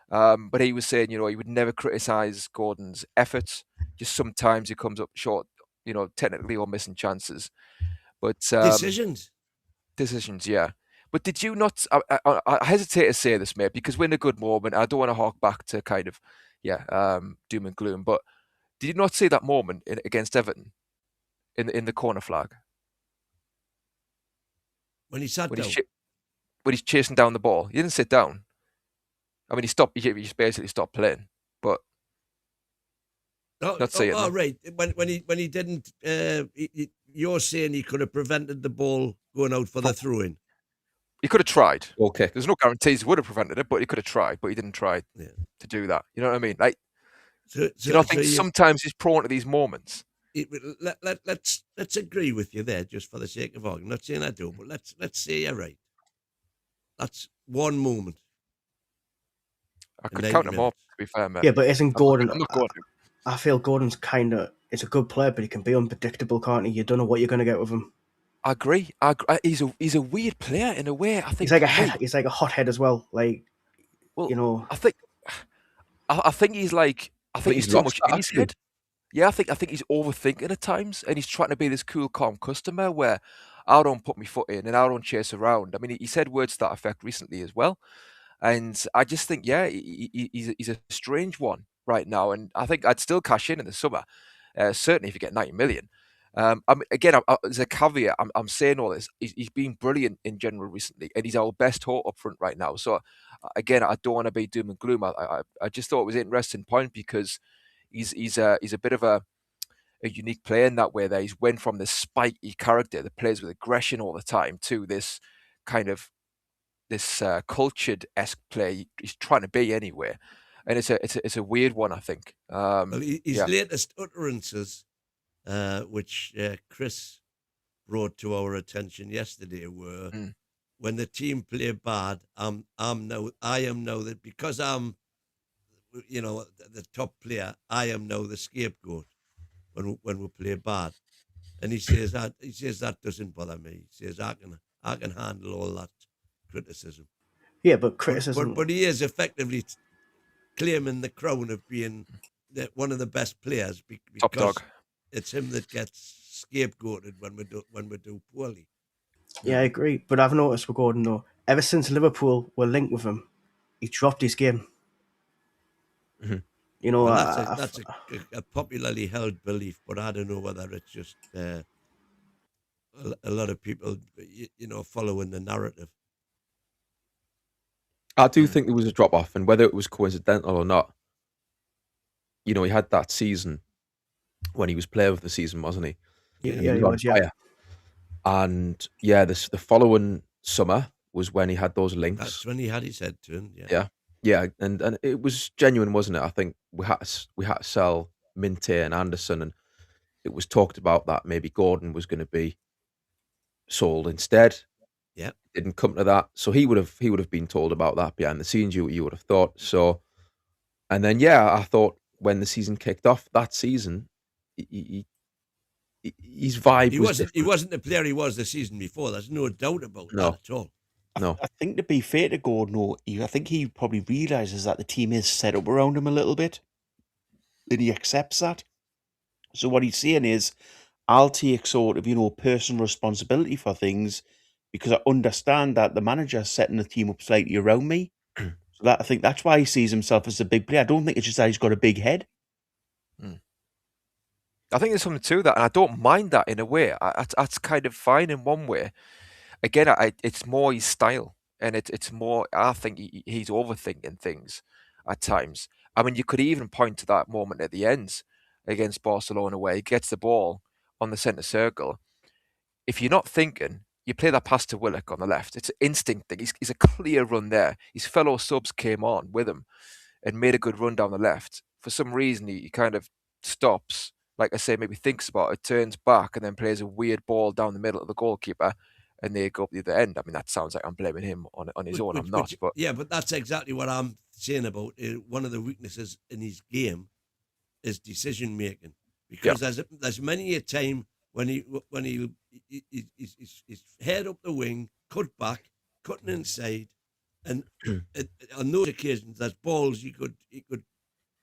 But he was saying, he would never criticise Gordon's efforts. Just sometimes he comes up short, technically or missing chances. But Decisions, yeah. But did you not? I hesitate to say this, mate, because we're in a good moment. I don't want to hark back to kind of, doom and gloom. But did you not see that moment against Everton in the corner flag when he sat down? When he's chasing down the ball, he didn't sit down. I mean, he stopped. He just basically stopped playing. But not saying. Oh, right. When he didn't. You're saying he could have prevented the ball going out for the throw-in. He could have tried. Okay. There's no guarantees he would have prevented it, but he could have tried. But he didn't try to do that. You know what I mean? Like, I think sometimes he's prone to these moments. Let's agree with you there, just for the sake of argument. I'm not saying I do, but let's say you're right. That's one moment. I could count them off, to be fair, man. Yeah, but isn't Gordon? I'm not going to. I feel Gordon's it's a good player, but he can be unpredictable, can't he? You don't know what you're going to get with him. I agree. He's a weird player in a way. I think he's like a hothead as well. Like, I think he's too much in his head. Yeah, I think he's overthinking at times, and he's trying to be this cool, calm customer where I don't put my foot in and I don't chase around. I mean, he said words to that effect recently as well, and I just think, he's a strange one right now, and I think I'd still cash in the summer, certainly if you get 90 million. As a caveat, I'm saying all this. He's been brilliant in general recently, and he's our best hope up front right now. So, again, I don't want to be doom and gloom. I just thought it was an interesting point because he's a bit of a unique player in that way. That he's went from this spiky character that plays with aggression all the time to this kind of cultured-esque play he's trying to be anyway, and it's a weird one, I think. His latest utterances, which Chris brought to our attention yesterday, were when the team play bad. I am now that because I'm, the top player. I am now the scapegoat when we play bad, and he says that doesn't bother me. He says I can handle all that criticism. Yeah, but criticism. But he is effectively claiming the crown of being one of the best players because top dog. It's him that gets scapegoated when we do poorly. Yeah, I agree. But I've noticed with Gordon though, ever since Liverpool were linked with him, he dropped his game. Mm-hmm. That's a popularly held belief, but I don't know whether it's just a lot of people, following the narrative. I do think there was a drop off, and whether it was coincidental or not, he had that season when he was player of the season, wasn't he? Yeah, he was. Yeah. And the following summer was when he had those links. That's when he had his head turned. Yeah, and it was genuine, wasn't it? I think we had to sell Minte and Anderson, and it was talked about that maybe Gordon was going to be sold instead. Yeah, it didn't come to that, so he would have been told about that behind the scenes. You would have thought so, and then I thought when the season kicked off that season, his vibe was different. He wasn't the player he was the season before. There's no doubt about that at all. No, I think to be fair to Gordon, I think he probably realizes that the team is set up around him a little bit, and he accepts that. So what he's saying is, I'll take sort of personal responsibility for things because I understand that the manager's setting the team up slightly around me. So I think that's why he sees himself as a big player. I don't think it's just that he's got a big head. I think there's something to that, and I don't mind that in a way. That's kind of fine in one way. Again, it's more his style, and it's more. I think he's overthinking things at times. I mean, you could even point to that moment at the end against Barcelona where he gets the ball on the centre circle. If you're not thinking, you play that pass to Willock on the left. It's an instinct thing. He's a clear run there. His fellow subs came on with him and made a good run down the left. For some reason, he kind of stops. Like I say, maybe thinks about it, turns back, and then plays a weird ball down the middle of the goalkeeper, and they go up the other end. I mean, that sounds like I'm blaming him on his own. I'm not. But yeah, but that's exactly what I'm saying about one of the weaknesses in his game is decision making, because there's many a time when he's head up the wing, cut back, cutting inside, and on those occasions there's balls he could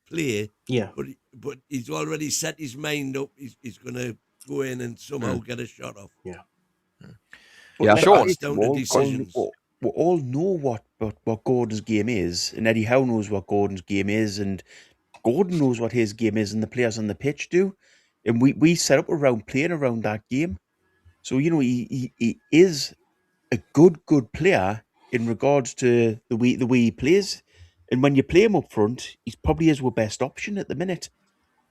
play. Yeah. But he's already set his mind up. He's going to go in and somehow get a shot off. Yeah. Yeah, sure. It's down to decisions. We all know what Gordon's game is, and Eddie Howe knows what Gordon's game is, and Gordon knows what his game is, and the players on the pitch do. And we set up around playing around that game. So, you know, he is a good player in regards to the way he plays. And when you play him up front, he probably is our best option at the minute.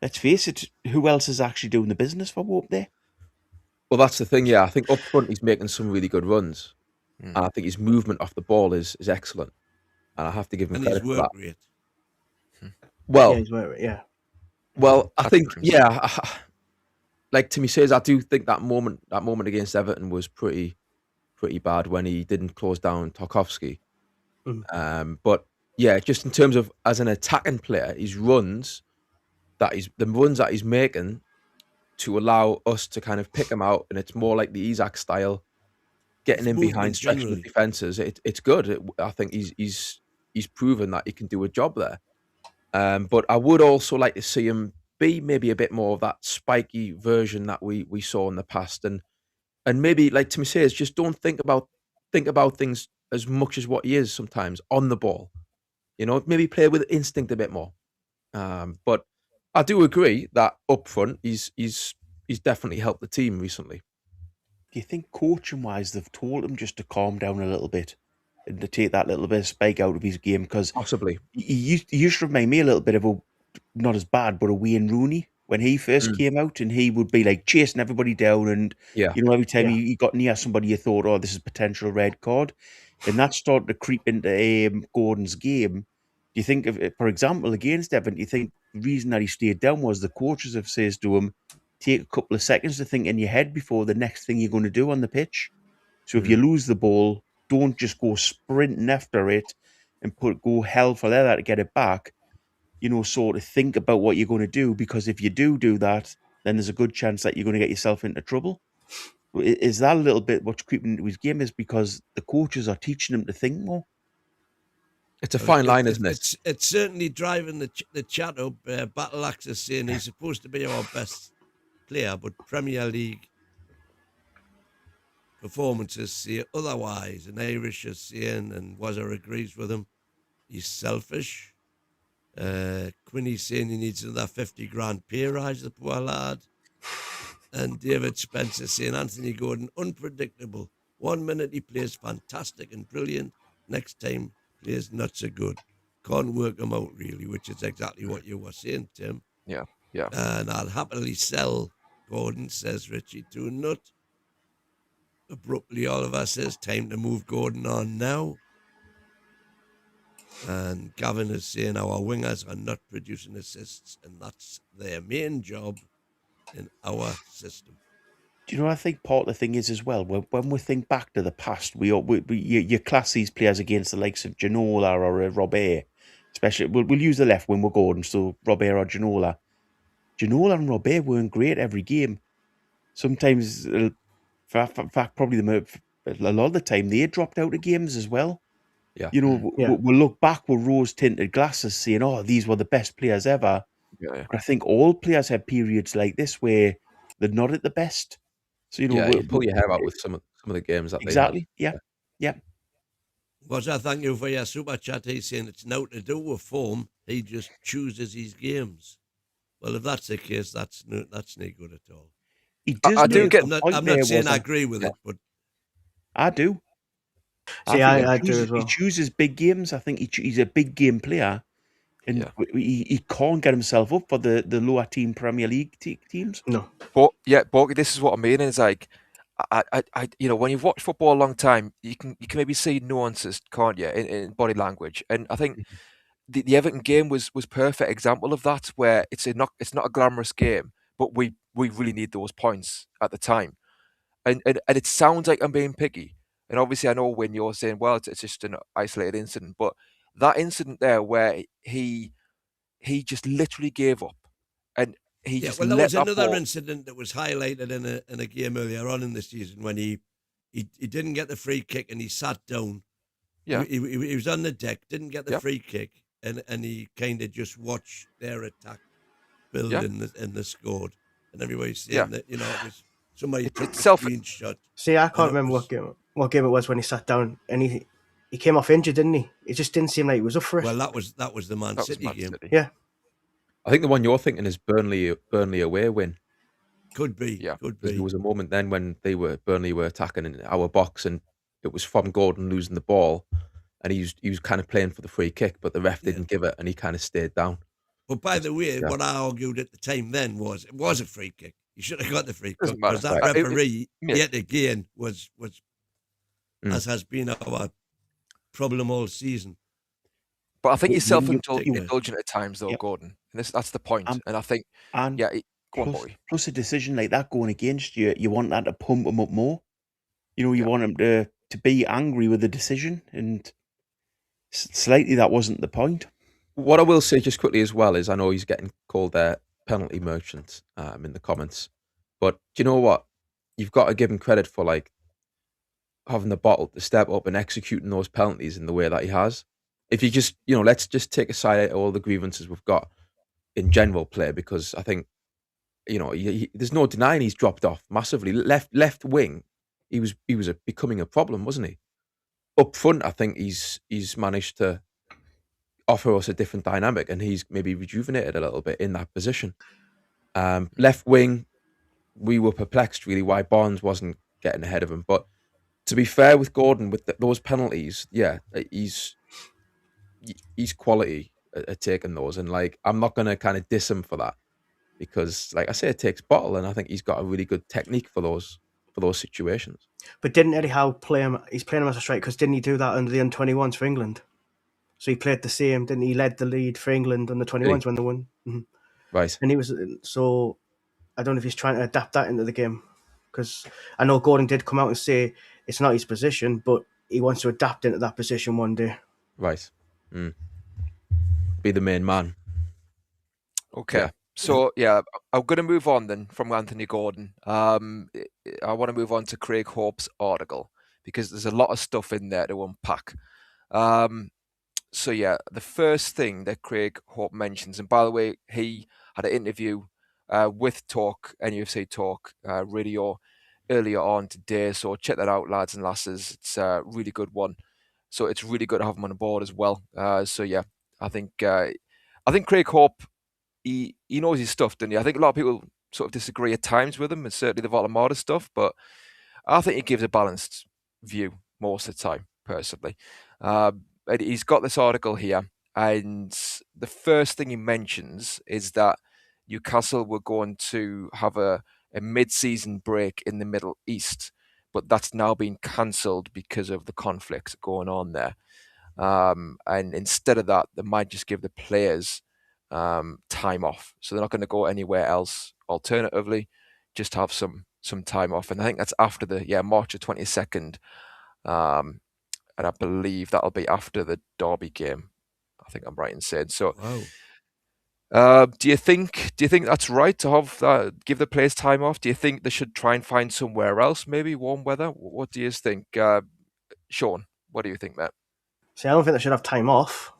Let's face it, who else is actually doing the business for up there? Well, that's the thing, yeah. I think up front he's making some really good runs. And I think his movement off the ball is excellent. And I have to give him credit for that. Rate. Well, his work rate, yeah. Well, I think, like Timmy says, I do think that moment against Everton was pretty bad when he didn't close down Tarkowski. But yeah, just in terms of as an attacking player, his runs that he's making to allow us to kind of pick him out, and it's more like the Isak style, getting in behind, stretching the defenses. It's good. I think he's proven that he can do a job there. But I would also like to see him be maybe a bit more of that spiky version that we saw in the past, and maybe, like Timmy says, just don't think about things as much as what he is sometimes on the ball. You know, maybe play with instinct a bit more. But I do agree that up front he's definitely helped the team recently. Do you think coaching wise they've told him just to calm down a little bit and to take that little bit of spike out of his game? Because possibly he used to remind me a little bit of not as bad, but a Wayne Rooney when he first came out, and he would be like chasing everybody down, and you know, every time he got near somebody, you thought, oh, this is a potential red card, and that started to creep into Gordon's game. Do you think, for example, against Everton, do you think the reason that he stayed down was the coaches have says to him, take a couple of seconds to think in your head before the next thing you're going to do on the pitch. So if you lose the ball, don't just go sprinting after it and go hell for leather to get it back. You know, sort of think about what you're going to do, because if you do that, then there's a good chance that you're going to get yourself into trouble. Is that a little bit what's creeping into his game, is because the coaches are teaching him to think more? It's a fine line, isn't it? It's certainly driving the chat up. Battle Axe is saying he's supposed to be our best player, but Premier League performances say otherwise. And Irish is saying, and Wazza agrees with him, he's selfish. Quinny's saying he needs another 50 grand pay rise, the poor lad. And David Spencer saying Anthony Gordon, unpredictable. 1 minute he plays fantastic and brilliant, next time plays not so good. Can't work him out really, which is exactly what you were saying, Tim. Yeah. And I'll happily sell Gordon, says Richie to Nut. Abruptly, Oliver says, time to move Gordon on now. And Gavin is saying our wingers are not producing assists, and that's their main job in our system. Do you know what I think part of the thing is as well? When we think back to the past, you class these players against the likes of Ginola or Robert, especially. We'll use the left wing with Gordon, so Robert or Ginola. Ginola and Robert weren't great every game. Sometimes, in fact, probably a lot of the time, they dropped out of games as well. Yeah. You know, we'll look back with rose-tinted glasses saying, oh, these were the best players ever. Yeah. But I think all players have periods like this where they're not at the best. So, you know, you pull your hair out with some of the games that exactly. they had. Yeah. Wazza, thank you for your super chat. He's saying it's now to do with form. He just chooses his games. Well, if that's the case, that's no good at all. He does. I'm not saying I agree with it, but I do. See, I do as well. He chooses big games. I think he's a big game player, and he can't get himself up for the lower team Premier League teams. No, but this is what I mean. Is like, I you know, when you've watched football a long time, you can maybe see nuances, can't you, in body language? And I think the Everton game was perfect example of that, where it's not a glamorous game, but we really need those points at the time. and it sounds like I'm being picky. And obviously, I know when you're saying, well, it's just an isolated incident, but that incident there where he just literally gave up, and he just there let was that another ball. incident that was highlighted in a game earlier on in the season when he didn't get the free kick and he sat down. Yeah. He was on the deck, didn't get the free kick, and he kind of just watched their attack build and they scored. And everybody's saying that, it was somebody took a screenshot. See, I can't remember what game it was when he sat down, and he came off injured, didn't he? It just didn't seem like he was up for it. Well, that was the Man City game. Yeah. I think the one you're thinking is Burnley away win. Could be. Yeah. Could be. There was a moment then when Burnley were attacking in our box, and it was from Gordon losing the ball, and he was kind of playing for the free kick, but the ref didn't give it, and he kind of stayed down. But by the way, what I argued at the time then was it was a free kick. You should have got the free kick because that referee yet again was as has been our problem all season. But I think you're self-indulgent at times, though, Gordon. And that's the point. And I think, go on, boy. Plus a decision like that going against you, you want that to pump him up more. You want him to be angry with the decision, and slightly that wasn't the point. What I will say just quickly as well is I know he's getting called penalty merchant in the comments, but do you know what? You've got to give him credit for having the bottle to step up and executing those penalties in the way that he has. If you just, let's just take aside all the grievances we've got in general play, because I think, there's no denying he's dropped off massively. Left wing, he was becoming a problem, wasn't he? Up front, I think he's managed to offer us a different dynamic, and he's maybe rejuvenated a little bit in that position. Left wing, we were perplexed really why Barnes wasn't getting ahead of him. But to be fair with Gordon, with those penalties, he's quality at taking those, and I'm not going to kind of diss him for that, because like I say, it takes bottle, and I think he's got a really good technique for those situations. But didn't Eddie Howe play him? He's playing him as a striker because didn't he do that under the under-21s for England? So he played the same, didn't he? Led the lead for England under 21s when they won. Mm-hmm. Right. And he was, so I don't know if he's trying to adapt that into the game, because I know Gordon did come out and say it's not his position, but he wants to adapt into that position one day. Right. Be the main man. Okay. Yeah. So, I'm going to move on then from Anthony Gordon. I want to move on to Craig Hope's article, because there's a lot of stuff in there to unpack. So, the first thing that Craig Hope mentions, and by the way, he had an interview with NUFC Talk Radio earlier on today. So check that out, lads and lasses. It's a really good one. So it's really good to have him on board as well. I think Craig Hope, he knows his stuff, doesn't he? I think a lot of people sort of disagree at times with him, and certainly the Volamada stuff, but I think he gives a balanced view most of the time, personally. He's got this article here, and the first thing he mentions is that Newcastle were going to have a mid-season break in the Middle East, but that's now been cancelled because of the conflict going on there. And instead of that, they might just give the players time off. So they're not going to go anywhere else. Alternatively, just have some time off. And I think that's after the March 22nd. And I believe that'll be after the Derby game. I think I'm right in saying so. Wow. Do you think that's right to have give the players time off? Do you think they should try and find somewhere else, maybe warm weather? What do you think, Sean? What do you think, Matt? See, I don't think they should have time off.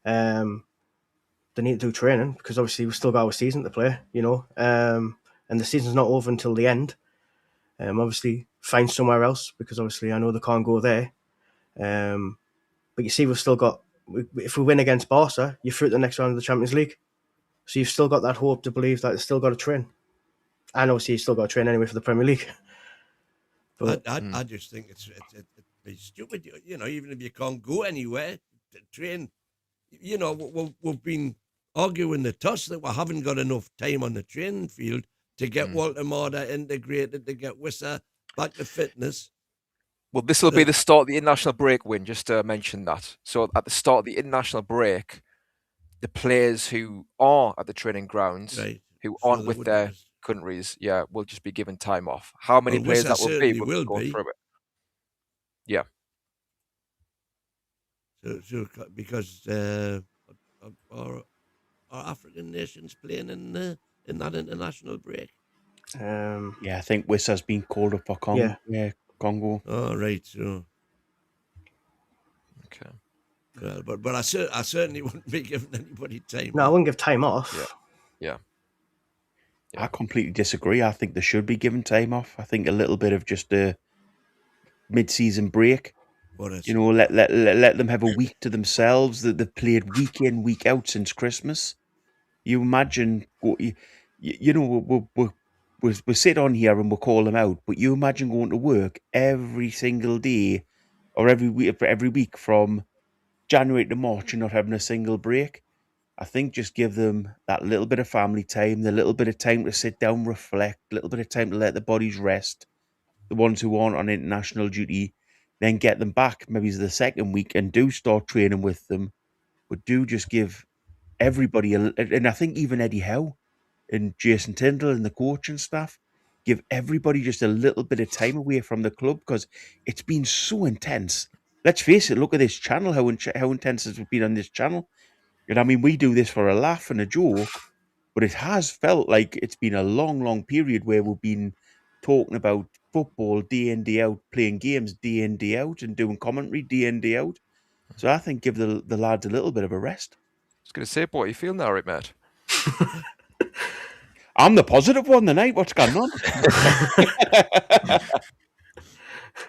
They need to do training, because obviously we've still got our season to play, and the season's not over until the end. Obviously, find somewhere else, because obviously I know they can't go there. But you see, we've still got, if we win against Barca, you're through to the next round of the Champions League. So you've still got that hope to believe that it's still got to train. And obviously, you still got to train anyway for the Premier League. But I just think it's stupid. Even if you can't go anywhere to train, we've been arguing the toss that we haven't got enough time on the training field to get Walter Marder integrated, to get Wissa back to fitness. Well, this will be the start of the international break, Win, just to mention that. So at the start of the international break, the players who are at the training grounds, who aren't with their countries, will just be given time off. How many players that will be, we'll go through it. Yeah. So because our African nations playing in that international break. I think Wissa's been called up for Congo. Yeah, Congo. Oh, right. So. Okay. Well, but I certainly wouldn't be giving anybody time. No, I wouldn't give time off. Yeah. I completely disagree. I think they should be given time off. I think a little bit of just a mid-season break. Let them have a week to themselves. That they've played week in, week out since Christmas. You imagine, we sit on here and we'll call them out, but you imagine going to work every single day or every week from January to March and not having a single break. I think just give them that little bit of family time, the little bit of time to sit down, reflect, a little bit of time to let the bodies rest, the ones who aren't on international duty, then get them back maybe the second week and do start training with them, but do just give everybody, and I think even Eddie Howe and Jason Tyndall and the coach and staff, give everybody just a little bit of time away from the club because it's been so intense. Let's face it, look at this channel, how intense it's been on this channel. And I mean, we do this for a laugh and a joke, but it has felt like it's been a long, long period where we've been talking about football day in, day out, playing games day in, day out, and doing commentary day in, day out. So I think give the lads a little bit of a rest. I was going to say, boy, you feel now, right, Matt? I'm the positive one tonight. What's going on?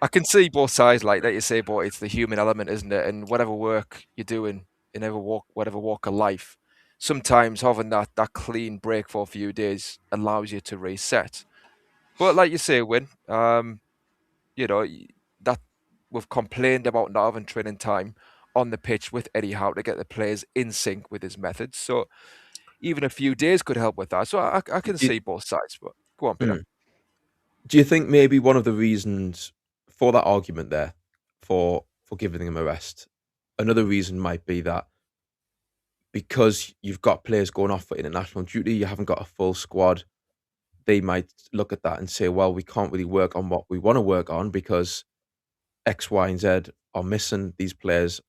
I can see both sides, like you say, but it's the human element, isn't it? And whatever work you're doing in whatever walk of life, sometimes having that clean break for a few days allows you to reset. But like you say, Win, that we've complained about not having training time on the pitch with Eddie Howe to get the players in sync with his methods. So even a few days could help with that. So I can see both sides, but go on, Peter. Do you think maybe one of the reasons for that argument there, for giving him a rest, another reason might be that because you've got players going off for international duty, you haven't got a full squad, they might look at that and say, well, we can't really work on what we want to work on because X, Y, and Z are missing these players.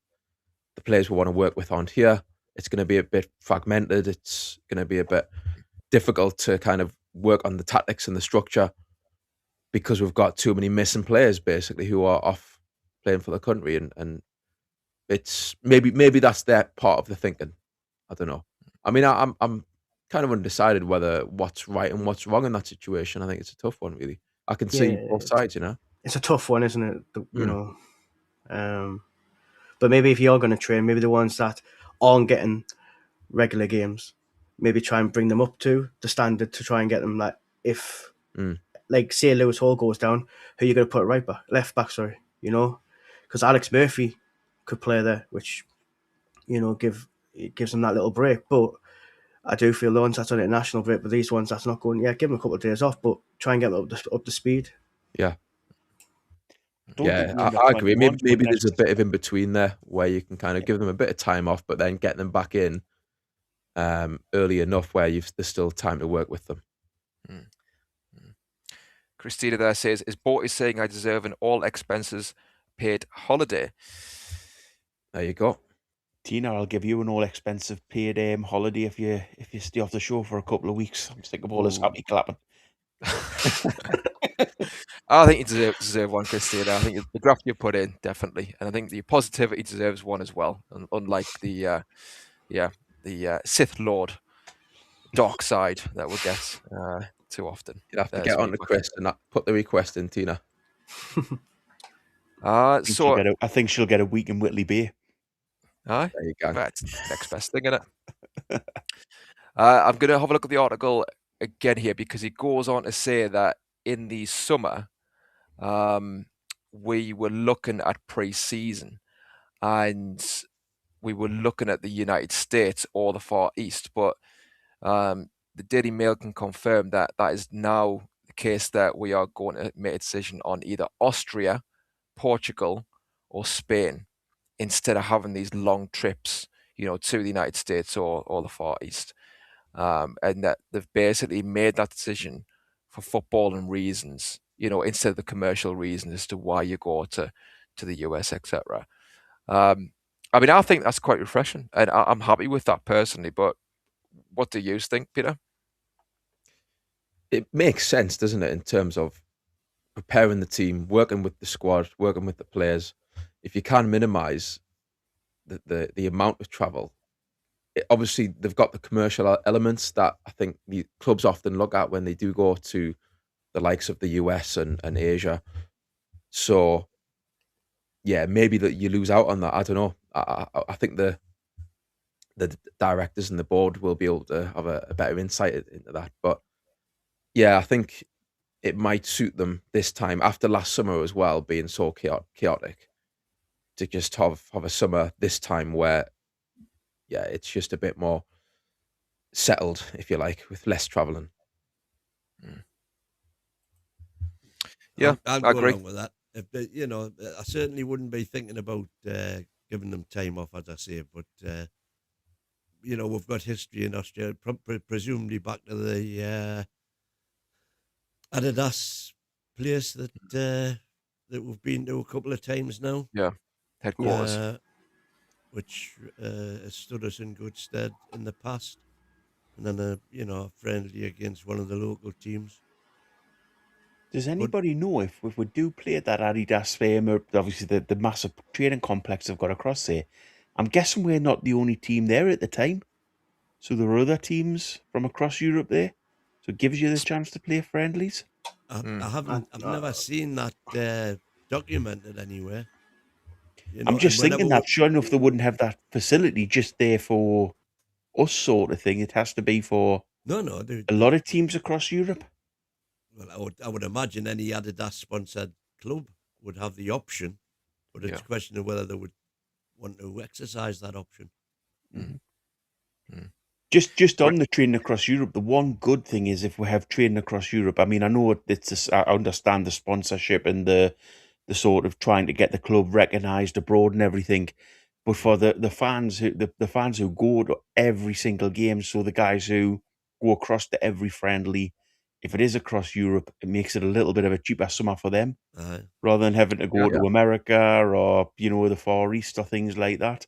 The players we want to work with aren't here. It's going to be a bit fragmented. It's going to be a bit difficult to kind of work on the tactics and the structure because we've got too many missing players, basically, who are off playing for the country. And it's maybe that's their part of the thinking. I don't know. I mean, I'm kind of undecided whether what's right and what's wrong in that situation. I think it's a tough one, really. I can see both sides, It's a tough one, isn't it? But maybe if you're going to train, maybe the ones that aren't getting regular games, maybe try and bring them up to the standard to try and get them, like, if, like, say Lewis Hall goes down, who are you going to put left back, because Alex Murphy could play there, which, gives them that little break. But I do feel the ones that's on international break, but these ones that's not going, give them a couple of days off, but try and get them up to speed. Yeah. I agree. Maybe there's a bit of in between there where you can kind of give them a bit of time off, but then get them back in early enough where there's still time to work with them. Christina there says, is Borty saying I deserve an all expenses paid holiday? There you go. Tina, I'll give you an all expensive paid holiday if you stay off the show for a couple of weeks. I'm sick of all this happy clapping. I think you deserve one, Christina. I think the graft you put in, definitely. And I think the positivity deserves one as well. Unlike the Sith Lord dark side that we'll get too often. You'll have to get on the Chris and put the request in, Tina. I think she'll get a week in Whitley Bay. Aye, there you go. That's the next best thing, isn't it? I'm going to have a look at the article again here because it goes on to say that in the summer, we were looking at pre-season and we were looking at the United States or the Far East, but the Daily Mail can confirm that is now the case, that we are going to make a decision on either Austria, Portugal, or Spain, instead of having these long trips, to the United States or the Far East. and that they've basically made that decision for footballing reasons, instead of the commercial reasons as to why you go to the US, etc. I mean, I think that's quite refreshing, and I'm happy with that personally. But what do you think, Peter? It makes sense, doesn't it, in terms of preparing the team, working with the squad, working with the players. If you can minimise the amount of travel, obviously they've got the commercial elements that I think the clubs often look at when they do go to the likes of the US and Asia. So, yeah, maybe that you lose out on that. I don't know. I think the directors and the board will be able to have a better insight into that. But yeah, I think it might suit them this time after last summer as well, being so chaotic, to just have a summer this time where, yeah, it's just a bit more settled, if you like, with less traveling. Yeah, I'll I go agree along with that. I certainly wouldn't be thinking about giving them time off, as I say, but we've got history in Australia, presumably back to the Adidas place that we've been to a couple of times now. Yeah, headquarters. Which has stood us in good stead in the past. And then, a friendly against one of the local teams. Does anybody know if we do play at that Adidas Fame, or obviously the massive training complex they've got across there? I'm guessing we're not the only team there at the time. So there are other teams from across Europe there. So it gives you the chance to play friendlies. I've never seen that documented anywhere. I'm just thinking that sure enough they wouldn't have that facility just there for us sort of thing. It has to be for a lot of teams across Europe. Well, I would imagine any Adidas sponsored club would have the option, but it's a question of whether they would want to exercise that option. Mm-hmm. Just on the training across Europe, the one good thing is if we have training across Europe. I mean, I know I understand the sponsorship and the sort of trying to get the club recognised abroad and everything, but for the fans who go to every single game, so the guys who go across to every friendly, if it is across Europe, it makes it a little bit of a cheaper summer for them, rather than having to go to America or the Far East or things like that.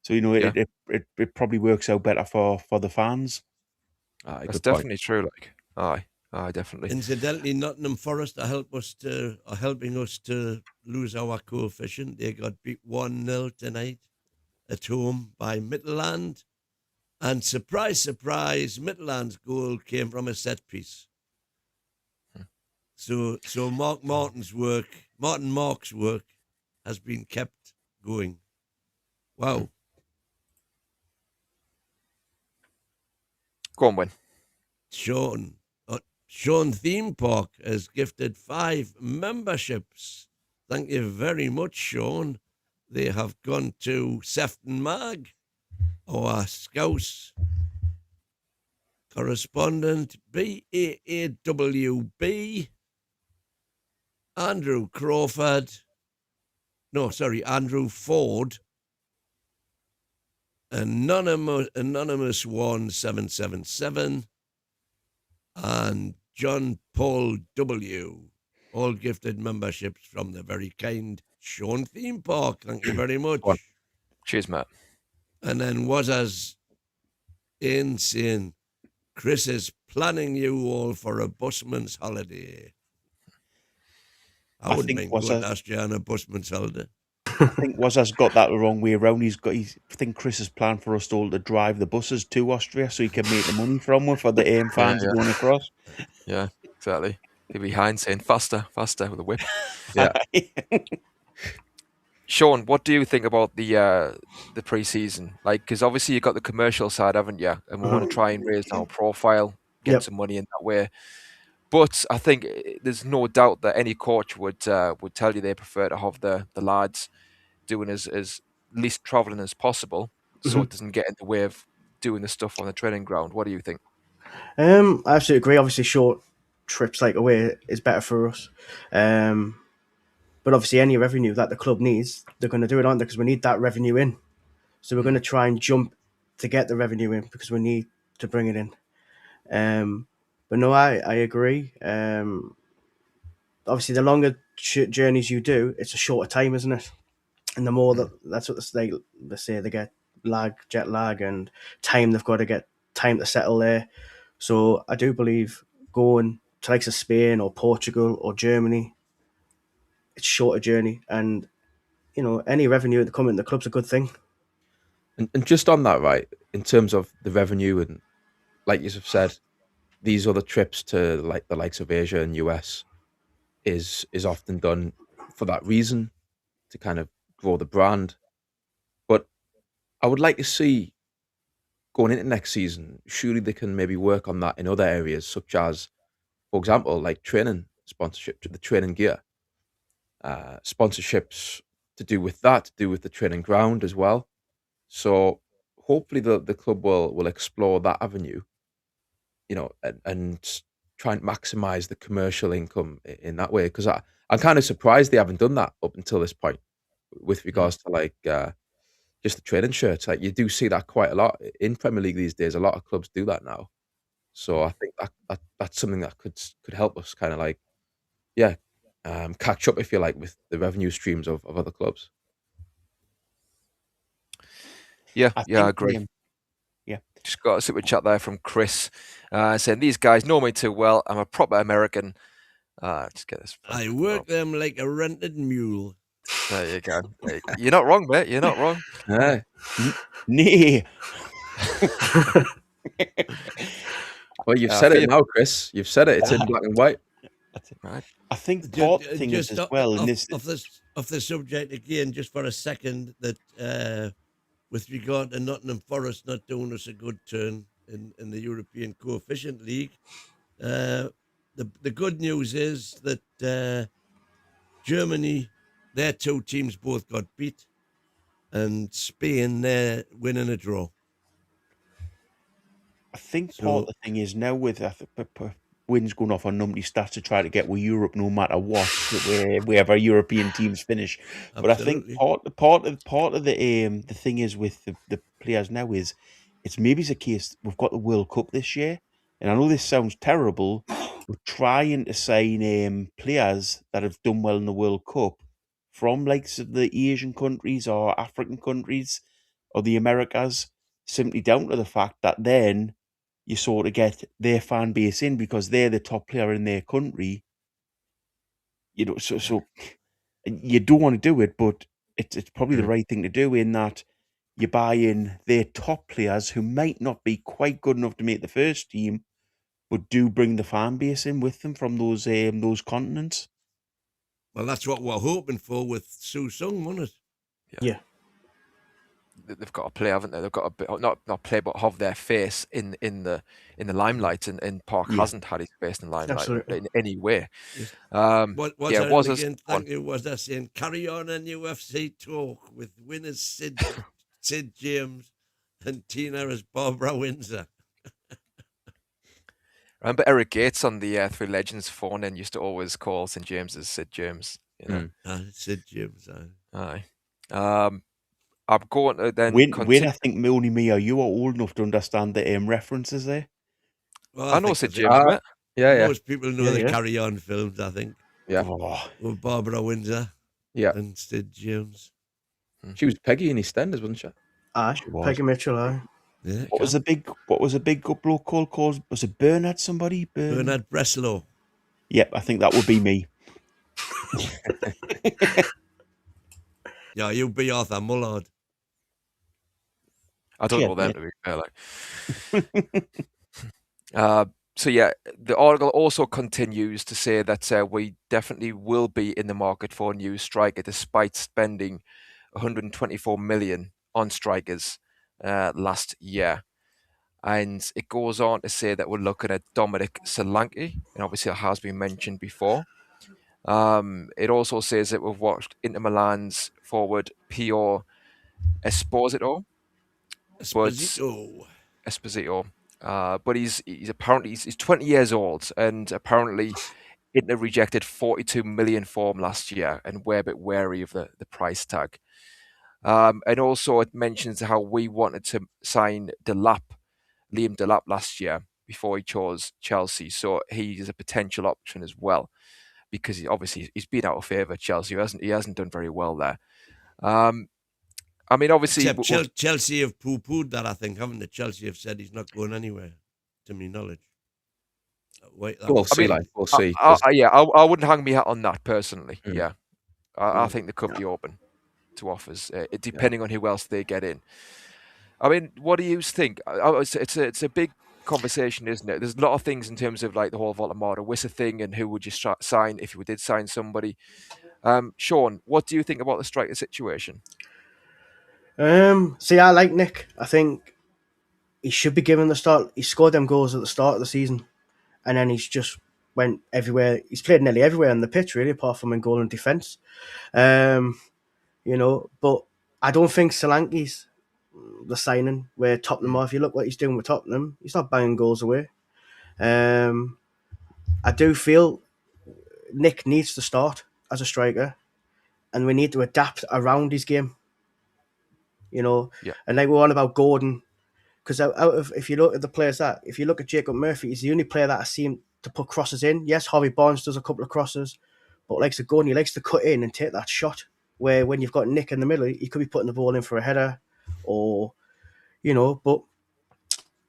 So it probably works out better for the fans. That's definitely true. Aye, definitely. Incidentally, Nottingham Forest are helping us to lose our coefficient. They got beat 1-0 tonight at home by Midland, and surprise, surprise, Midland's goal came from a set piece. So Martin Mark's work has been kept going. Wow. Go on, Win. Sean Theme Park has gifted 5 memberships. Thank you very much, Sean. They have gone to Sefton Mag, our Scouse correspondent, BAAWB, Andrew Ford, Anonymous 1777, and John Paul W. All gifted memberships from the very kind Sean Theme Park. Thank you very much. Cheers, Matt. And then was as insane. Chris is planning you all for a busman's holiday. I wouldn't mind going last year on a busman's holiday. I think Wazza's got that the wrong way around. I think Chris has planned for us all to drive the buses to Austria so he can make the money from them for the AIM fans going across. Yeah, exactly. He'll be behind saying faster with a whip. Yeah. Sean, what do you think about the pre-season? Because obviously you've got the commercial side, haven't you? And we want to try and raise our profile, get some money in that way. But I think there's no doubt that any coach would tell you they prefer to have the lads doing as least travelling as possible, so it doesn't get in the way of doing the stuff on the training ground. What do you think? I absolutely agree. Obviously, short trips away is better for us. But obviously, any revenue that the club needs, they're going to do it, aren't they? Because we need that revenue in. So we're going to try and jump to get the revenue in because we need to bring it in. But no, I agree. Obviously, the longer journeys you do, it's a shorter time, isn't it? And the more that's what they say, they get jet lag, and time they've got to get time to settle there. So I do believe going to likes of Spain or Portugal or Germany, it's a shorter journey, and any revenue that come in the club's a good thing. And just on that, right, in terms of the revenue, and like you have said, these other trips to like the likes of Asia and US is often done for that reason, to kind of grow the brand. But I would like to see, going into next season, surely they can maybe work on that in other areas, such as, for example, like training sponsorship, the training gear, sponsorships to do with that, to do with the training ground as well. So hopefully the club will explore that avenue, and try and maximize the commercial income in that way. Because I'm kind of surprised they haven't done that up until this point, with regards to like just the training shirts. Like, you do see that quite a lot in Premier League these days. A lot of clubs do that now. So I think that's something that could help us kind of like, catch up, if you like, with the revenue streams of other clubs. Yeah, I agree. Just got a super chat there from Chris, saying, "These guys know me too well. I'm a proper American." Just get this. I work them like a rented mule. There you go. You're not wrong, mate. You're not wrong. Nee. Well, you've said it now, Chris. You've said it. It's in black and white. Right. I think part of the thing is as well, and this of the subject again, just for a second, that with regard to Nottingham Forest not doing us a good turn in the European Coefficient League, the good news is that Germany, their two teams both got beat, and Spain, they're winning a draw. I think part of the thing is now with wins going off on numbers stats to try to get with Europe no matter what, wherever European teams finish. But Absolutely. I think part of the thing is with the players now is it's maybe a case we've got the World Cup this year, and I know this sounds terrible. We're trying to sign players that have done well in the World Cup from like the Asian countries or African countries or the Americas, simply down to the fact that then you sort of get their fan base in because they're the top player in their country. So you don't want to do it, but it's probably the right thing to do, in that you buy in their top players who might not be quite good enough to make the first team, but do bring the fan base in with them from those continents. Well, that's what we're hoping for with Su Sung, wasn't it? Yeah. They've got to play, haven't they? They've got to not play, but have their face in the limelight. And Park hasn't had his face in the limelight in any way. Was that saying carry on a UFC talk with winners Sid James and Tina as Barbara Windsor? Remember Eric Gates on the Three Legends phone and used to always call St James's Sid James. Sid James. Aye. I'm going to then Win, I think only me or you are old enough to understand the references there. Well, I know Sid James, mate. Yeah. Most people know the Carry On films, I think. Yeah. With Barbara Windsor. Yeah. And Sid James. She was Peggy in EastEnders, wasn't she? Aye, Peggy Mitchell, aye. Yeah, what was a big bloke called? Was it Bernard somebody? Bernard Breslow. Yep, I think that would be me. Yeah, you'd be Arthur Mullard. I don't know them, to be fair. So yeah, the article also continues to say that we definitely will be in the market for a new striker, despite spending 124 million on strikers last year. And it goes on to say that we're looking at Dominic Solanke, and obviously it has been mentioned before. It also says that we've watched Inter Milan's forward Pio Esposito. But he's apparently 20 years old, and apparently Inter rejected 42 million for him last year, and we're a bit wary of the price tag. And also it mentions how we wanted to sign Liam Delap last year, before he chose Chelsea, so he is a potential option as well, because he's been out of favour at Chelsea. He hasn't done very well there. I mean, obviously, except Chelsea have poo-pooed that, I think, haven't they? Chelsea have said he's not going anywhere, to my knowledge. We'll see. We'll see. I wouldn't hang me hat on that personally. Mm. Yeah, I think they could be open to offers, depending on who else they get in. I mean, what do you think? It's a big conversation, isn't it? There's a lot of things in terms of like the whole Voldemort Wissa thing and who would you sign if you did sign somebody. Sean, what do you think about the striker situation? See, I like Nick. I think he should be given the start. He scored them goals at the start of the season, and then he's just went everywhere. He's played nearly everywhere on the pitch, really, apart from in goal and defence. But I don't think Solanke's the signing where Tottenham are. If you look what he's doing with Tottenham, he's not banging goals away. I do feel Nick needs to start as a striker, and we need to adapt around his game. And like we're on about Gordon, because if you look at the players if you look at Jacob Murphy, he's the only player that I seem to put crosses in. Yes, Harvey Barnes does a couple of crosses, but likes to Gordon, he likes to cut in and take that shot. Where when you've got Nick in the middle, he could be putting the ball in for a header, or But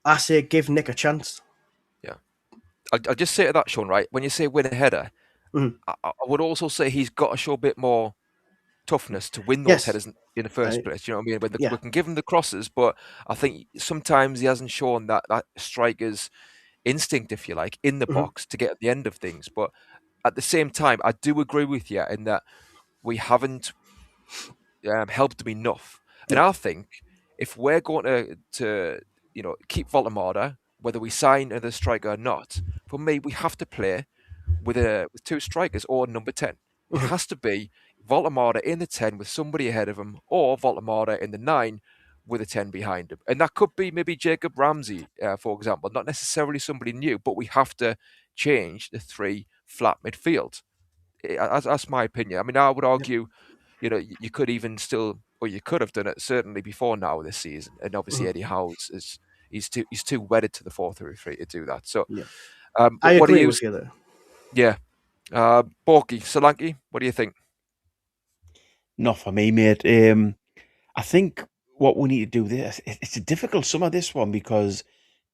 I say give Nick a chance. Yeah, I'll just say to that, Sean. Right, when you say win a header, I would also say he's got to show a bit more toughness to win those headers in the first place. You know what I mean? We can give him the crosses, but I think sometimes he hasn't shown that striker's instinct, if you like, in the box to get at the end of things. But at the same time, I do agree with you in that we haven't helped him enough. And I think if we're going to keep Voldemort, whether we sign another striker or not, for me, we have to play with two strikers or number 10. It has to be Voldemort in the 10 with somebody ahead of him, or Voldemort in the 9 with a 10 behind him. And that could be maybe Jacob Ramsey, for example, not necessarily somebody new, but we have to change the 3 flat midfield. That's my opinion. I mean, I would argue, you could even still, or you could have done it certainly before now this season. And obviously Eddie Howe he's too wedded to the 4-3-3 to do that. So I agree with you there. Yeah. Borky, Solanke, what do you think? Not for me, mate. I think what we need to do this, it's a difficult some of this one, because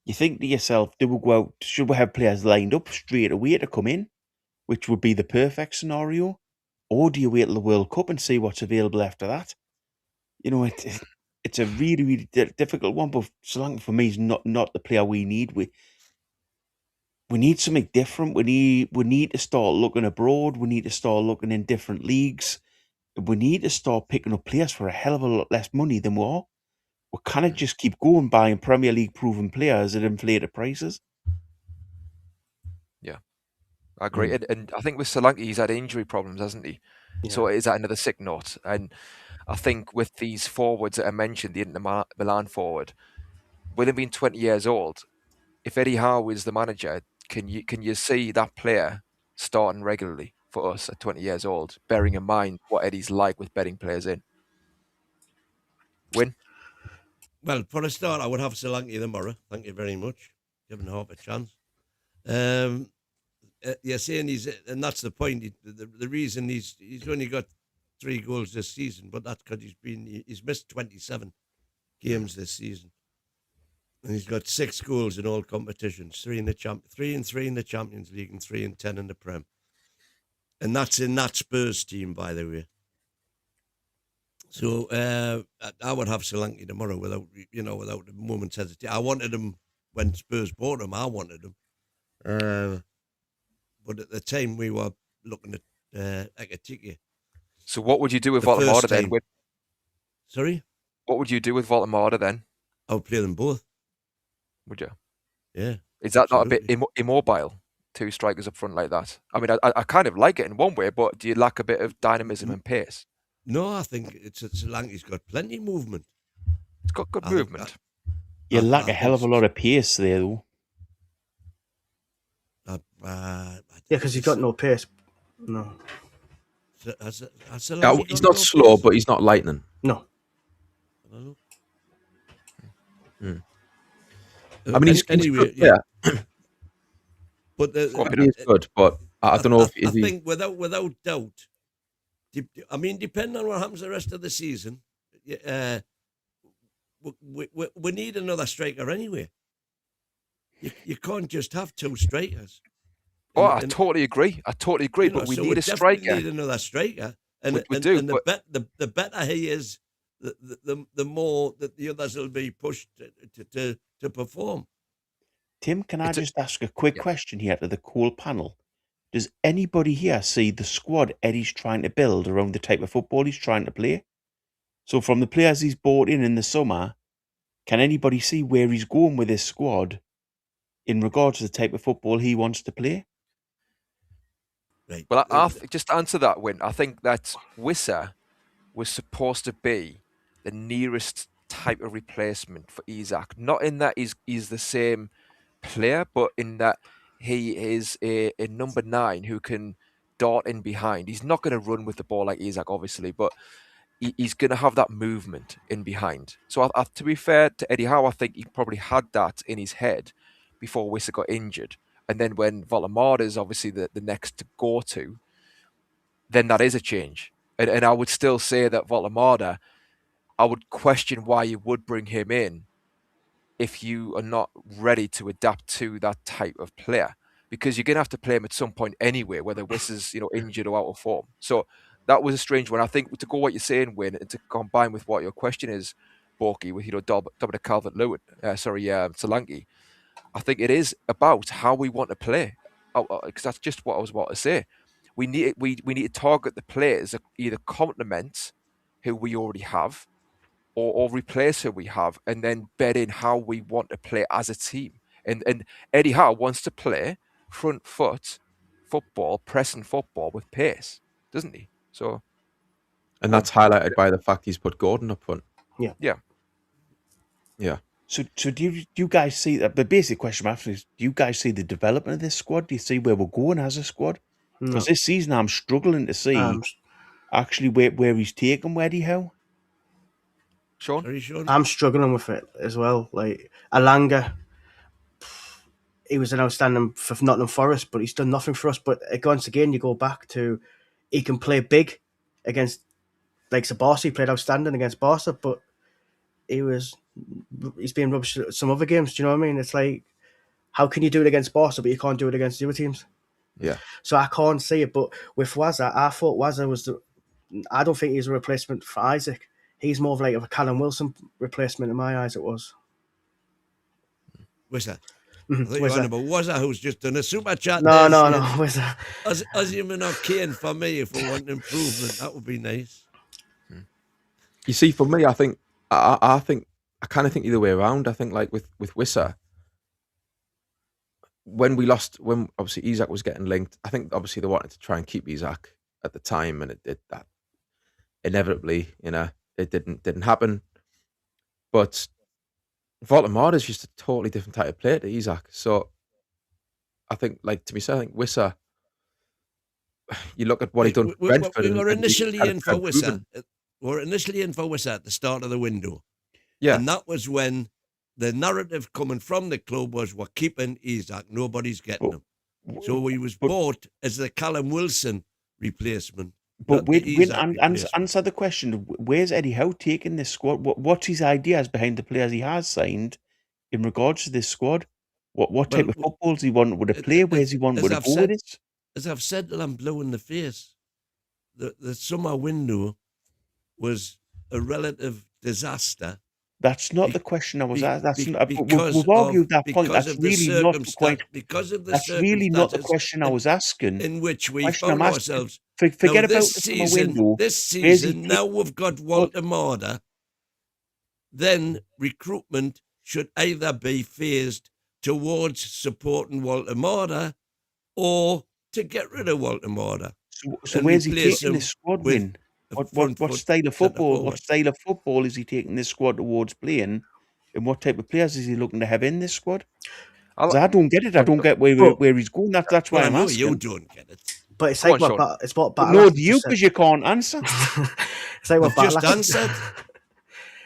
you think to yourself, should we have players lined up straight away to come in, which would be the perfect scenario, or do you wait till the World Cup and see what's available after that? It's a really, really difficult one, but Solanke for me is not the player we need. We need something different. We need to start looking abroad. We need to start looking in different leagues. We need to start picking up players for a hell of a lot less money than we are. We can't just keep going buying Premier League proven players at inflated prices. Yeah, I agree. And I think with Solanke, he's had injury problems, hasn't he? Yeah. So is that another sick note? And I think with these forwards that I mentioned, the Inter Milan forward, with him being 20 years old, if Eddie Howe is the manager, can you see that player starting regularly for us at 20 years old, bearing in mind what Eddie's like with betting players in? Win? Well, for a start, I would have Solanke tomorrow. Thank you very much. Giving Hope a chance. You're saying and that's the point. The reason he's only got 3 goals this season, but that's because he's missed 27 games this season. And he's got 6 goals in all competitions, 3 and 3 in the Champions League, and 3 and 10 in the Prem. And that's in that Spurs team, by the way. So I would have Solanke tomorrow without a moment's hesitation. I wanted him when Spurs bought him. I wanted him, but at the time we were looking at Ekitike. So what would you do with Voldemort then? Sorry? What would you do with Voldemort then? I would play them both. Would you? Yeah. Is that absolutely not a bit immobile? 2 strikers up front like that. I mean, I kind of like it in one way, but do you lack a bit of dynamism and pace? No, I think Solanke's got plenty of movement. It's got good movement. You lack a hell of a lot of pace there, though. Because he's got no pace. No. He's not slow, but he's not lightning. No. I mean, he's anyway, good, yeah. But he is good, but I don't know if I think without doubt. I mean, depending on what happens the rest of the season, we need another striker anyway. You can't just have two strikers. I totally agree. But we need a striker. Need another striker, and we do. The better he is, the more that the others will be pushed to perform. Tim, can I just ask a quick question here to the Cole panel? Does anybody here see the squad Eddie's trying to build around the type of football he's trying to play? So from the players he's bought in the summer, can anybody see where he's going with his squad in regards to the type of football he wants to play? Right. Well, just to answer that, Win, I think that Wissa was supposed to be the nearest type of replacement for Isak. Not in that he's the same player, but in that he is a number 9 who can dart in behind. He's not going to run with the ball like Isak, obviously, but he's going to have that movement in behind. So to be fair to Eddie Howe, I think he probably had that in his head before Wissa got injured. And then when Voltemade is obviously the next to go to, then that is a change. And I would still say that Voltemade, I would question why you would bring him in if you are not ready to adapt to that type of player, because you're going to have to play him at some point anyway, whether Wissa's injured or out of form. So that was a strange one. I think to go what you're saying, Win, and to combine with what your question is, Borky, with Dominic Calvert-Lewin, Solanke, I think it is about how we want to play, because that's just what I was about to say. We need to target the players that either complement who we already have, or replace who we have, and then bed in how we want to play as a team. And Eddie Howe wants to play front foot football, pressing football with pace, doesn't he? So, and that's highlighted by the fact he's put Gordon up front. Yeah. So do you guys see that? The basic question I'm asking is, do you guys see the development of this squad? Do you see where we're going as a squad? Because this season I'm struggling to see actually where he's taken Eddie Howe. Sean? I'm struggling with it as well. Like Alanga, he was an outstanding for Nottingham Forest, but he's done nothing for us. But once again, you go back to he can play big against like Barca. He played outstanding against Barca, but he's being rubbish at some other games. Do you know what I mean? It's like, how can you do it against Barca, but you can't do it against the other teams? Yeah. So I can't see it. But with Wazza, I thought Wazza was I don't think he's a replacement for Isaac. He's more of like a Callum Wilson replacement in my eyes. It was. What's that? I thought you were on about Wazza, who's just done a super chat. No. Wazza. As you may not Kane for me, if we want improvement, that would be nice. You see, for me, I think I kind of think either way around. I think like with Wissa, when obviously Isak was getting linked, I think obviously they wanted to try and keep Isak at the time, and it did that. Inevitably, it didn't happen. But Voltemade is just a totally different type of player to Isak. So I think, like to me, I think Wissa. You look at what he done. We were initially in for Wissa. We're initially in for Wissa at the start of the window. Yeah. And that was when the narrative coming from the club was, we're keeping Isak, nobody's getting him. So he was bought as the Callum Wilson replacement. But answer the question, where's Eddie Howe taking this squad? What's his ideas behind the players he has signed in regards to this squad? What type of footballs he want with a play? Where's he want with a go with it? As I've said till I'm blue in the face, the summer window was a relative disaster. That's not the question I was asking. We've argued that point. That's really not the point. That's really not the question I was asking. In which we found ourselves. Forget about the summer window. This season, now we've got Voltemade. Then recruitment should either be phased towards supporting Voltemade or to get rid of Voltemade. So where's he taking this squad in? What style of football? What style of football is he taking this squad towards playing, and what type of players is he looking to have in this squad? I don't get it. I don't get where he's going. That's why I'm asking. You don't get it. But it's like it's what no, do you? Because you can't answer. It's like what just answered.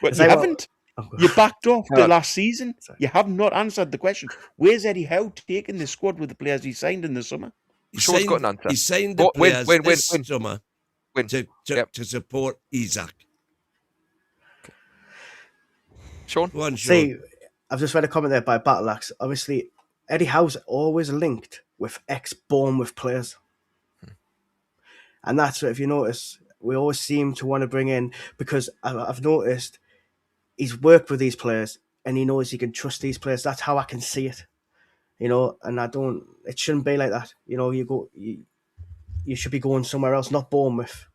But you haven't. You backed off No. the last season. Sorry. You have not answered the question. Where's Eddie Howe taking the squad with the players he signed in the summer? Sean's got an answer. He signed the Win, players win, win, this win. summer Win. to Yep. support Isaac. Sean? Go on, Sean. See, I've just read a comment there by Battleaxe. Obviously, Eddie Howe's always linked with ex-Bournemouth players. And that's what, if you notice, we always seem to want to bring in, because I've noticed he's worked with these players and he knows he can trust these players. That's how I can see it, you know. And it shouldn't be like that. You know, you should be going somewhere else, not Bournemouth.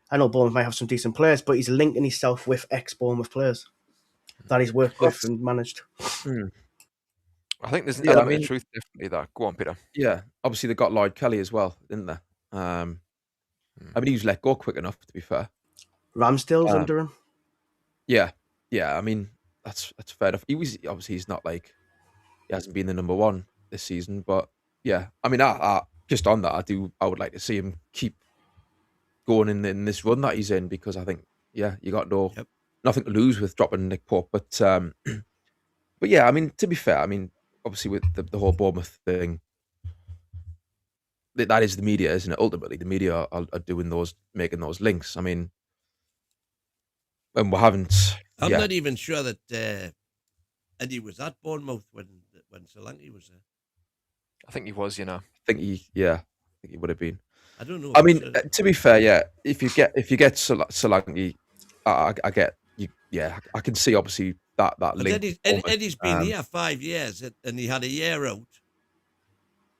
I know Bournemouth might have some decent players, but he's linking himself with ex-Bournemouth players that he's worked with and managed. I think there's an element of truth definitely there. Go on, Peter. Yeah, obviously they got Lloyd Kelly as well, didn't they? I mean, he was let go quick enough, to be fair. Ramsdale's under him. Yeah. I mean, that's fair enough. He's not like, he hasn't been the number one this season, but yeah. I mean, I just on that, I would like to see him keep going in this run that he's in, because I think, yeah, you got nothing to lose with dropping Nick Pope, but yeah, I mean, to be fair, I mean, obviously with the whole Bournemouth thing, that is the media, isn't it? Ultimately, the media are making those links. I mean, and we haven't. I'm not even sure that Eddie was at Bournemouth when Solanke was there. I think he was, you know. I think he would have been. I don't know. I mean, to be fair, yeah. If you get Solanke, I get you. Yeah, I can see obviously that link. Eddie's been here 5 years, and he had a year out.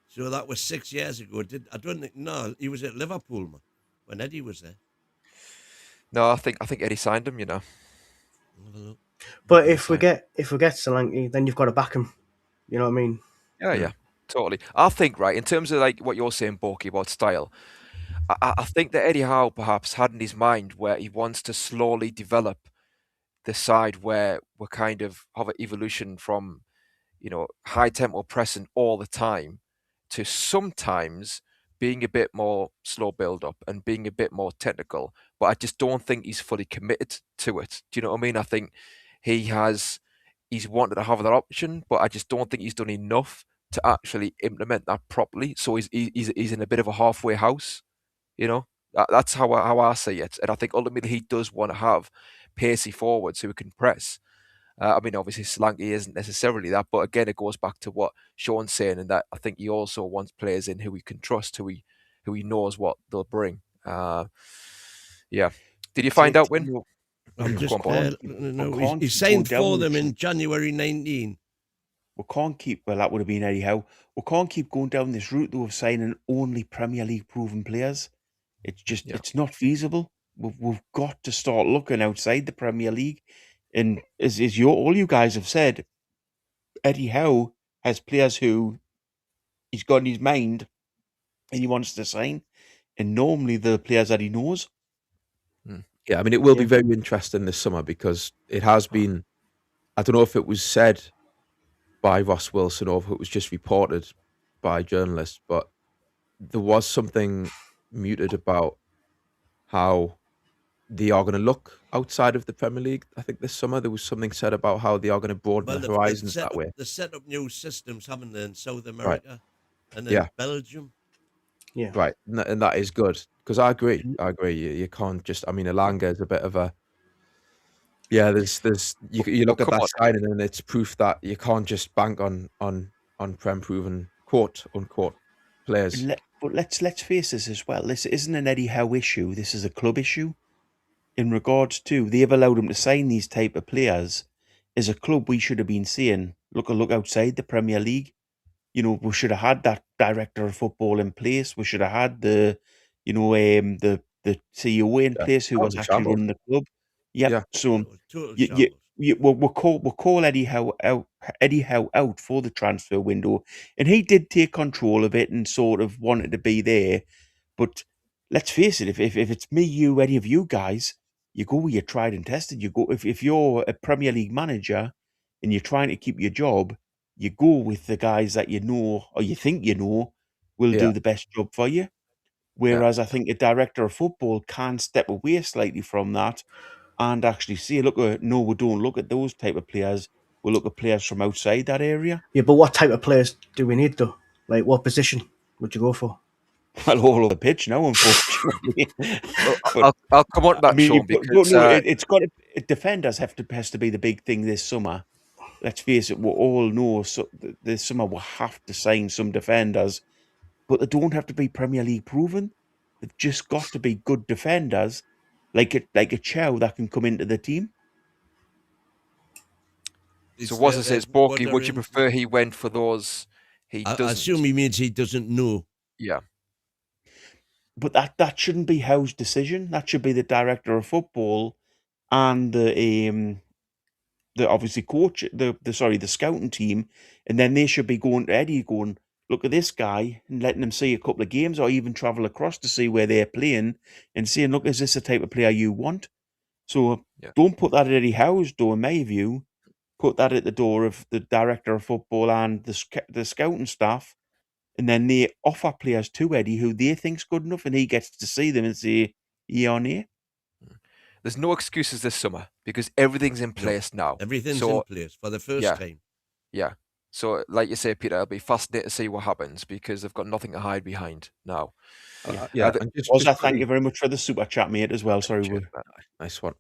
So that was 6 years ago. I don't think. No, he was at Liverpool when Eddie was there. No, I think Eddie signed him. You know. But if we get Solanke, then you've got to back him. You know what I mean? Yeah, totally. I think, right, in terms of like what you're saying, Borky, about style, I think that Eddie Howe perhaps had in his mind where he wants to slowly develop the side where we're kind of have an evolution from, you know, high tempo pressing all the time to sometimes being a bit more slow build up and being a bit more technical. But I just don't think he's fully committed to it. Do you know what I mean? I think he's wanted to have that option, but I just don't think he's done enough to actually implement that properly. So he's in a bit of a halfway house, you know. That's how I see it, and I think ultimately he does want to have pacey forwards who can press. I mean, obviously Solanke isn't necessarily that, but again, it goes back to what Sean's saying, and that I think he also wants players in who he can trust, who he knows what they'll bring. Yeah. Did you find out when? I'm just he signed for them in January 19. We can't keep, well, that would have been Eddie Howe. We can't keep going down this route, though, of signing only Premier League proven players. It's just, it's not feasible. We've got to start looking outside the Premier League. And as all you guys have said, Eddie Howe has players who he's got in his mind and he wants to sign. And normally the players that he knows. Yeah, I mean, it will be very interesting this summer, because it has been, I don't know if it was said by Ross Wilson or if it was just reported by journalists, but there was something muted about how they are going to look outside of the Premier League. I think this summer there was something said about how they are going to broaden the horizons that way. They set up new systems, haven't they, in South America and in Belgium? Yeah. Right, and that is good, because I agree. You can't just, I mean, Elanga is a bit of a, there's you look at that signing and it's proof that you can't just bank on Prem proven quote unquote players. But let's face this as well. This isn't an Eddie Howe issue. This is a club issue. In regards to, they've allowed him to sign these type of players. As a club, we should have been saying, look outside the Premier League. You know, we should have had that director of football in place. We should have had the CEO in place who was actually running the club. Yeah. So we'll call Eddie Howe out for the transfer window, and he did take control of it and sort of wanted to be there. But let's face it, if it's me, you, any of you guys, you go where you're tried and tested. You go if you're a Premier League manager and you're trying to keep your job, you go with the guys that you know or you think you know will do the best job for you. Whereas I think a director of football can step away slightly from that and actually say, look, no, we don't look at those type of players. We look at players from outside that area. Yeah, but what type of players do we need though? Like, what position would you go for? Well, all over the pitch now, unfortunately. Well, I'll come on to that, Sean, because it's got to, defenders has to be the big thing this summer. Let's face it, we all know this summer we'll have to sign some defenders, but they don't have to be Premier League proven. They've just got to be good defenders, like a Chow that can come into the team. So what says Borky, would you prefer he went for those he doesn't? I assume he means he doesn't know. Yeah. But that shouldn't be Howe's decision. That should be the director of football and the obviously coach, the scouting team, and then they should be going to Eddie, going, look at this guy, and letting them see a couple of games, or even travel across to see where they're playing, and saying, look, is this the type of player you want? So don't put that at Eddie Howe's door, in my view. Put that at the door of the director of football and the scouting staff, and then they offer players to Eddie who they think's good enough, and he gets to see them and say, yeah or nay. There's no excuses this summer because everything's in place now. Everything's in place for the first time. Yeah. So, like you say, Peter, it'll be fascinating to see what happens because they've got nothing to hide behind now. Thank you very much for the super chat, mate, as well. Sorry, nice one.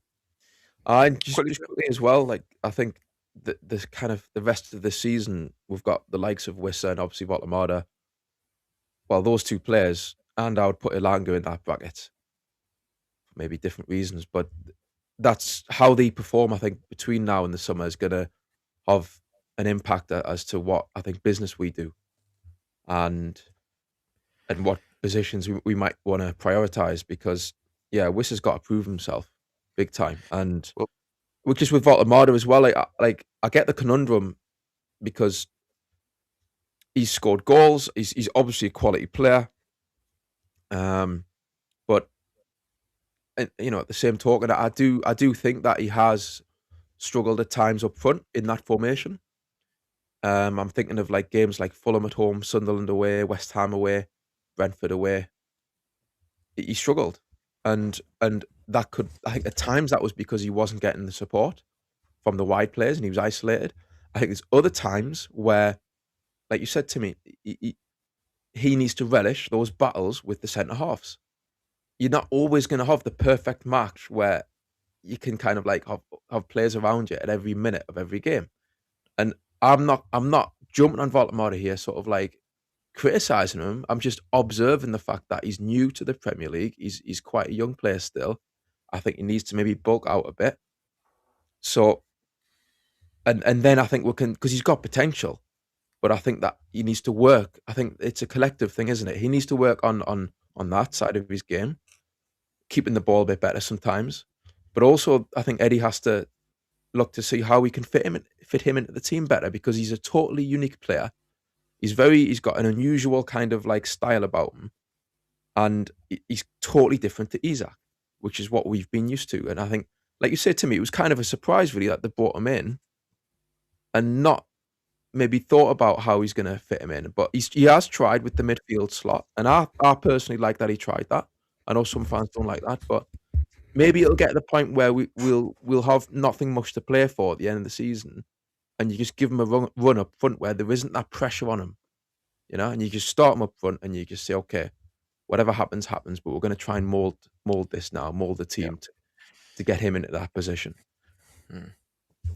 And just quickly as well, like I think the kind of the rest of the season, we've got the likes of Wissa and obviously Voltemada. Well, those two players, and I would put Elanga in that bracket. Maybe different reasons, but that's how they perform. I think between now and the summer is going to have an impact as to what I think business we do, and what positions we might want to prioritize. Because Wissa's got to prove himself big time, and which is with Voltemada as well. Like I get the conundrum because he's scored goals. He's obviously a quality player, but. And, at the same token, I do think that he has struggled at times up front in that formation. I'm thinking of like games like Fulham at home, Sunderland away, West Ham away, Brentford away. He struggled, and that could, I think, at times that was because he wasn't getting the support from the wide players and he was isolated. I think there's other times where, like you said to me, he needs to relish those battles with the centre halves. You're not always going to have the perfect match where you can kind of like have players around you at every minute of every game. And I'm not jumping on Voltemada here, sort of like criticising him. I'm just observing the fact that he's new to the Premier League. He's quite a young player still. I think he needs to maybe bulk out a bit. So, and then I think we can, because he's got potential, but I think that he needs to work. I think it's a collective thing, isn't it? He needs to work on that side of his game, keeping the ball a bit better sometimes. But also, I think Eddie has to look to see how we can fit him into the team better, because he's a totally unique player. He's got an unusual kind of like style about him, and he's totally different to Isak, which is what we've been used to. And I think, like you said to me, it was kind of a surprise really that they brought him in and not maybe thought about how he's going to fit him in. But he has tried with the midfield slot, and I personally like that he tried that. I know some fans don't like that, but maybe it'll get to the point where we'll have nothing much to play for at the end of the season, and you just give him a run up front where there isn't that pressure on him, and you just start him up front and you just say, okay, whatever happens, but we're going to try and mold this now, mold the team to get him into that position.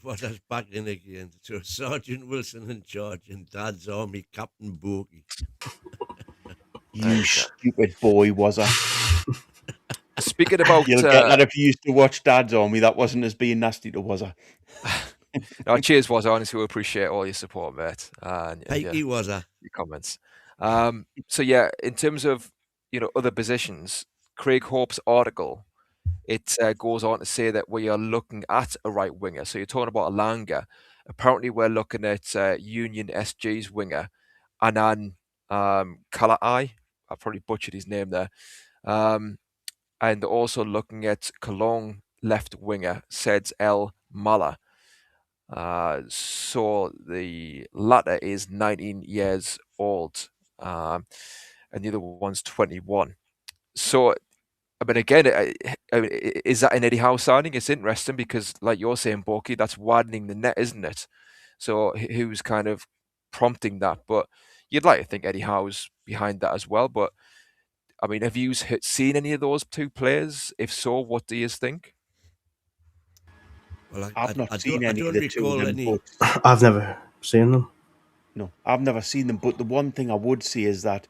What us back in again. So Sergeant Wilson in charge and Dad's Army Captain Borky. You stupid boy, was I? Speaking about... You'll get that if you used to watch Dad's Army. That wasn't as being nasty to was I? No, cheers, was I. Honestly, we appreciate all your support, mate. Thank you, was I. Your comments. So in terms of other positions, Craig Hope's article, it goes on to say that we are looking at a right winger. So you're talking about Elanga. Apparently, we're looking at Union SG's winger, Anan Kalai. I probably butchered his name there. And also looking at Cologne left winger, Seds El Mala. So the latter is 19 years old, and the other one's 21. So But again, is that an Eddie Howe signing? It's interesting because, like you're saying, Borky, that's widening the net, isn't it? So who's kind of prompting that? But you'd like to think Eddie Howe's behind that as well. But I mean, have you seen any of those two players? If so, what do you think? Well, I've not seen any of the two of them. But I've never seen them. No, I've never seen them. But the one thing I would say is that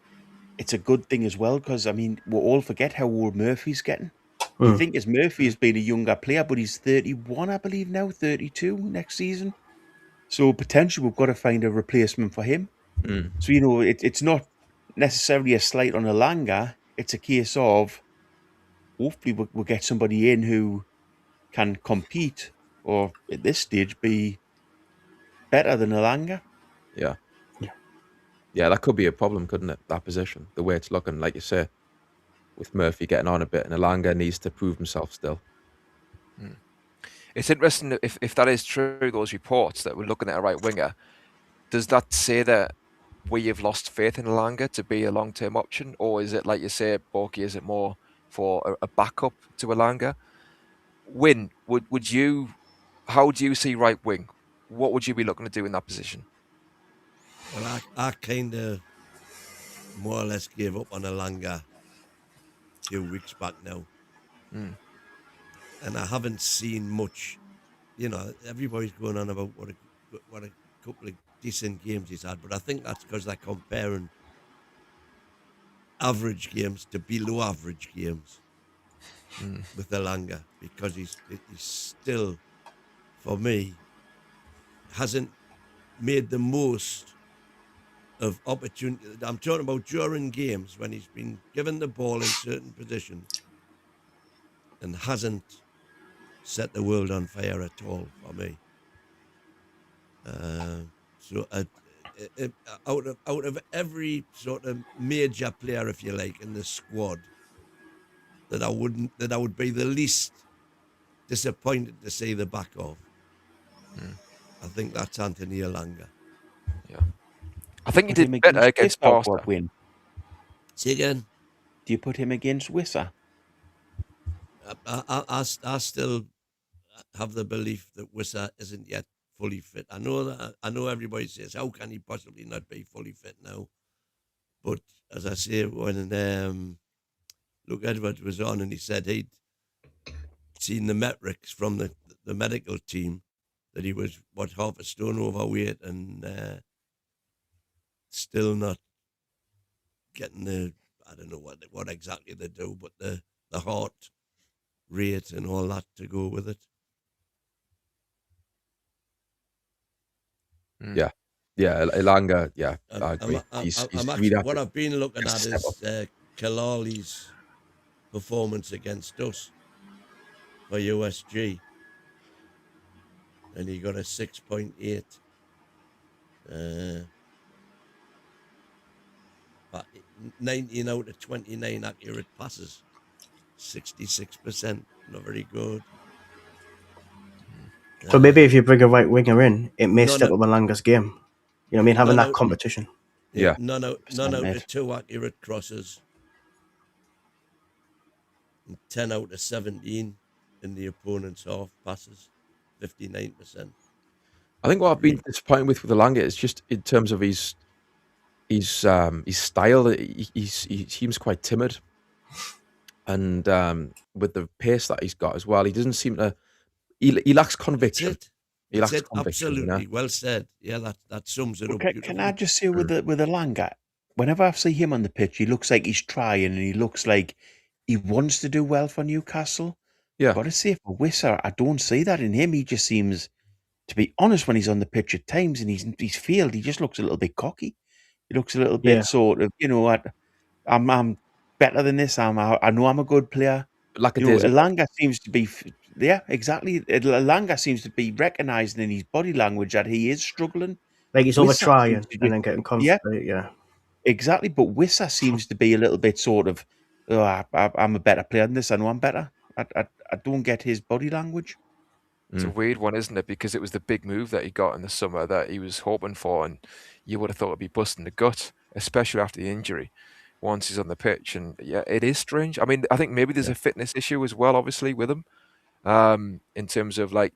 it's a good thing as well, because, I mean, we'll all forget how old Murphy's getting. You think as Murphy has been a younger player, but he's 31, I believe now, 32 next season. So potentially we've got to find a replacement for him. So, you know, it's not necessarily a slight on Elanga. It's a case of hopefully we'll get somebody in who can compete, or at this stage be better than Elanga. Yeah, that could be a problem, couldn't it? That position, the way it's looking, like you say, with Murphy getting on a bit, and Elanga needs to prove himself still. It's interesting if that is true, those reports that we're looking at a right winger. Does that say that we have lost faith in Elanga to be a long-term option, or is it, like you say, Borky, is it more for a backup to Elanga? Win, would you? How do you see right wing? What would you be looking to do in that position? Well, I kind of more or less gave up on Elanga a few weeks back now. And I haven't seen much. You know, everybody's going on about what a couple of decent games he's had, but I think that's because they're comparing average games to below average games with Elanga, because he's still, for me, hasn't made the most of opportunity. I'm talking about during games when he's been given the ball in certain positions and hasn't set the world on fire at all for me. So out of every sort of major player, if you like, in the squad, that I would be the least disappointed to see the back of, I think that's Anthony Elanga. Yeah, I think he did better against Barca. Say again. Do you put him against Wissa? I still have the belief that Wissa isn't yet fully fit. I know everybody says, how can he possibly not be fully fit now? But as I say, when Luke Edwards was on and he said he'd seen the metrics from the medical team that he was, half a stone overweight and still not getting the, I don't know what exactly they do, but the heart rate and all that to go with it. Yeah, Elanga. Yeah, I agree. He's actually, what I've been looking at is Kalali's performance against us for USG, and he got a 6.8. But 19 out of 29 accurate passes, 66%, not very good. So maybe if you bring a right winger in, it may step up Elanga's game. You know what I mean? Having that competition. Yeah. None out of 2 accurate crosses. And 10 out of 17 in the opponent's half passes, 59%. I think what I've been disappointed with Elanga is just in terms of his style. He seems quite timid, and with the pace that he's got as well, he doesn't seem to. He lacks conviction. He lacks conviction. Absolutely, well said. Yeah, that sums it up. Can I just say with Elanga, whenever I see him on the pitch, he looks like he's trying, and he looks like he wants to do well for Newcastle. Yeah, got to say for Wissa, I don't see that in him. He just seems, to be honest, when he's on the pitch at times and he's field, he just looks a little bit cocky. He looks a little bit sort of, you know, I'm better than this. I know I'm a good player. Like Elanga seems to be, exactly. Elanga seems to be recognising in his body language that he is struggling. Like he's over trying and then getting confident. Yeah, exactly. But Wissa seems to be a little bit sort of, I'm a better player than this. I know I'm better. I don't get his body language. It's a weird one, isn't it? Because it was the big move that he got in the summer that he was hoping for, and you would have thought it'd be busting the gut, especially after the injury. once he's on the pitch. And yeah, it is strange. I mean, I think maybe there's a fitness issue as well, obviously, with him, in terms of like,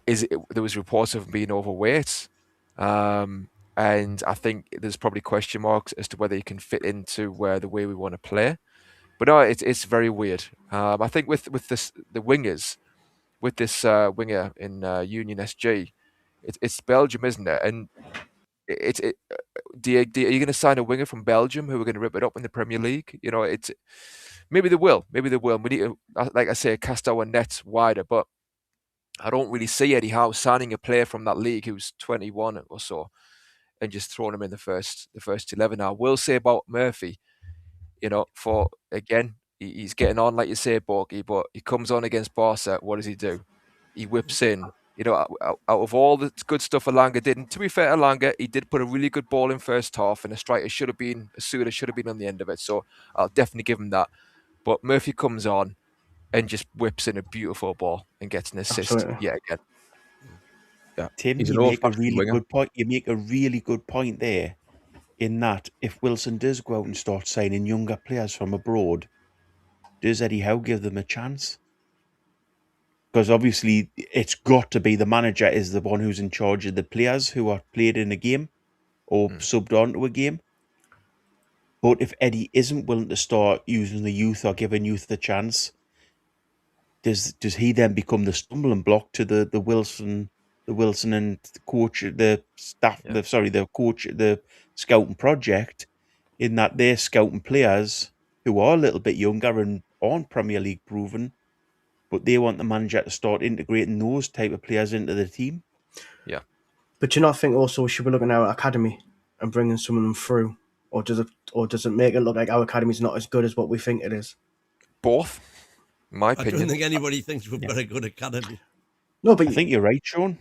there was reports of him being overweight. And I think there's probably question marks as to whether he can fit into the way we want to play. But no, it's very weird. I think with the wingers, with this winger in Union SG, it's Belgium, isn't it? And are you going to sign a winger from Belgium who are going to rip it up in the Premier League? You know, maybe they will. Maybe they will. We need to, like I say, cast our nets wider. But I don't really see Eddie Howe signing a player from that league who's 21 or so and just throwing him in the first 11. I will say about Murphy, you know, he's getting on, like you say, Borky, but he comes on against Barca. What does he do? He whips in. You know, out of all the good stuff Alanga did, and to be fair, Alanga, he did put a really good ball in first half, and a striker should have been on the end of it. So I'll definitely give him that. But Murphy comes on and just whips in a beautiful ball and gets an assist yet again. Yeah, Tim, you make a really good point. You make a really good point there, in that if Wilson does go out and start signing younger players from abroad, does Eddie Howe give them a chance? Because obviously it's got to be the manager is the one who's in charge of the players who are played in a game or subbed onto a game. But if Eddie isn't willing to start using the youth or giving youth the chance, does he then become the stumbling block to the Wilson and the coach, the staff, the coach, the scouting project, in that they're scouting players who are a little bit younger and aren't Premier League proven, but they want the manager to start integrating those type of players into the team. Yeah. But do you not think also we should be looking at our academy and bringing some of them through? Or does it make it look like our academy is not as good as what we think it is? Both, in my opinion. I don't think anybody thinks we've got a good academy. No, but I think you're right, Sean.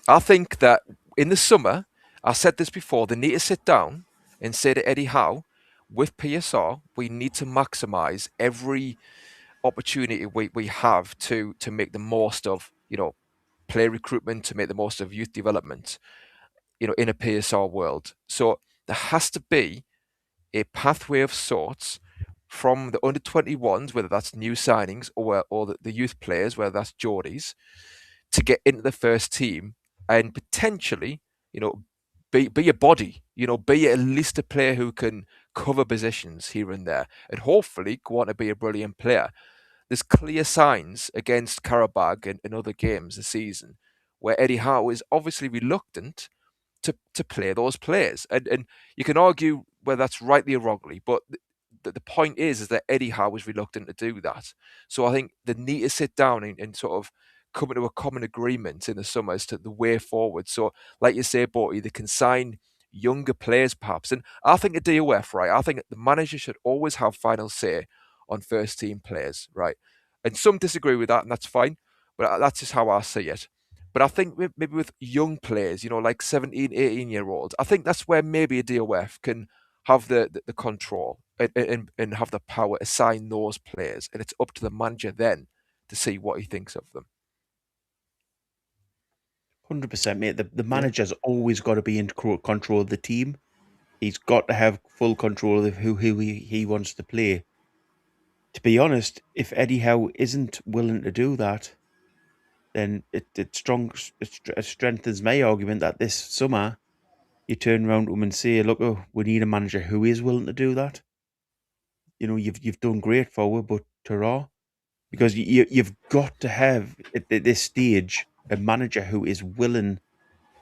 I think that in the summer, I said this before, they need to sit down and say to Eddie Howe, with PSR, we need to maximise every opportunity we have to make the most of, you know, player recruitment, to make the most of youth development, you know, in a PSR world. So there has to be a pathway of sorts from the under 21s, whether that's new signings or the youth players, whether that's Geordies, to get into the first team and potentially, you know, be a body, you know, be at least a player who can cover positions here and there, and hopefully go on to be a brilliant player. There's clear signs against Karabag and other games this season where Eddie Howe is obviously reluctant to play those players. And you can argue whether that's rightly or wrongly, but the point is that Eddie Howe was reluctant to do that. So I think they need to sit down and sort of come to a common agreement in the summer as to the way forward. So, like you say, Borty, they can sign younger players perhaps. And I think a DOF, right, I think the manager should always have final say on first team players, right? And some disagree with that, and that's fine, but that's just how I see it. But I think maybe with young players, you know, like 17, 18-year-olds, I think that's where maybe a DOF can have the control and have the power to sign those players. And it's up to the manager then to see what he thinks of them. 100%, mate. The manager's always got to be in control of the team. He's got to have full control of who he wants to play. To be honest, if Eddie Howe isn't willing to do that, then it strengthens my argument that this summer you turn around to him and say, look, we need a manager who is willing to do that. You know, you've done great forward, but ta-ra. Because you've got to have, at this stage, a manager who is willing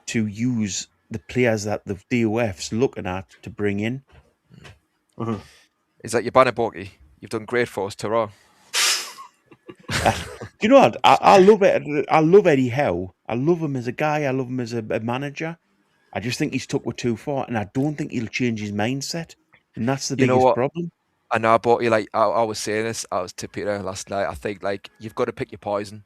to use the players that the DOF's looking at to bring in. Mm-hmm. Is that your banner, Borky? You've done great for us, ta-ra. You know what? I love it. I love Eddie Howe. I love him as a guy. I love him as a manager. I just think he's took it too far, and I don't think he'll change his mindset. And that's the biggest problem. I know, but I was saying this. I was to Peter last night. I think you've got to pick your poison.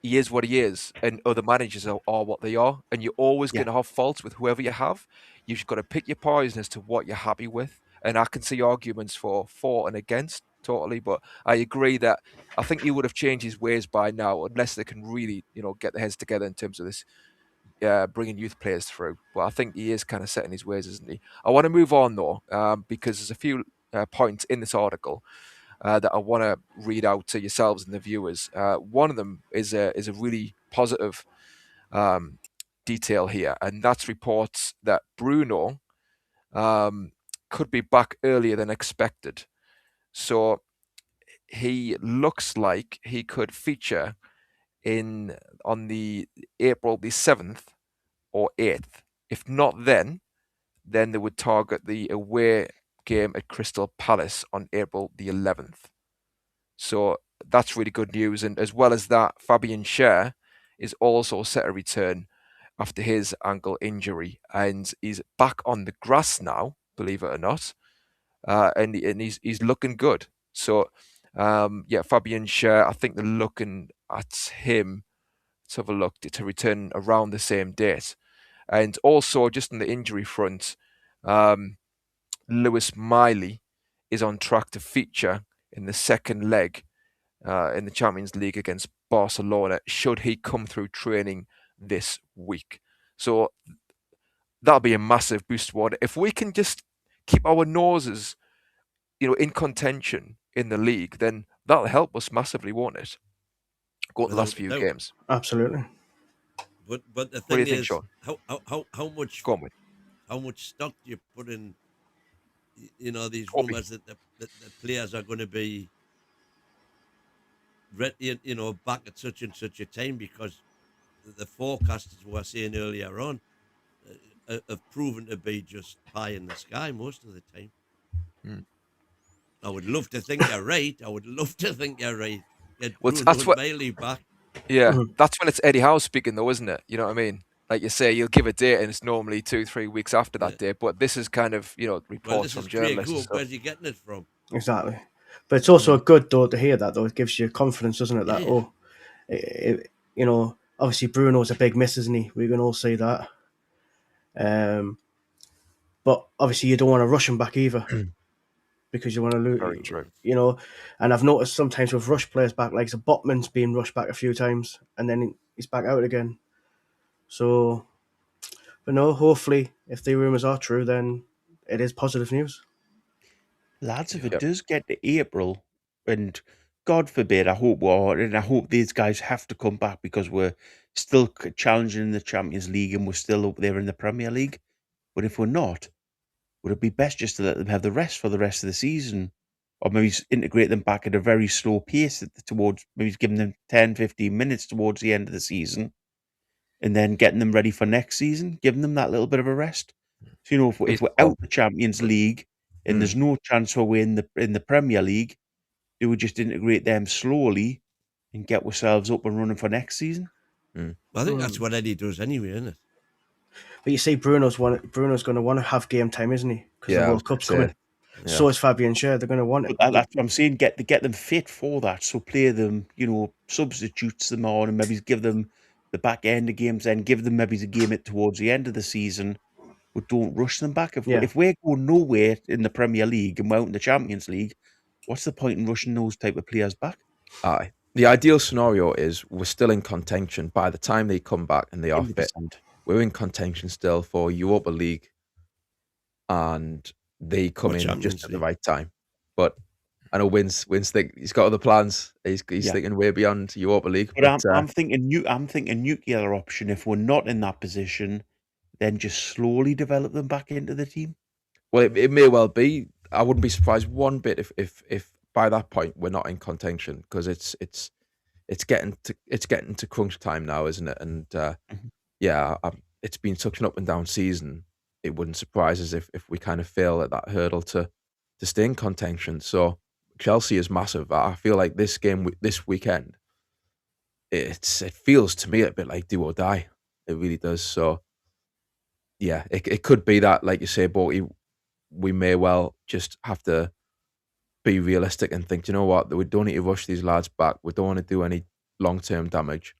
He is what he is, and other managers are what they are, and you're always going to have faults with whoever you have. You've got to pick your poison as to what you're happy with, and I can see arguments for and against totally. But I agree that I think he would have changed his ways by now, unless they can really, you know, get their heads together in terms of this bringing youth players through. But I think he is kind of set in his ways, isn't he? I want to move on though, because there's a few points in this article that I want to read out to yourselves and the viewers. One of them is a really positive detail here, and that's reports that Bruno could be back earlier than expected. So he looks like he could feature on the April the 7th or 8th. If not then they would target the away game at Crystal Palace on April the 11th. So that's really good news. And as well as that, Fabian Schär is also set to return after his ankle injury, and he's back on the grass now, believe it or not, and he's looking good. So Fabian Schär, I think they're looking at him. Let's have a look to return around the same date. And also, just on the injury front, Lewis Miley is on track to feature in the second leg in the Champions League against Barcelona, should he come through training this week. So that'll be a massive boost forward. If we can just keep our noses, in contention in the league, then that'll help us massively, won't it? Go to the last few games. Absolutely. But the What do thing you think, is, Sean? how much Go on with. how much stock do you put in? These Obi. rumors that the players are going to be back at such and such a time, because the forecasters were saying earlier on have proven to be just pie in the sky most of the time. I would love to think you're right. Get That's what Bailey back. Yeah, that's when it's Eddie Howe speaking, though, isn't it? You know what I mean? Like you say, you'll give a date, and it's normally 2-3 weeks after that date. But this is kind of, reports from journalists. And stuff. Where's he getting it from? Exactly. But it's also good, though, to hear that, though. It gives you confidence, doesn't it? That, obviously Bruno's a big miss, isn't he? We can all say that. But obviously you don't want to rush him back either. Because you want to lose, Very true. And I've noticed sometimes with rush players back, like Botman's been rushed back a few times, and then he's back out again. So, but no, hopefully, if the rumours are true, then it is positive news. Lads, if it does get to April, and God forbid, I hope these guys have to come back, because we're still challenging in the Champions League and we're still up there in the Premier League. But if we're not, would it be best just to let them have the rest for the rest of the season? Or maybe integrate them back at a very slow pace towards, maybe giving them 10, 15 minutes towards the end of the season, and then getting them ready for next season, giving them that little bit of a rest. So, if we're out the Champions League and there's no chance for we're in the Premier League, do we just integrate them slowly and get ourselves up and running for next season? I think that's what Eddie does anyway, isn't it? But you see, Bruno's going to want to have game time, isn't he? Because the World Cup's coming. Yeah. So is Fabian Schär. They're going to want it. That's what I'm saying. Get them fit for that. So play them, substitutes them on, and maybe give them the back end of games. Then give them maybe the game towards the end of the season, but don't rush them back. If we're going nowhere in the Premier League and we're out in the Champions League, what's the point in rushing those type of players back? Aye. The ideal scenario is we're still in contention by the time they come back and they are 100%. Fit. We're in contention still for Europa League, and they come in just at the right time. But I know Wins think he's got other plans. He's thinking way beyond Europa League. But I'm thinking nuclear option. If we're not in that position, then just slowly develop them back into the team. Well, it may well be. I wouldn't be surprised one bit if by that point we're not in contention, because it's getting to crunch time now, isn't it? And it's been such an up and down season. It wouldn't surprise us if we kind of fail at that hurdle to stay in contention. So Chelsea is massive. I feel like this game this weekend, it feels to me a bit like do or die. It really does. So yeah, it could be that, like you say, but we may well just have to be realistic and think, you know what, we don't need to rush these lads back. We don't want to do any long-term damage.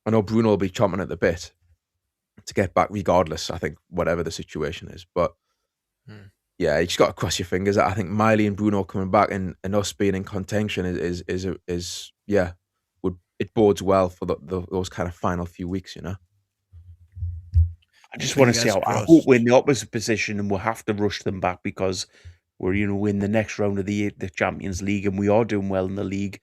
I know Bruno will be chomping at the bit to get back regardless, I think, whatever the situation is. But you just got to cross your fingers. I think Miley and Bruno coming back and us being in contention is it bodes well for those kind of final few weeks, I just want to see Fingers how. I hope crossed. we're in the opposite position and we'll have to rush them back because we're in the next round of the Champions League and we are doing well in the league.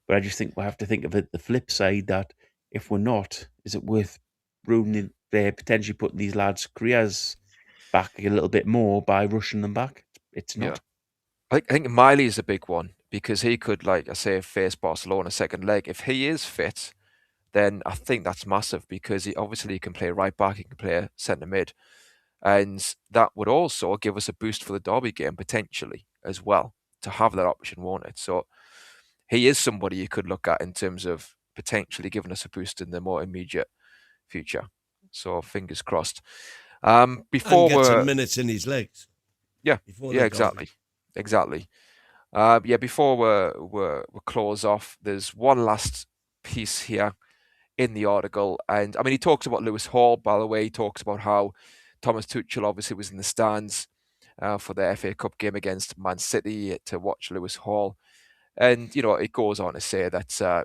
But I just think we have to think of it the flip side that if we're not, is it worth ruining, potentially putting these lads' careers back a little bit more by rushing them back? It's not. I think Miley is a big one because he could, like I say, face Barcelona second leg. If he is fit, then I think that's massive because he obviously can play right back, he can play centre mid. And that would also give us a boost for the Derby game potentially as well, to have that option, won't it? So he is somebody you could look at in terms of potentially giving us a boost in the more immediate future. So fingers crossed. Before and get some minutes in his legs. Yeah, exactly. Before we close off, there's one last piece here in the article, and I mean, he talks about Lewis Hall. By the way, he talks about how Thomas Tuchel obviously was in the stands for the FA Cup game against Man City to watch Lewis Hall, and it goes on to say that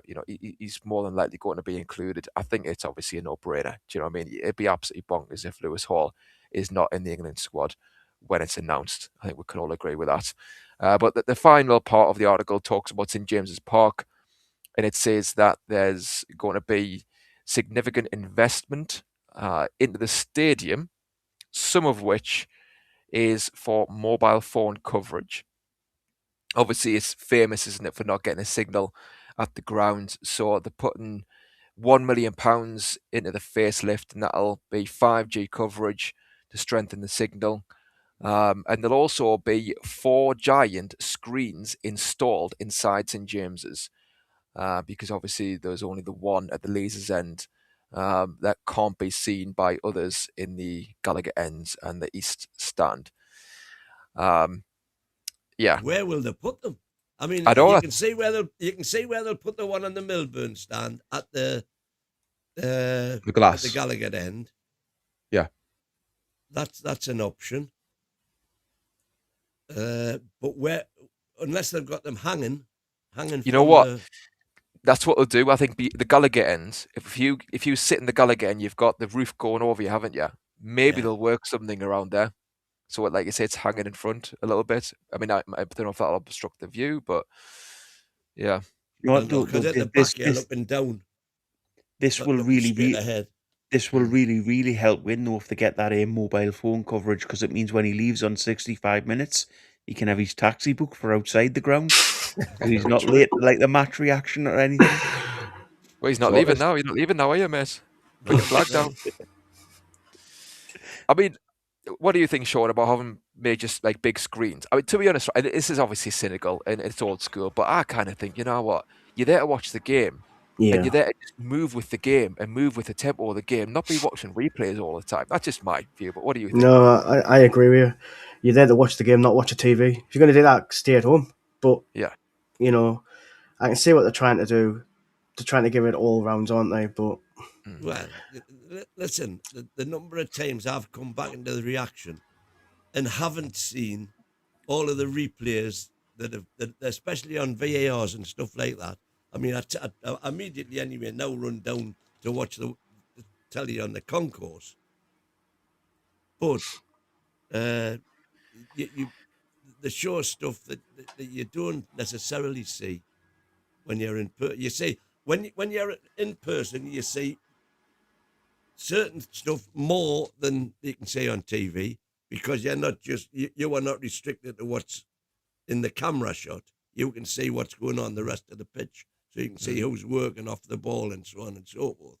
he's more than likely going to be included. I think it's obviously a no-brainer. Do you know what I mean? It'd be absolutely bonkers if Lewis Hall is not in the England squad when it's announced. I think we can all agree with that. But the final part of the article talks about St James's Park, and it says that there's going to be significant investment into the stadium, some of which is for mobile phone coverage. Obviously, it's famous, isn't it, for not getting a signal at the ground. So they're putting £1 million into the facelift, and that'll be 5G coverage to strengthen the signal. And there'll also be 4 giant screens installed inside St James's, because obviously there's only the one at the Leazes end that can't be seen by others in the Gallagher ends and the East stand. Where will they put them? I mean, you can see where they'll put the one on the Milburn stand at the glass at the Gallagher end. Yeah, that's an option. But where, unless they've got them hanging. You know what? That's what they'll do. I think the Gallagher ends. If you sit in the Gallagher end, you've got the roof going over you, haven't you? Maybe they'll work something around there. So, like you say, it's hanging in front a little bit. I mean, I don't know if that'll obstruct the view, but yeah. Because at the back, you're looking down. This will really, really help Win though if they get that mobile phone coverage, because it means when he leaves on 65 minutes, he can have his taxi booked for outside the ground. He's not late like the match reaction or anything. Well, he's not leaving now. You're not leaving now, are you, mate? Put your flag down. I mean, what do you think, Sean, about having made just like big screens? I mean, to be honest, this is obviously cynical and it's old school, but I kind of think, you know what? You're there to watch the game. Yeah. And you're there to just move with the game and move with the tempo of the game, not be watching replays all the time. That's just my view, but what do you think? No, I agree with you. You're there to watch the game, not watch a TV. If you're going to do that, stay at home. But, I can see what they're trying to do. They're trying to give it all rounds, aren't they? But well, listen, the number of times I've come back into the reaction and haven't seen all of the replays that especially on VARs and stuff like that. I mean, I immediately anyway now run down to watch the telly on the concourse. But the show stuff that you don't necessarily see when you're in person. You see, when you're in person, you see certain stuff more than you can see on TV, because you're not just you are not restricted to what's in the camera shot. You can see what's going on the rest of the pitch. So you can see who's working off the ball and so on and so forth.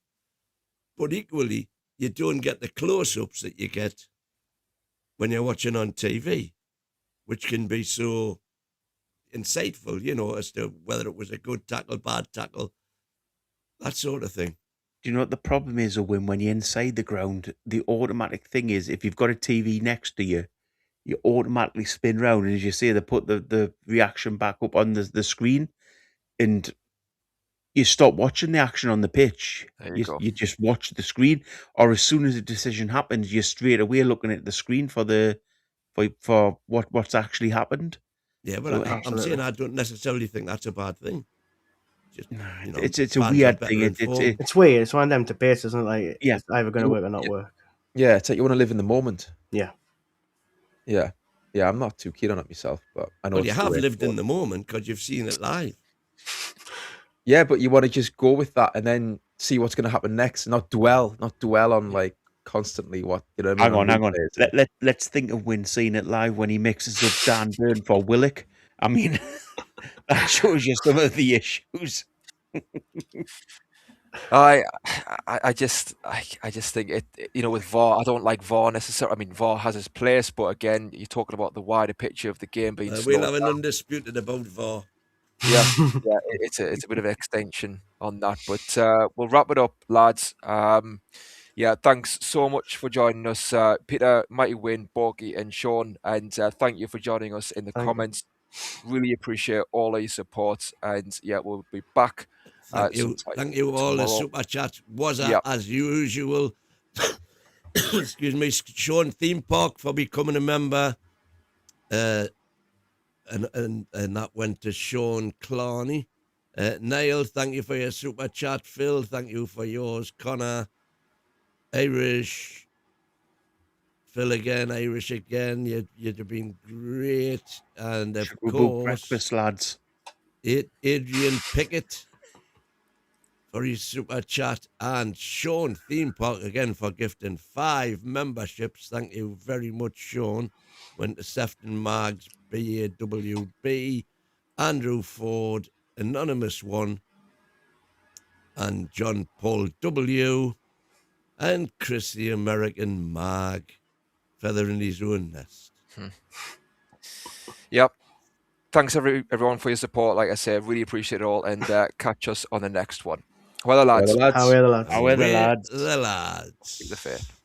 But equally, you don't get the close-ups that you get when you're watching on TV, which can be so insightful, as to whether it was a good tackle, bad tackle, that sort of thing. Do you know what the problem is, Owen? When you're inside the ground, the automatic thing is, if you've got a TV next to you, you automatically spin round, and as you say, they put the reaction back up on the screen, and you stop watching the action on the pitch. You just watch the screen, or as soon as a decision happens, you're straight away looking at the screen for what's actually happened. Yeah, but I'm saying I don't necessarily think that's a bad thing. Just, it's a weird thing. It's weird. It's one of them debates, isn't it? Like, yeah, it's either going to work or not work. Yeah, it's like you want to live in the moment. Yeah. Yeah. Yeah, I'm not too keen on it myself, but I know Well, you it's the have way lived in forward. the moment because you've seen it live. Yeah, but you want to just go with that and then see what's going to happen next. Not dwell on like constantly what you know. What I mean, Hang on. replays. Let's think of when seeing it live when he mixes up Dan Burn for Willock. I mean, that shows you some of the issues. I just think it, you know, with VAR, I don't like VAR necessarily. I mean, VAR has its place, but again, you're talking about the wider picture of the game being We'll slowed have an down. undisputed about VAR. Yeah, yeah, it's a bit of an extension on that, but we'll wrap it up, lads. Yeah, thanks so much for joining us, Peter, Mighty Win, Borky, and Sean, and thank you for joining us in the comments. Really appreciate all of your support, and yeah, we'll be back. Thank you all. Tomorrow. The super chat was as usual. Excuse me, Sean Theme Park for becoming a member, and that went to Sean Clarney. Niall, thank you for your super chat. Phil, thank you for yours. Connor, Irish, Phil again, Irish again. You'd have been great, and of course, breakfast, lads. Adrian Pickett for his super chat, and Sean Theme Park again for gifting 5 memberships. Thank you very much, Sean. Went to Sefton Mags, BAWB, Andrew Ford, Anonymous 1, and John Paul W, and Chris the American Mag, feather in his own nest. Yep. Thanks everyone for your support. Like I said, really appreciate it all, and catch us on the next one. How are the lads? How are the lads? How are the lads? The lads. Keep the faith.